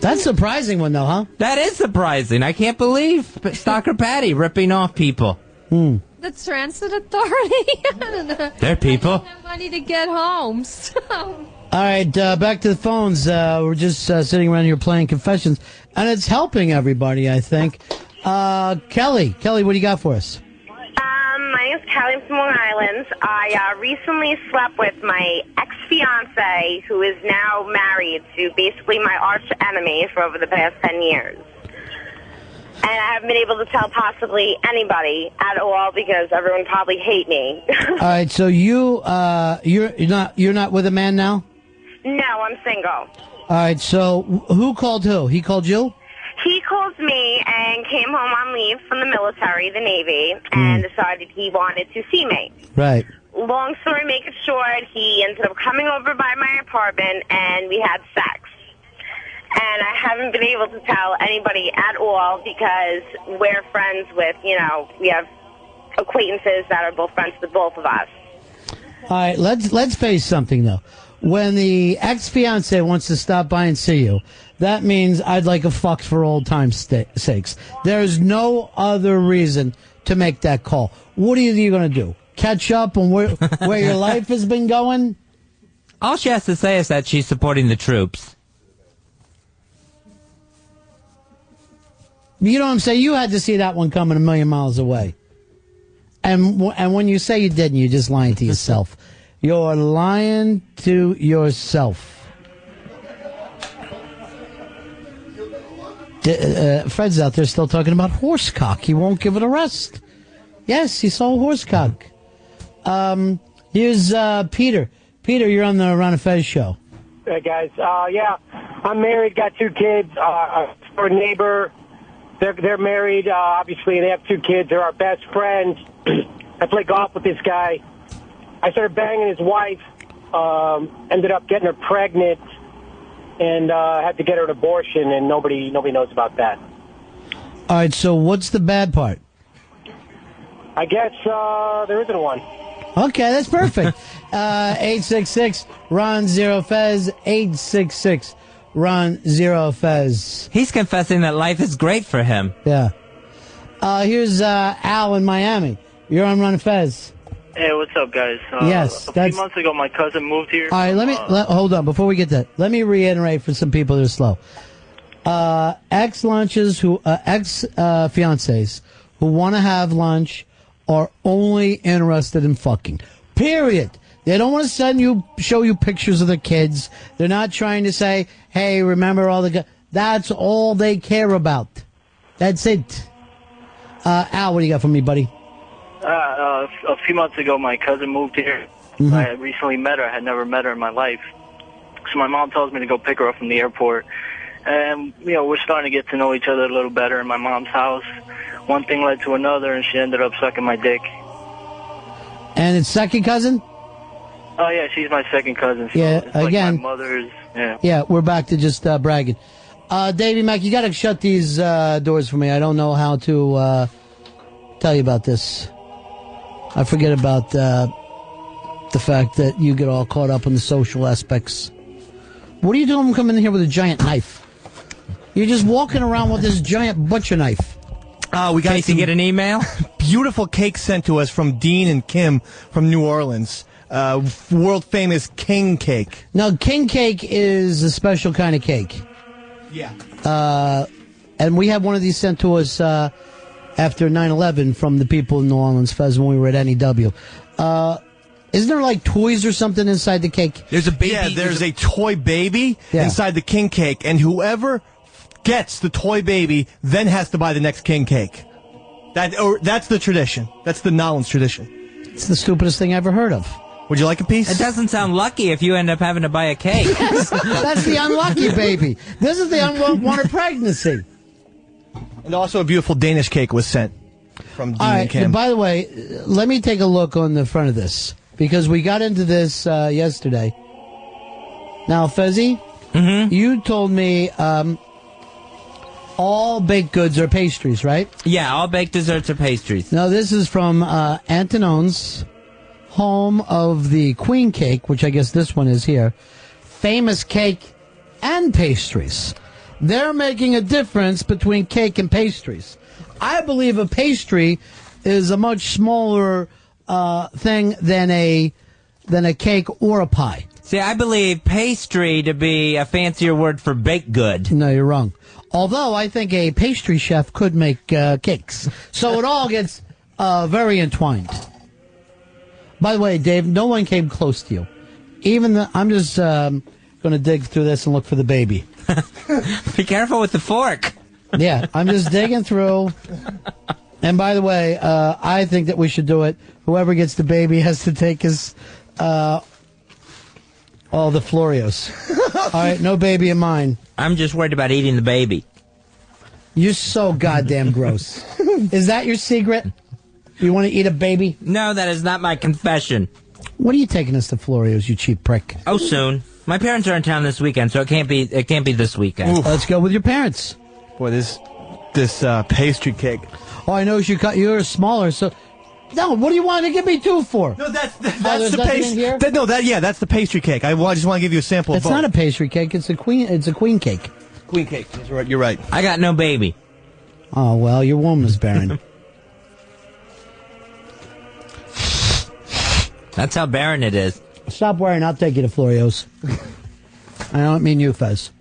That's surprising one, though, huh? That is surprising. I can't believe Stalker Patty ripping off people. The Transit Authority? I don't know. They're people. I don't have money to get home, so... All right, back to the phones. We're just sitting around here playing confessions, and it's helping everybody, I think. Kelly, what do you got for us? My name's Kelly. I'm from Long Island. I recently slept with my ex-fiance, who is now married to basically my arch enemy for over the past 10 years. And I haven't been able to tell possibly anybody at all because everyone probably hate me. All right, so you're not with a man now? No, I'm single. All right, so who called who? He called you? He called me and came home on leave from the military, the Navy, and decided he wanted to see me. Right. Long story make it short, he ended up coming over by my apartment and we had sex. And I haven't been able to tell anybody at all because we're friends with, we have acquaintances that are both friends with both of us. All right, let's face something, though. When the ex-fiance wants to stop by and see you, that means I'd like a fuck for old time's sakes. There's no other reason to make that call. What are you going to do? Catch up on where your life has been going? All she has to say is that she's supporting the troops. You know what I'm saying? You had to see that one coming a million miles away. And when you say you didn't, you're just lying to yourself. You're lying to yourself. Fred's out there still talking about horsecock. He won't give it a rest. Yes, he saw horsecock. Here's Peter. Peter, you're on the Ron and Fez show. Hey, guys. Yeah, I'm married, got 2 kids. For a neighbor, they're married, obviously, and they have 2 kids. They're our best friends. I play golf with this guy. I started banging his wife, ended up getting her pregnant, and had to get her an abortion, and nobody knows about that. All right, so what's the bad part? I guess there isn't one. Okay, that's perfect. 866-RON-0-FEZ, 866-RON-0-FEZ. He's confessing that life is great for him. Yeah. Here's Al in Miami. You're on Ron and Fez. Hey, what's up, guys? Yes, a few months ago, my cousin moved here. All right, hold on. Before we get that, let me reiterate for some people that are slow. Ex-fiancés who want to have lunch are only interested in fucking. Period. They don't want to show you pictures of their kids. They're not trying to say, hey, remember all the... That's all they care about. That's it. Al, what do you got for me, buddy? A few months ago, my cousin moved here. Mm-hmm. I had recently met her. I had never met her in my life. So my mom tells me to go pick her up from the airport. And, we're starting to get to know each other a little better in my mom's house. One thing led to another, and she ended up sucking my dick. And it's second cousin? Oh, yeah, she's my second cousin. So Yeah, it's again. like my mother's, yeah. Yeah, we're back to just bragging. Davey Mac, you got to shut these doors for me. I don't know how to tell you about this. I forget about the fact that you get all caught up in the social aspects. What are you doing coming in here with a giant knife? You're just walking around with this giant butcher knife. We got to get an email. Beautiful cake sent to us from Dean and Kim from New Orleans. World famous king cake. Now, king cake is a special kind of cake. Yeah. And we had one of these sent to us after 9/11 from the people in New Orleans, Fez, when we were at NEW. Isn't there like toys or something inside the cake? There's a baby. Yeah, there's a toy baby inside the king cake, and whoever gets the toy baby then has to buy the next king cake. That's the tradition. That's the Nolans tradition. It's the stupidest thing I ever heard of. Would you like a piece? It doesn't sound lucky if you end up having to buy a cake. Yes, that's the unlucky baby. This is the unwanted pregnancy. And also a beautiful Danish cake was sent from Dean All right, and Kim. and by the way, let me take a look on the front of this. because we got into this yesterday. Now, Fezzy, you told me all baked goods are pastries, right? Yeah, all baked desserts are pastries. Now, this is from Antonine's, home of the Queen Cake, which I guess this one is here. Famous cake and pastries. They're making a difference between cake and pastries. I believe a pastry is a much smaller thing than a cake or a pie. See, I believe pastry to be a fancier word for baked good. No, you're wrong. Although I think a pastry chef could make cakes. So it all gets very entwined. By the way, Dave, no one came close to you. I'm just going to dig through this and look for the baby. Be careful with the fork. Yeah, I'm just digging through. And by the way, I think that we should do it. Whoever gets the baby has to take his all the Floreos. All right, no baby in mine. I'm just worried about eating the baby. You're so goddamn gross. Is that your secret? You want to eat a baby? No, that is not my confession. What are you taking us to Floreos, you cheap prick? Oh, soon. My parents are in town this weekend, so it can't be this weekend. Let's go with your parents. Boy, this pastry cake. Oh, I know you're smaller, so... No, what do you want to give me two for? No, that's there's the nothing pastry. in here? That's the pastry cake. I just want to give you a sample of It's both. not a pastry cake, it's a queen cake. Queen cake. You're right. I got no baby. Oh, well, your womb is barren. That's how barren it is. Stop worrying, I'll take you to Floreos. I don't mean you, Fez.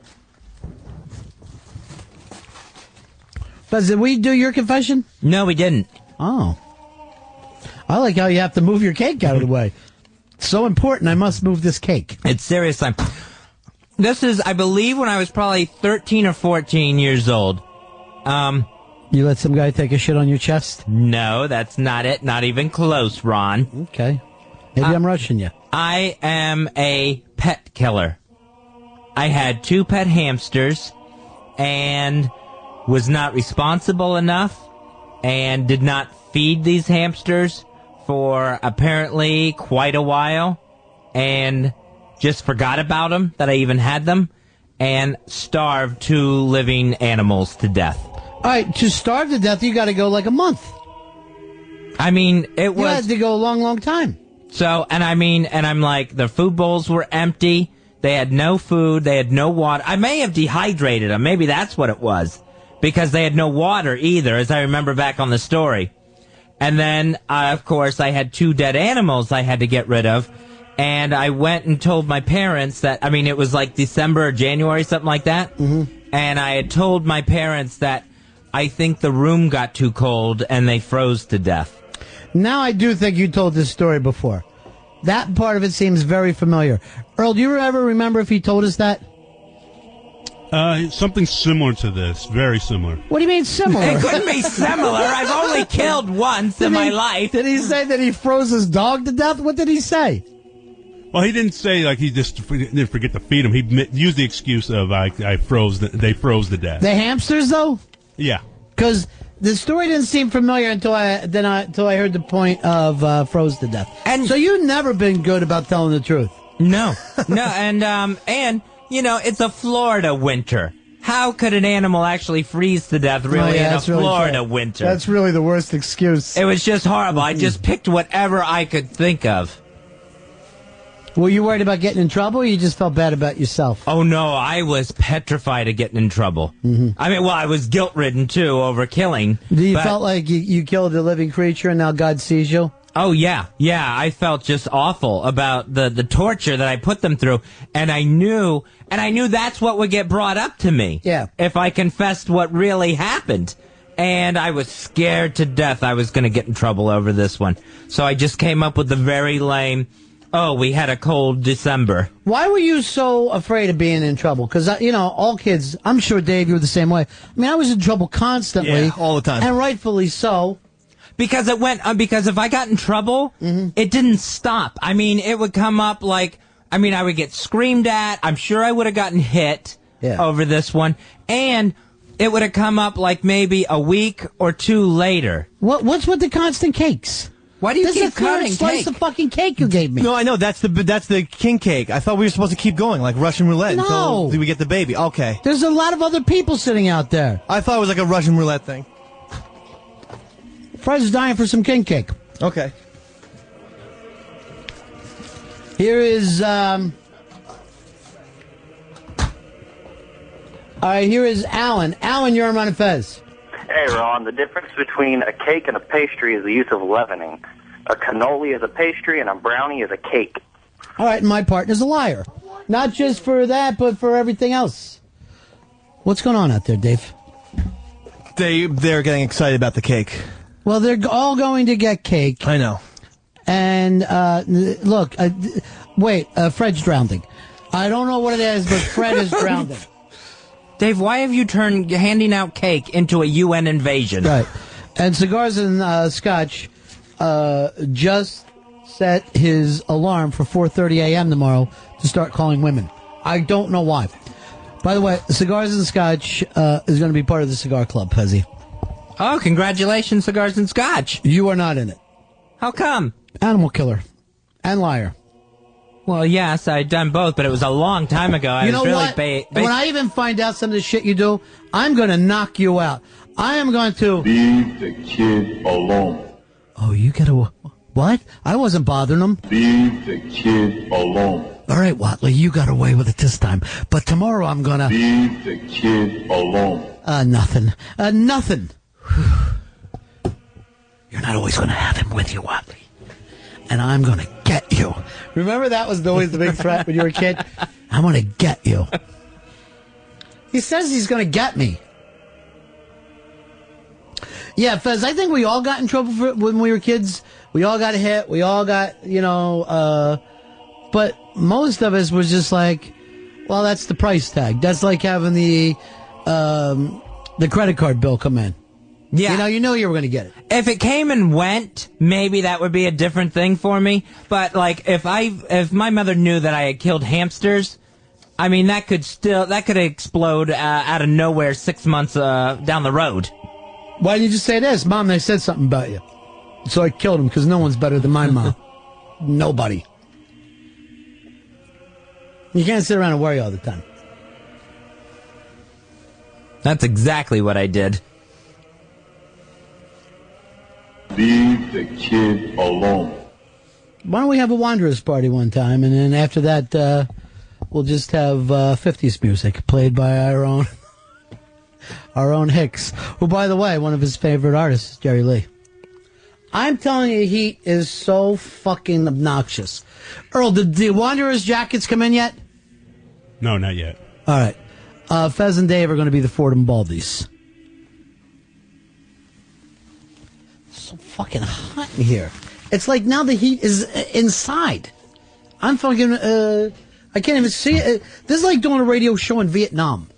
Fez, did we do your confession? No, we didn't. Oh. I like how you have to move your cake out of the way. It's so important, I must move this cake. It's serious time. This is, I believe, when I was probably 13 or 14 years old. You let some guy take a shit on your chest? No, that's not it. Not even close, Ron. Okay. Maybe I'm rushing you. I am a pet killer. I had 2 pet hamsters and was not responsible enough and did not feed these hamsters for apparently quite a while and just forgot about them, that I even had them, and starved 2 living animals to death. All right, to starve to death, you got to go like a month. I mean, it was... You had to go a long, long time. So, and I'm like, the food bowls were empty. They had no food. They had no water. I may have dehydrated them. Maybe that's what it was. Because they had no water either, as I remember back on the story. And then, of course, I had 2 dead animals I had to get rid of. And I went and told my parents that, it was like December or January, something like that. Mm-hmm. And I had told my parents that I think the room got too cold and they froze to death. Now I do think you told this story before. That part of it seems very familiar. Earl, do you ever remember if he told us that? Something similar to this. Very similar. What do you mean similar? It couldn't be similar. I've only killed once in my life. Did he say that he froze his dog to death? What did he say? Well, he didn't say like he just didn't forget to feed him. He used the excuse of they froze to death. The hamsters, though? Yeah. Because the story didn't seem familiar until I heard the point of froze to death. And so you've never been good about telling the truth. No, and it's a Florida winter. How could an animal actually freeze to death in a Florida winter? That's really the worst excuse. It was just horrible. I just picked whatever I could think of. Were you worried about getting in trouble, or you just felt bad about yourself? Oh, no, I was petrified of getting in trouble. Mm-hmm. I was guilt-ridden, too, over killing. You felt like you killed a living creature and now God sees you? Oh, yeah. Yeah, I felt just awful about the torture that I put them through. And I knew that's what would get brought up to me. Yeah. If I confessed what really happened. And I was scared to death I was going to get in trouble over this one. So I just came up with the very lame... Oh, we had a cold December. Why were you so afraid of being in trouble? Because, all kids, I'm sure, Dave, you were the same way. I was in trouble constantly. Yeah, all the time. And rightfully so. Because because if I got in trouble, it didn't stop. It would come up like, I would get screamed at. I'm sure I would have gotten hit over this one. And it would have come up like maybe a week or 2 later. What's with the constant cakes? Why do you this keep is the third cutting slice cake? of fucking cake you gave me. No, I know that's the king cake. I thought we were supposed to keep going like Russian roulette No. until we get the baby. Okay. There's a lot of other people sitting out there. I thought it was like a Russian roulette thing. Fred's dying for some king cake. Okay. Here is all right, here is Alan. Alan, you're on Ron and Fez. Hey, Ron, the difference between a cake and a pastry is the use of leavening. A cannoli is a pastry and a brownie is a cake. All right, and my partner's a liar. Not just for that, but for everything else. What's going on out there, Dave? They're getting excited about the cake. Well, they're all going to get cake. I know. And look, wait, Fred's drowning. I don't know what it is, but Fred is drowning. Dave, why have you turned handing out cake into a UN invasion? Right. And Cigars and Scotch just set his alarm for 4:30 a.m. tomorrow to start calling women. I don't know why. By the way, Cigars and Scotch is going to be part of the Cigar Club, Pezzy. Oh, congratulations, Cigars and Scotch. You are not in it. How come? Animal killer and liar. Well, yes, I'd done both, but it was a long time ago. I You was know really what? When I even find out some of the shit you do, I'm going to knock you out. I am going to... Leave the kid alone. Oh, you get a... What? I wasn't bothering him. Leave the kid alone. All right, Watley, you got away with it this time. But tomorrow I'm going to... Leave the kid alone. Nothing. Nothing. You're not always going to have him with you, Watley. And I'm going to get you. Remember that was always the big threat when you were a kid? I'm going to get you. He says he's going to get me. Yeah, Fez, I think we all got in trouble when we were kids. We all got hit. We all got, but most of us was just like, well, that's the price tag. That's like having the credit card bill come in. Yeah. You know you were going to get it. If it came and went, maybe that would be a different thing for me. But like, if my mother knew that I had killed hamsters, I mean, that could explode out of nowhere 6 months down the road. Why didn't you just say this? Mom, they said something about you. So I killed him because no one's better than my mom. Nobody. You can't sit around and worry all the time. That's exactly what I did. Leave the kid alone. Why don't we have a Wanderers party one time, and then after that, we'll just have 50s music played by our own Hicks, who, by the way, one of his favorite artists is Jerry Lee. I'm telling you, Heat is so fucking obnoxious. Earl, did the Wanderers jackets come in yet? No, not yet. All right. Fez and Dave are going to be the Fordham Baldies. So fucking hot in here. It's like now the heat is inside. I'm fucking, I can't even see it. This is like doing a radio show in Vietnam.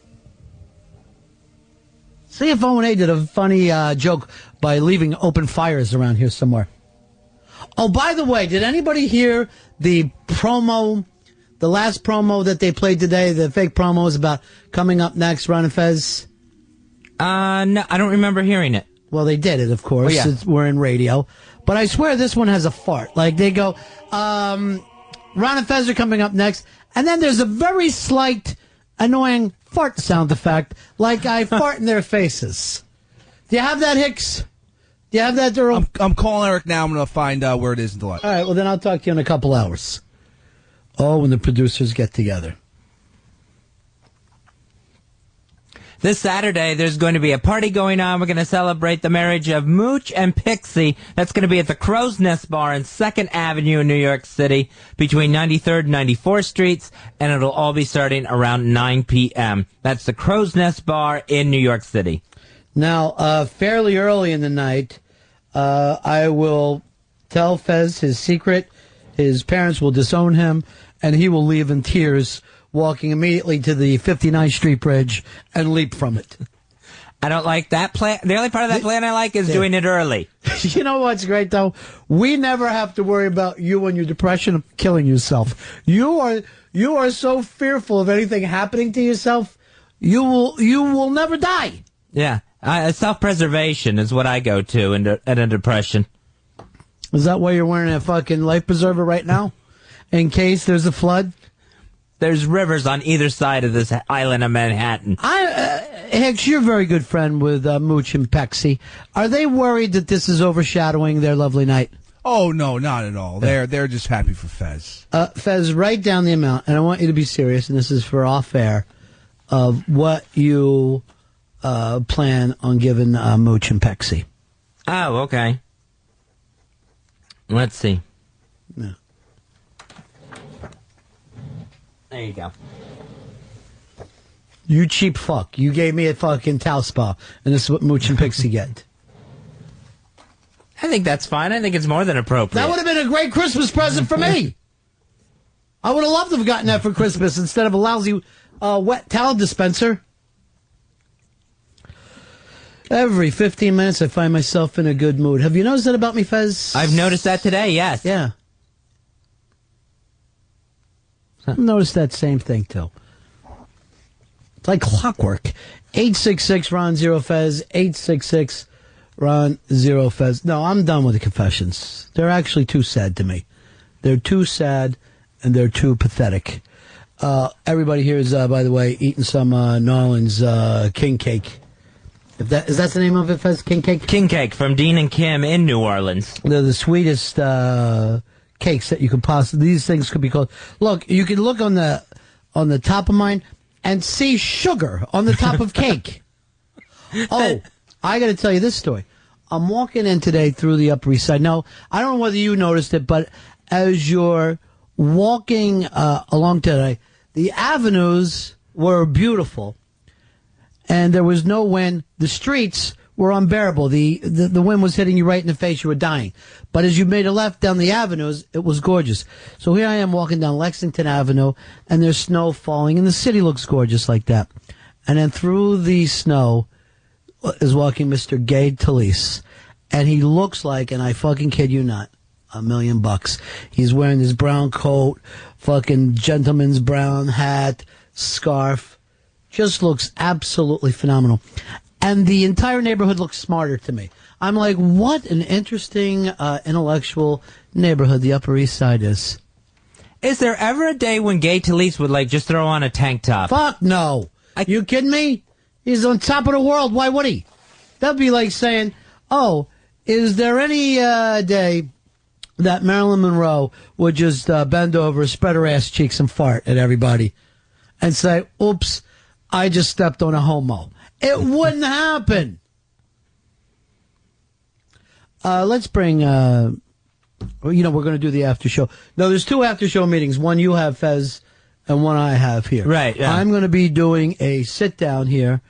CFO and A did a funny joke by leaving open fires around here somewhere. Oh, by the way, did anybody hear the last promo that they played today, the fake promos about coming up next, Ron and Fez? No, I don't remember hearing it. Well, they did it, of course. Oh, yeah. We're in radio. But I swear this one has a fart. Like, they go, Ron and Fez are coming up next, and then there's a very slight, annoying fart sound effect, like I fart in their faces. Do you have that, Hicks? Do you have that, Durrell? I'm calling Eric now. I'm going to find out where it is until All right, well, then I'll talk to you in a couple hours. Oh, when the producers get together. This Saturday, there's going to be a party going on. We're going to celebrate the marriage of Mooch and Pixie. That's going to be at the Crow's Nest Bar on 2nd Avenue in New York City between 93rd and 94th Streets, and it'll all be starting around 9 p.m. That's the Crow's Nest Bar in New York City. Now, fairly early in the night, I will tell Fez his secret. His parents will disown him, and he will leave in tears, walking immediately to the 59th Street Bridge and leap from it. I don't like that plan. The only part of that plan I like is doing it early. You know what's great, though? We never have to worry about you and your depression of killing yourself. You are so fearful of anything happening to yourself, you will never die. Yeah. Self-preservation is what I go to in a depression. Is that why you're wearing a fucking life preserver right now? In case there's a flood? There's rivers on either side of this island of Manhattan. Hicks, you're a very good friend with Mooch and Pexy. Are they worried that this is overshadowing their lovely night? Oh, no, not at all. They're just happy for Fez. Fez, write down the amount, and I want you to be serious, and this is for off-air, of what you plan on giving Mooch and Pexy. Oh, okay. Let's see. Yeah. There you go. You cheap fuck. You gave me a fucking towel spa, and this is what Mooch and Pixie get. I think that's fine. I think it's more than appropriate. That would have been a great Christmas present for me. I would have loved to have gotten that for Christmas instead of a lousy wet towel dispenser. Every 15 minutes, I find myself in a good mood. Have you noticed that about me, Fez? I've noticed that today, yes. Yeah. I've noticed that same thing, too. It's like clockwork. 866-RON-0-FEZ, 866-RON-0-FEZ. No, I'm done with the confessions. They're actually too sad to me. They're too sad, and they're too pathetic. Everybody here is, by the way, eating some New Orleans king cake. Is that the name of it, Fez? King cake? King cake from Dean and Kim in New Orleans. They're the sweetest cakes that you could possibly. These things could be called. Look, you can look on the top of mine and see sugar on the top of cake. Oh, I got to tell you this story. I'm walking in today through the Upper East Side. Now, I don't know whether you noticed it, but as you're walking along today, the avenues were beautiful. And there was no wind. The streets were unbearable. The wind was hitting you right in the face. You were dying. But as you made a left down the avenues, it was gorgeous. So here I am walking down Lexington Avenue, and there's snow falling, and the city looks gorgeous like that. And then through the snow is walking Mr. Gay Talese. And he looks like, and I fucking kid you not, $1 million. He's wearing this brown coat, fucking gentleman's brown hat, scarf. Just looks absolutely phenomenal. And the entire neighborhood looks smarter to me. I'm like, what an interesting, intellectual neighborhood the Upper East Side is. Is there ever a day when Gay Talese would, like, just throw on a tank top? Fuck no. You kidding me? He's on top of the world. Why would he? That'd be like saying, oh, is there any day that Marilyn Monroe would just bend over, spread her ass cheeks, and fart at everybody and say, oops, I just stepped on a homo. It wouldn't happen. Let's bring, we're going to do the after show. No, there's 2 after show meetings. One you have, Fez, and one I have here. Right, yeah. I'm going to be doing a sit down here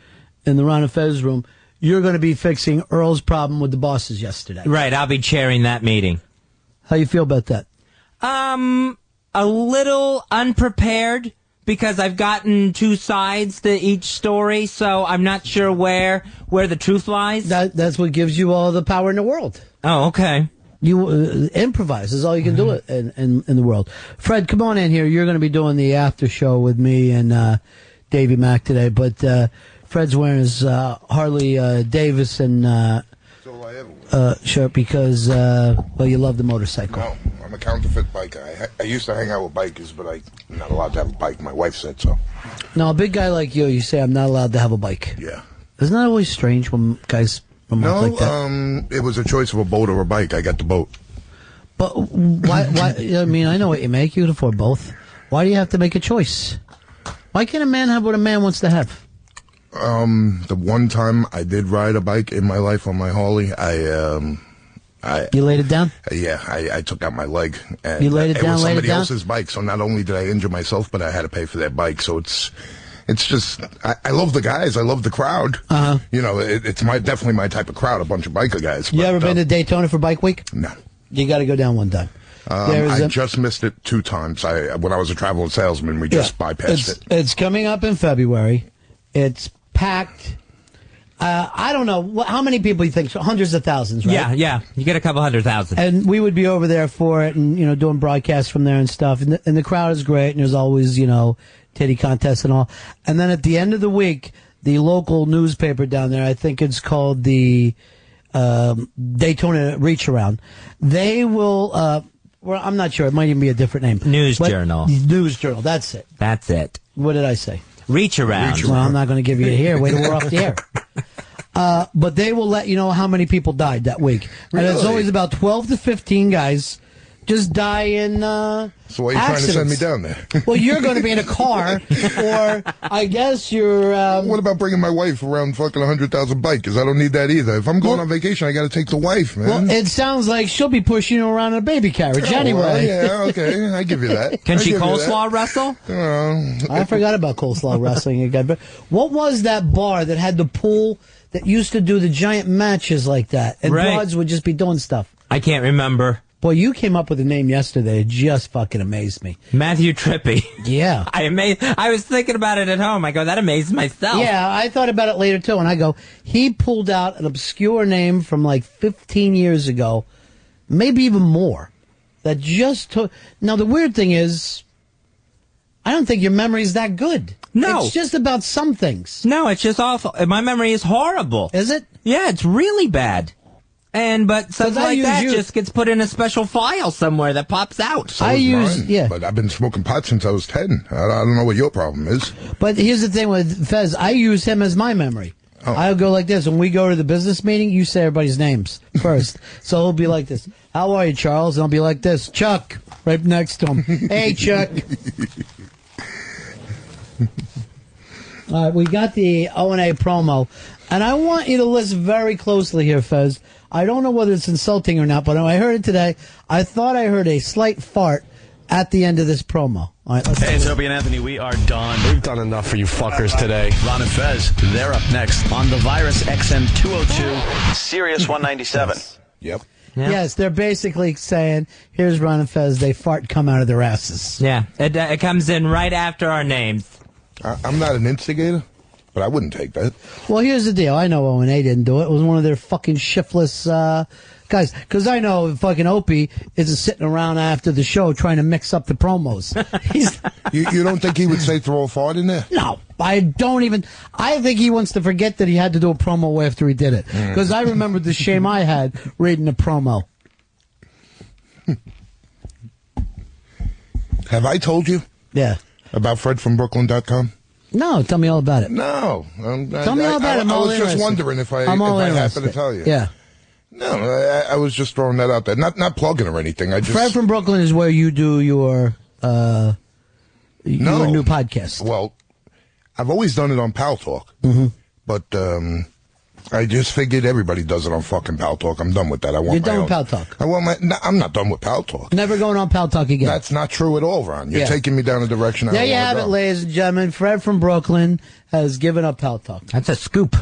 in the Ron and Fez room. You're going to be fixing Earl's problem with the bosses yesterday. Right, I'll be chairing that meeting. How you feel about that? A little unprepared, because I've gotten 2 sides to each story, so I'm not sure where the truth lies. That's what gives you all the power in the world. Oh, okay. You improvise is all you can do in the world. Fred, come on in here. You're going to be doing the after show with me and Davey Mack today, but Fred's wearing his Harley Davidson shirt because, you love the motorcycle. No, I'm a counterfeit biker. I used to hang out with bikers, but I'm not allowed to have a bike. My wife said so. Now, a big guy like you say I'm not allowed to have a bike. Yeah. Isn't that always strange when guys remark like that? It was a choice of a boat or a bike. I got the boat. But why? I mean, I know what you make. You can afford both. Why do you have to make a choice? Why can't a man have what a man wants to have? The one time I did ride a bike in my life on my Harley, You laid it down? Yeah, I took out my leg. And you laid it down, was laid it somebody down? else's bike, so not only did I injure myself, but I had to pay for their bike. So it's just, I love the guys. I love the crowd. Uh-huh. You know, it's definitely my type of crowd, a bunch of biker guys. You ever been to Daytona for Bike Week? No. You got to go down one time. I just missed it 2 times. When I was a traveling salesman, we just bypassed it. It's coming up in February. It's packed. I don't know. How many people you think? Hundreds of thousands, right? Yeah. You get a couple 100,000. And we would be over there for it and, doing broadcasts from there and stuff. And the crowd is great. And there's always, titty contests and all. And then at the end of the week, the local newspaper down there, I think it's called the Daytona reach around. They will, well, I'm not sure. It might even be a different name. News Journal. News Journal. That's it. That's it. What did I say? Reach around. Well, I'm not going to give you it here. Wait till we're off the air. But they will let you know how many people died that week. Really? And it's always about 12 to 15 guys just die in So why are you trying to send me down there? Well, you're going to be in a car, or I guess you're... what about bringing my wife around fucking 100,000 bike? Because I don't need that either. If I'm going on vacation, I got to take the wife, man. Well, it sounds like she'll be pushing you around in a baby carriage anyway. Well, yeah, okay. I give you that. Can she coleslaw wrestle? I forgot about coleslaw wrestling again. But what was that bar that had the pool that used to do the giant matches like that? And broads would just be doing stuff. I can't remember. Boy, you came up with a name yesterday. It just fucking amazed me. Matthew Trippy. Yeah. I was thinking about it at home. I go, that amazed myself. Yeah, I thought about it later, too. And I go, he pulled out an obscure name from like 15 years ago, maybe even more, that just took... Now, the weird thing is, I don't think your memory's that good. No. It's just about some things. No, it's just awful. My memory is horrible. Is it? Yeah, it's really bad. But something like that just gets put in a special file somewhere that pops out. So but I've been smoking pot since I was 10. I don't know what your problem is. But here's the thing with Fez. I use him as my memory. Oh. I'll go like this. When we go to the business meeting, you say everybody's names first. So he'll be like this. How are you, Charles? And I'll be like this. Chuck, right next to him. Hey, Chuck. All right, we got the O&A promo. And I want you to listen very closely here, Fez. I don't know whether it's insulting or not, but when I heard it today, I thought I heard a slight fart at the end of this promo. All right, let's Hey, it's Opie and Anthony. We are done. We've done enough for you fuckers today. Ron and Fez, they're up next on the Virus XM 202, Sirius 197. Yep. Yes, they're basically saying, here's Ron and Fez, they fart come out of their asses. Yeah, it comes in right after our names. I'm not an instigator, but I wouldn't take that. Well, here's the deal. I know O&A didn't do it. It was one of their fucking shiftless guys. Because I know fucking Opie isn't sitting around after the show trying to mix up the promos. You don't think he would say throw a fart in there? No, I don't even. I think he wants to forget that he had to do a promo after he did it. Because I remember the shame I had reading the promo. Have I told you? Yeah. About FredFromBrooklyn.com? No, tell me all about it. No. Tell me all about it. I was just wondering if I happen to tell you. Yeah. No, I was just throwing that out there. Not plugging or anything. Fred from Brooklyn is where you do your new podcast. Well, I've always done it on Pal Talk. But I just figured everybody does it on fucking Pal Talk. I'm done with that. You're done with Pal Talk. I'm not done with Pal Talk. Never going on Pal Talk again. That's not true at all, Ron. You're taking me down a direction I don't There you have it, ladies and gentlemen. Fred from Brooklyn has given up Pal Talk. That's a scoop.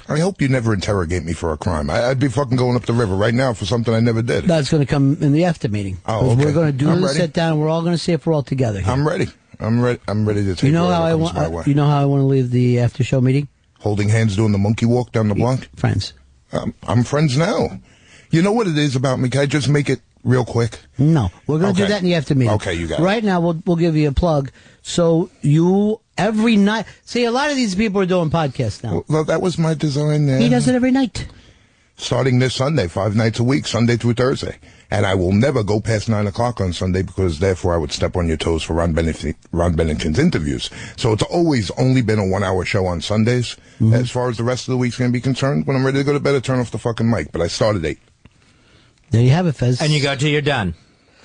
I hope you never interrogate me for a crime. I'd be fucking going up the river right now for something I never did. That's going to come in the after meeting. Oh, okay. We're going to do I'm the ready. sit down. And we're all going to see if we're all together here. I'm ready. I'm ready to take You know how whatever comes my way. You know how I want to leave the after show meeting? Holding hands, doing the monkey walk down the block. Friends. I'm friends now. You know what it is about me? Can I just make it real quick? No, we're going to do that in the after meeting. Okay, you got it. Right now, we'll give you a plug. So you every night. See, a lot of these people are doing podcasts now. Well, that was my design. He does it every night. Starting this Sunday, 5 nights a week, Sunday through Thursday. And I will never go past 9 o'clock on Sunday because therefore I would step on your toes for Ron Bennington's interviews. So it's always only been a 1-hour show on Sundays. As far as the rest of the week's going to be concerned, when I'm ready to go to bed, I turn off the fucking mic. But I start at 8. There you have it, Fez. And you go till you're done.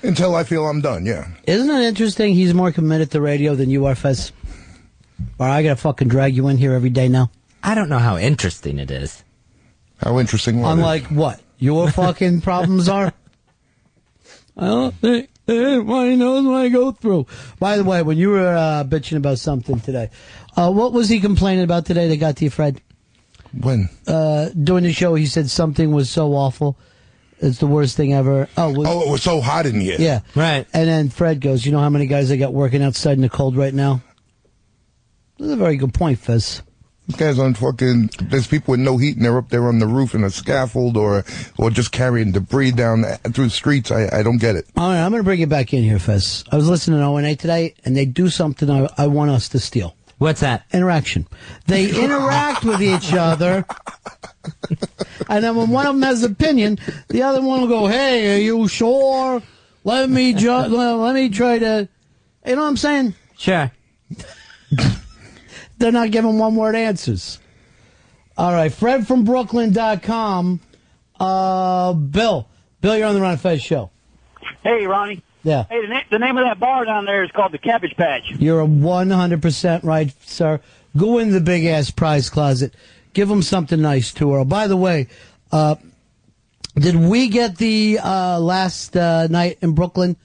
Until I feel I'm done, yeah. Isn't it interesting he's more committed to radio than you are, Fez? Or I got to fucking drag you in here every day now? I don't know how interesting it is. How interesting was it? Unlike what? Your fucking problems are? I don't think anybody knows what I go through. By the way, when you were bitching about something today, what was he complaining about today that got to you, Fred? When? During the show, he said something was so awful. It's the worst thing ever. It was so hot in here. Yeah. Right. And then Fred goes, you know how many guys I got working outside in the cold right now? That's a very good point, Fez. These guys on fucking, there's people with no heat and they're up there on the roof in a scaffold or just carrying debris down through the streets. I don't get it. All right, I'm going to bring it back in here, Fez. I was listening to O&A today, and they do something I want us to steal. What's that? Interaction. They interact with each other, and then when one of them has an opinion, the other one will go, "Hey, are you sure? Let me try to." You know what I'm saying? Sure. They're not giving one-word answers. All right, Fred from Brooklyn.com. Bill, you're on the Ron and Fez show. Hey, Ronnie. Yeah. Hey, the name of that bar down there is called the Cabbage Patch. You're 100% right, sir. Go in the big-ass prize closet. Give them something nice, too, Earl. By the way, did we get the last night in Brooklyn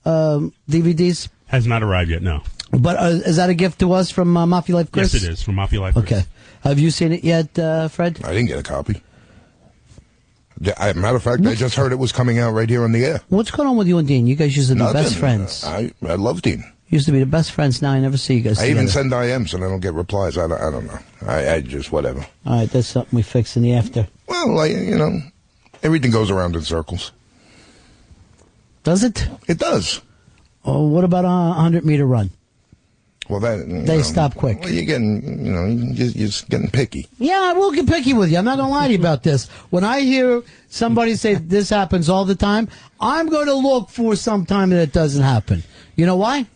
DVDs? Has not arrived yet, no. But is that a gift to us from Mafia Life Chris? Yes, it is, from Mafia Life Chris. Okay. Have you seen it yet, Fred? I didn't get a copy. Matter of fact, I just heard it was coming out right here on the air. What's going on with you and Dean? You guys used to be Nothing. best friends. I love Dean. Used to be the best friends. Now I never see you guys I together. even send IMs and I don't get replies. I don't know. I just, whatever. All right, that's something we fix in the after. Well, everything goes around in circles. Does it? It does. Oh, what about a 100-meter run? Well, they stop quick. Well, you're getting, you're just getting picky. Yeah, I will get picky with you. I'm not going to lie to you about this. When I hear somebody say this happens all the time, I'm going to look for some time that it doesn't happen. You know why?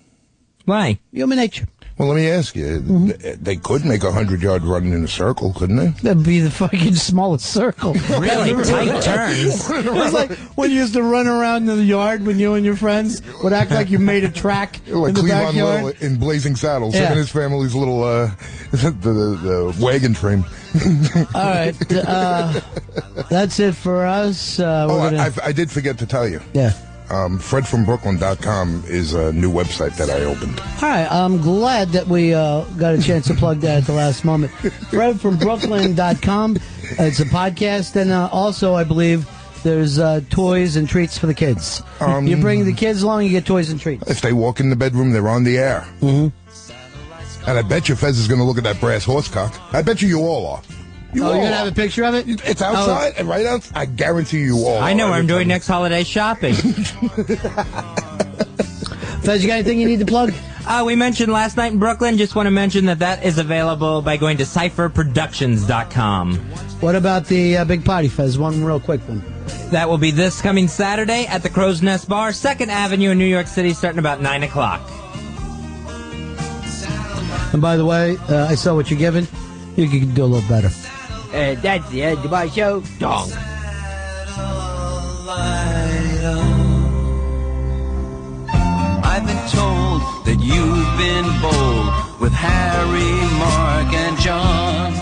Why? Human nature. Well, let me ask you. They could make a 100-yard run in a circle, couldn't they? That'd be the fucking smallest circle. Really tight turns. It's like when you used to run around in the yard when you and your friends would act like you made a track Like in the Cleavon backyard. Little in Blazing Saddles. Yeah. Him and his family's little the wagon train. All right. That's it for us. I did forget to tell you. Yeah. FredFromBrooklyn.com is a new website that I opened. All right, I'm glad that we got a chance to plug that at the last moment. FredFromBrooklyn.com. It's a podcast, and also, I believe, there's toys and treats for the kids. You bring the kids along, you get toys and treats. If they walk in the bedroom, they're on the air. Mm-hmm. And I bet you Fez is going to look at that brass horse cock. I bet you all are. You're going to have a picture of it? It's outside, and right out. I guarantee you all. I know where I'm doing next holiday shopping. Fez, you got anything you need to plug? We mentioned last night in Brooklyn. Just want to mention that is available by going to cypherproductions.com. What about the big party, Fez? One real quick one. That will be this coming Saturday at the Crow's Nest Bar, 2nd Avenue in New York City, starting about 9 o'clock. And by the way, I saw what you're giving. You can do a little better. That's the end of my show. Dong. I've been told that you've been bold with Harry, Mark, and John.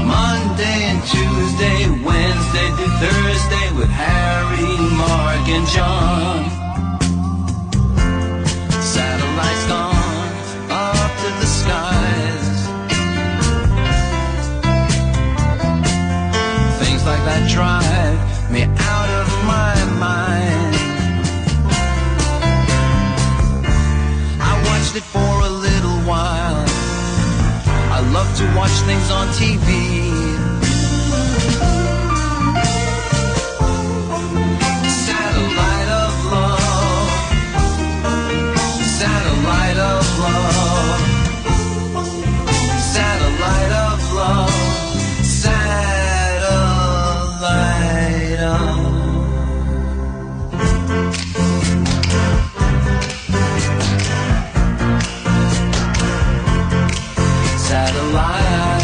Monday and Tuesday, Wednesday through Thursday with Harry, Mark, and John. Satellites gone up to the skies. Things like that drive me out of my mind. I watched it for a little while. I love to watch things on TV. Satellite of love. Satellite of love. Satellite of love. Satellite of satellite.